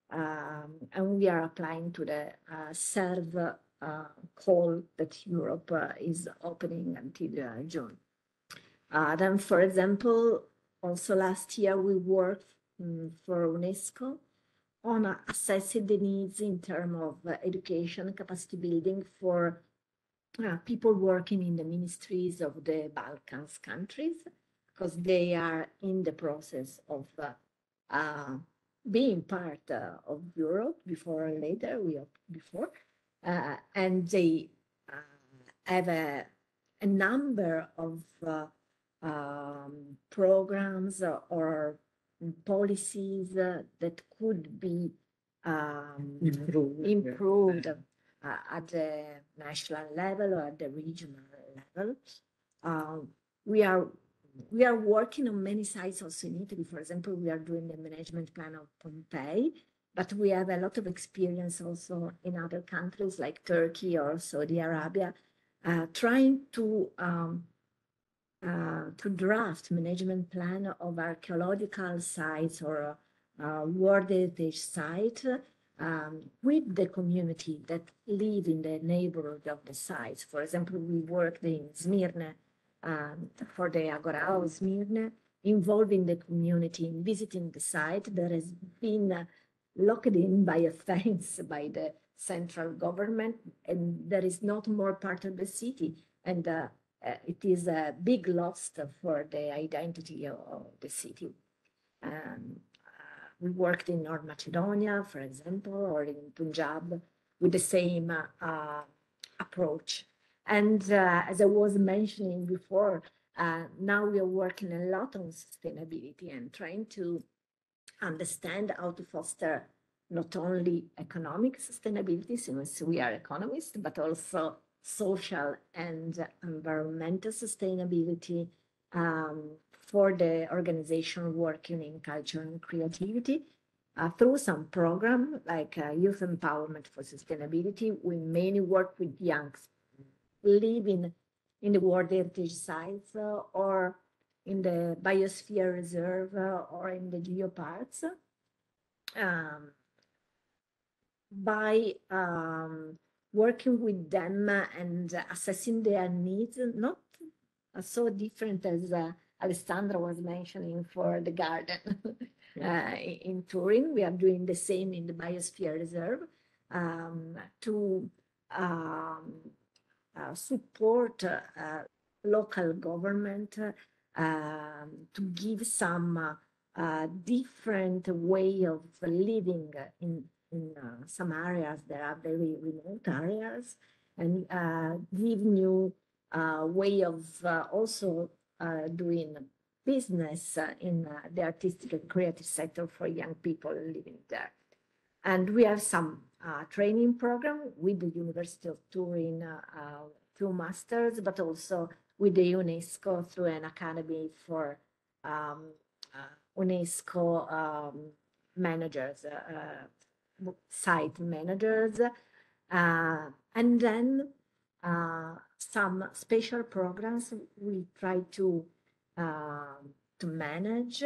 Speaker 12: And we are applying to the serve call that Europe is opening until June. Then, for example, also last year we worked for UNESCO on assessing the needs in terms of education capacity building for people working in the ministries of the Balkans countries, because they are in the process of being part of Europe before or later, and they have a number of programs or policies that could be improved at the national level or at the regional level. We are working on many sites also in Italy. For example, we are doing the management plan of Pompeii, but we have a lot of experience also in other countries like Turkey or Saudi Arabia, trying to draft management plan of archaeological sites or World Heritage site with the community that live in the neighborhood of the sites. For example, we worked in Smyrna for the Agora of Smyrna, involving the community in visiting the site that has been locked in by a fence by the central government, and that is not more part of the city. And it is a big loss for the identity of the city. We worked in North Macedonia, for example, or in Punjab with the same approach. And as I was mentioning before, now we are working a lot on sustainability and trying to understand how to foster not only economic sustainability, since we are economists, but also social and environmental sustainability for the organization working in culture and creativity. Through some program like Youth Empowerment for Sustainability, we mainly work with young living in the World Heritage Sites or in the Biosphere Reserve or in the geoparks. By working with them and assessing their needs, not so different as Alessandra was mentioning for the garden in Turin. We are doing the same in the Biosphere Reserve to support local government to give some different way of living in some areas that are very remote areas, and give new way of also doing business in the artistic and creative sector for young people living there. And we have some training program with the University of Turin through masters, but also with the UNESCO through an academy for UNESCO managers, site managers, and then some special programs we try to manage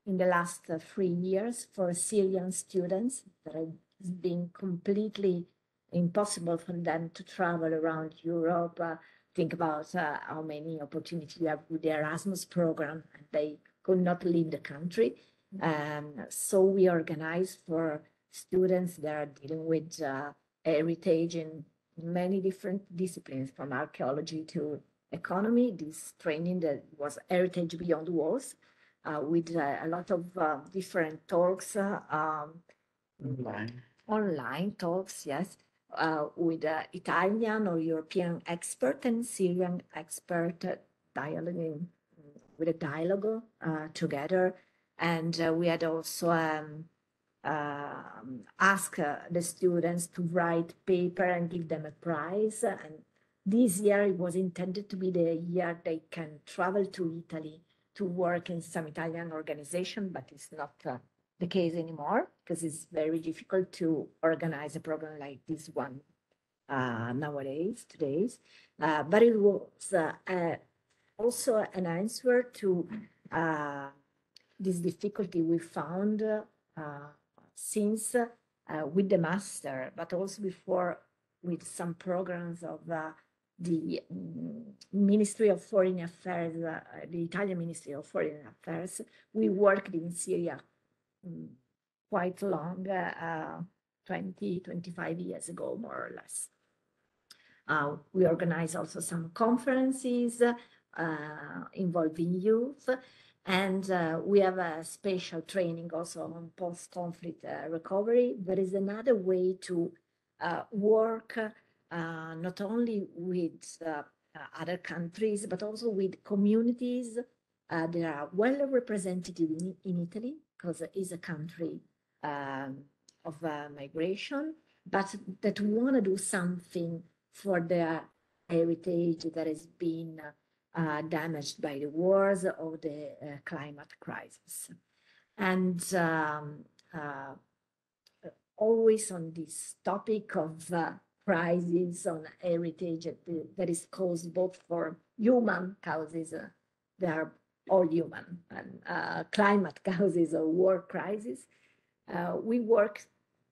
Speaker 12: in the last 3 years for Syrian students that has been completely impossible for them to travel around Europe. Think about how many opportunities you have with the Erasmus program, and they could not leave the country. So we organize for students that are dealing with heritage in many different disciplines, from archaeology to economy. This training that was Heritage Beyond Walls, with a lot of different talks, online talks, yes, with Italian or European expert and Syrian expert dialoguing with a dialogue together. And we had also asked the students to write paper and give them a prize. And this year it was intended to be the year they can travel to Italy to work in some Italian organization, but it's not the case anymore because it's very difficult to organize a program like this one nowadays. But it was also an answer to this difficulty we found since with the master, but also before with some programs of the Ministry of Foreign Affairs, the Italian Ministry of Foreign Affairs. We worked in Syria quite long, 20, 25 years ago, more or less. We organize also some conferences involving youth, and we have a special training also on post-conflict recovery. There is another way to work not only with other countries, but also with communities that are well represented in Italy, because it is a country of migration, but that want to do something for their heritage that has been damaged by the wars or the climate crisis. And always on this topic of crisis on heritage that is caused both for human causes, they are all human, and climate causes or war crisis. We work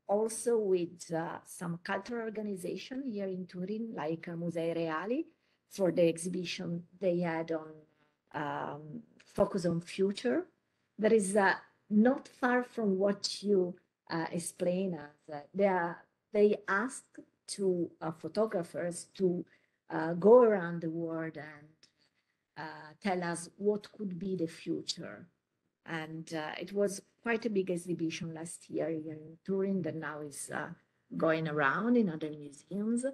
Speaker 12: also with some cultural organization here in Turin, like Musei Reali, for the exhibition they had on Focus on Future. That is not far from what you explain us. They asked to photographers to go around the world and tell us what could be the future. And it was quite a big exhibition last year here in Turin that now is going around in other museums.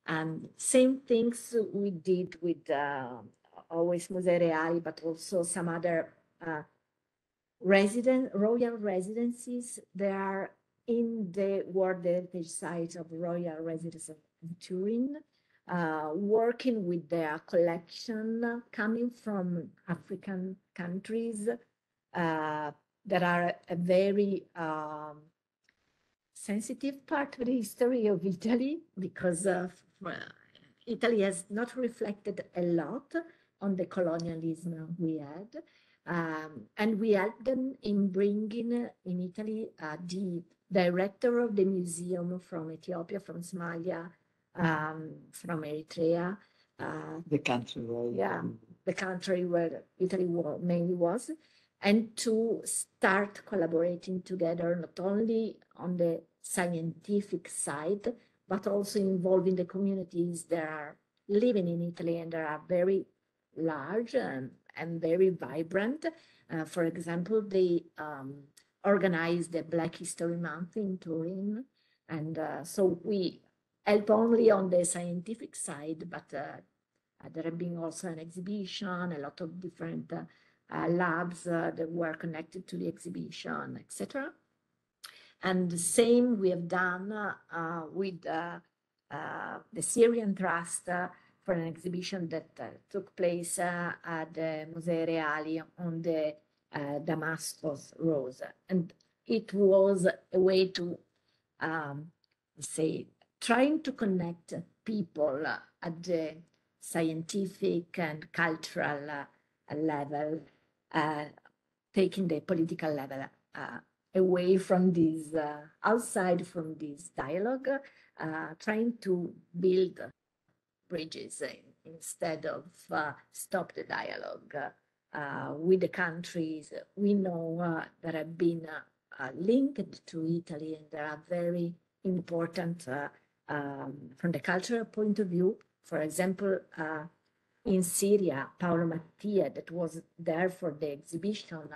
Speaker 12: And same things we did with always Musei Reali, but also some other royal residencies. They are in the World Heritage Site of Royal Residence of Turin, working with their collection coming from African countries that are a very sensitive part of the history of Italy, because Italy has not reflected a lot on the colonialism we had. And we helped them in bringing in Italy the director of the museum from Ethiopia, from Somalia, from Eritrea.
Speaker 1: The country where
Speaker 12: Yeah, the country where Italy mainly was, and to start collaborating together, not only on the scientific side, but also involving the communities that are living in Italy and that are very large and very vibrant. For example, they organized the Black History Month in Turin. And so we help only on the scientific side, but there have been also an exhibition, a lot of different labs that were connected to the exhibition, etc. And the same we have done with the Syrian Trust for an exhibition that took place at the Musei Reali on the Damascus Rose. And it was a way to say, trying to connect people at the scientific and cultural level, taking the political level away from this, outside from this dialogue, trying to build bridges instead of stop the dialogue with the countries we know that have been linked to Italy and that are very important from the cultural point of view. For example, in Syria, Paolo Mattia, that was there for the exhibition,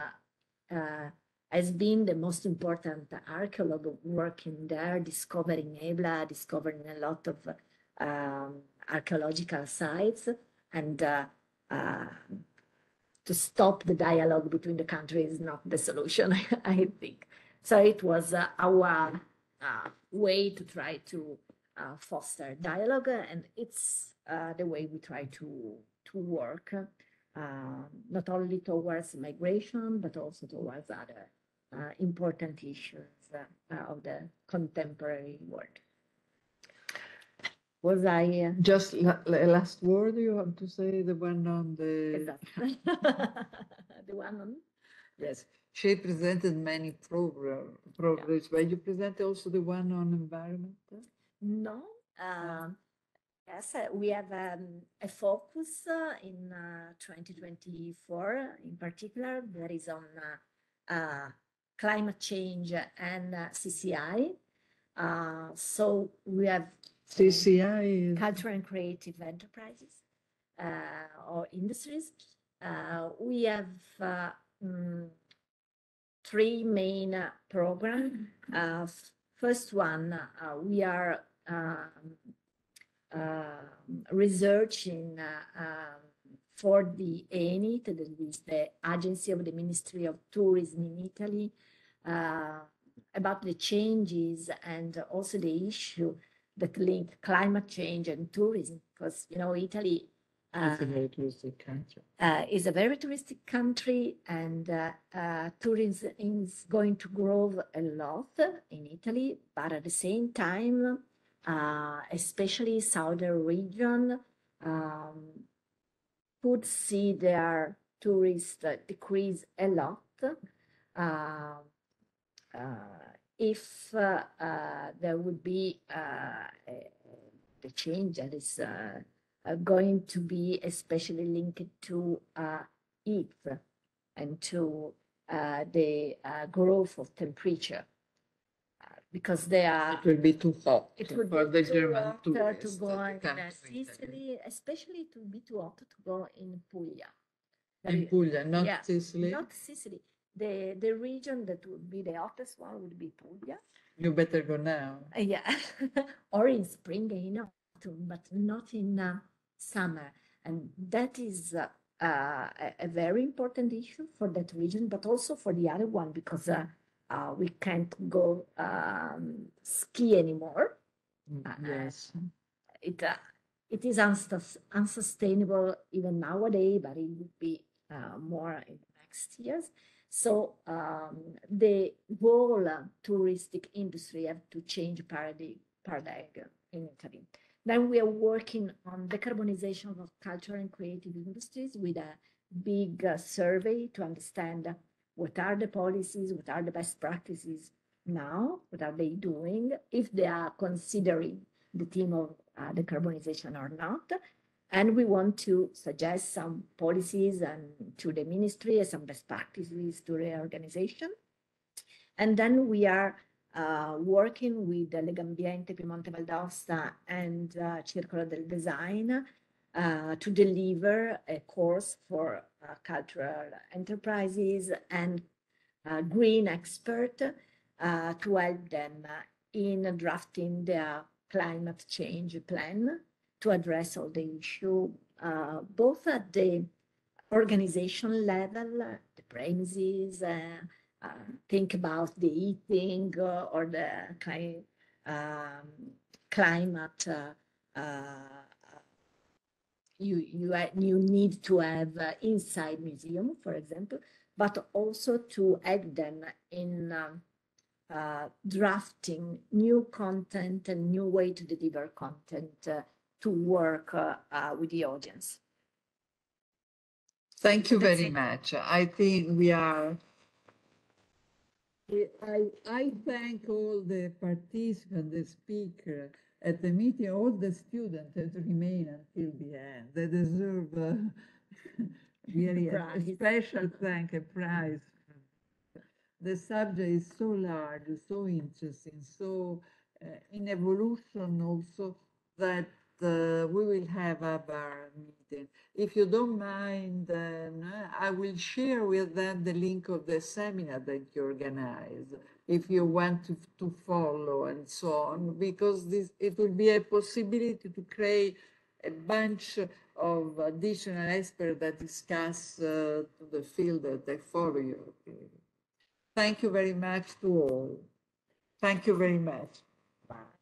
Speaker 12: has been the most important archaeologist working there, discovering Ebla, discovering a lot of archaeological sites, and to stop the dialogue between the countries is not the solution, I think. So it was our way to try to foster dialogue, and it's the way we try to work, not only towards migration, but also towards other important issues of the contemporary world. Was I
Speaker 1: just last word you want to say, the one on the
Speaker 12: exactly. The one on,
Speaker 1: yes, she presented many programs, but you present also the one on environment?
Speaker 12: No. Yes, we have a focus in 2024 in particular that is on climate change and CCI. So we have
Speaker 1: CCI is
Speaker 12: cultural and creative enterprises or industries. We have three main programs. First one, we are researching for the ENIT, that is the Agency of the Ministry of Tourism in Italy, about the changes and also the issue that link climate change and tourism, because, you know, Italy
Speaker 1: it's a very touristic country.
Speaker 12: Is a very touristic country, and tourism is going to grow a lot in Italy, but at the same time, especially southern region, could see their tourists decrease a lot. if there would be the change that is going to be especially linked to heat and to the growth of temperature, because they are.
Speaker 1: It will be too hot
Speaker 12: It would
Speaker 1: for
Speaker 12: be
Speaker 1: the
Speaker 12: too
Speaker 1: German
Speaker 12: hot
Speaker 1: tourists
Speaker 12: to go
Speaker 1: to
Speaker 12: in
Speaker 1: come to Italy.
Speaker 12: Sicily, especially it would be too hot to go in Puglia.
Speaker 1: In Puglia, not
Speaker 12: Yeah,
Speaker 1: Sicily.
Speaker 12: not Sicily. The region that would be the hottest one would be Puglia.
Speaker 1: You better go now.
Speaker 12: Yeah, or in spring, in autumn, but not in summer. And that is a very important issue for that region, but also for the other one, because we can't go ski anymore.
Speaker 1: Yes.
Speaker 12: It is unsustainable even nowadays, but it would be more in the next years. So the whole touristic industry have to change paradigm in Italy. Then we are working on decarbonization of cultural and creative industries with a big survey to understand what are the policies, what are the best practices now, what are they doing, if they are considering the theme of decarbonization or not. And we want to suggest some policies and to the ministry and some best practices to the organization. And then we are working with Legambiente Piemonte Val d'Aosta and Circolo del Design to deliver a course for cultural enterprises and green expert to help them in drafting their climate change plan to address all the issue, both at the organization level, the premises, think about the heating or the climate. You need to have inside museum, for example, but also to add them in drafting new content and new way to deliver content to work with the audience.
Speaker 1: Thank you very much. I think we are. I thank all the participants, the speaker at the meeting, all the students that remain until the end. They deserve really a special thank, a prize. The subject is so large, so interesting, so in evolution also, that we will have our meeting. If you don't mind, I will share with them the link of the seminar that you organize, if you want to follow and so on, because it will be a possibility to create a bunch of additional experts that discuss the field that they follow you. Thank you very much to all. Thank you very much. Bye.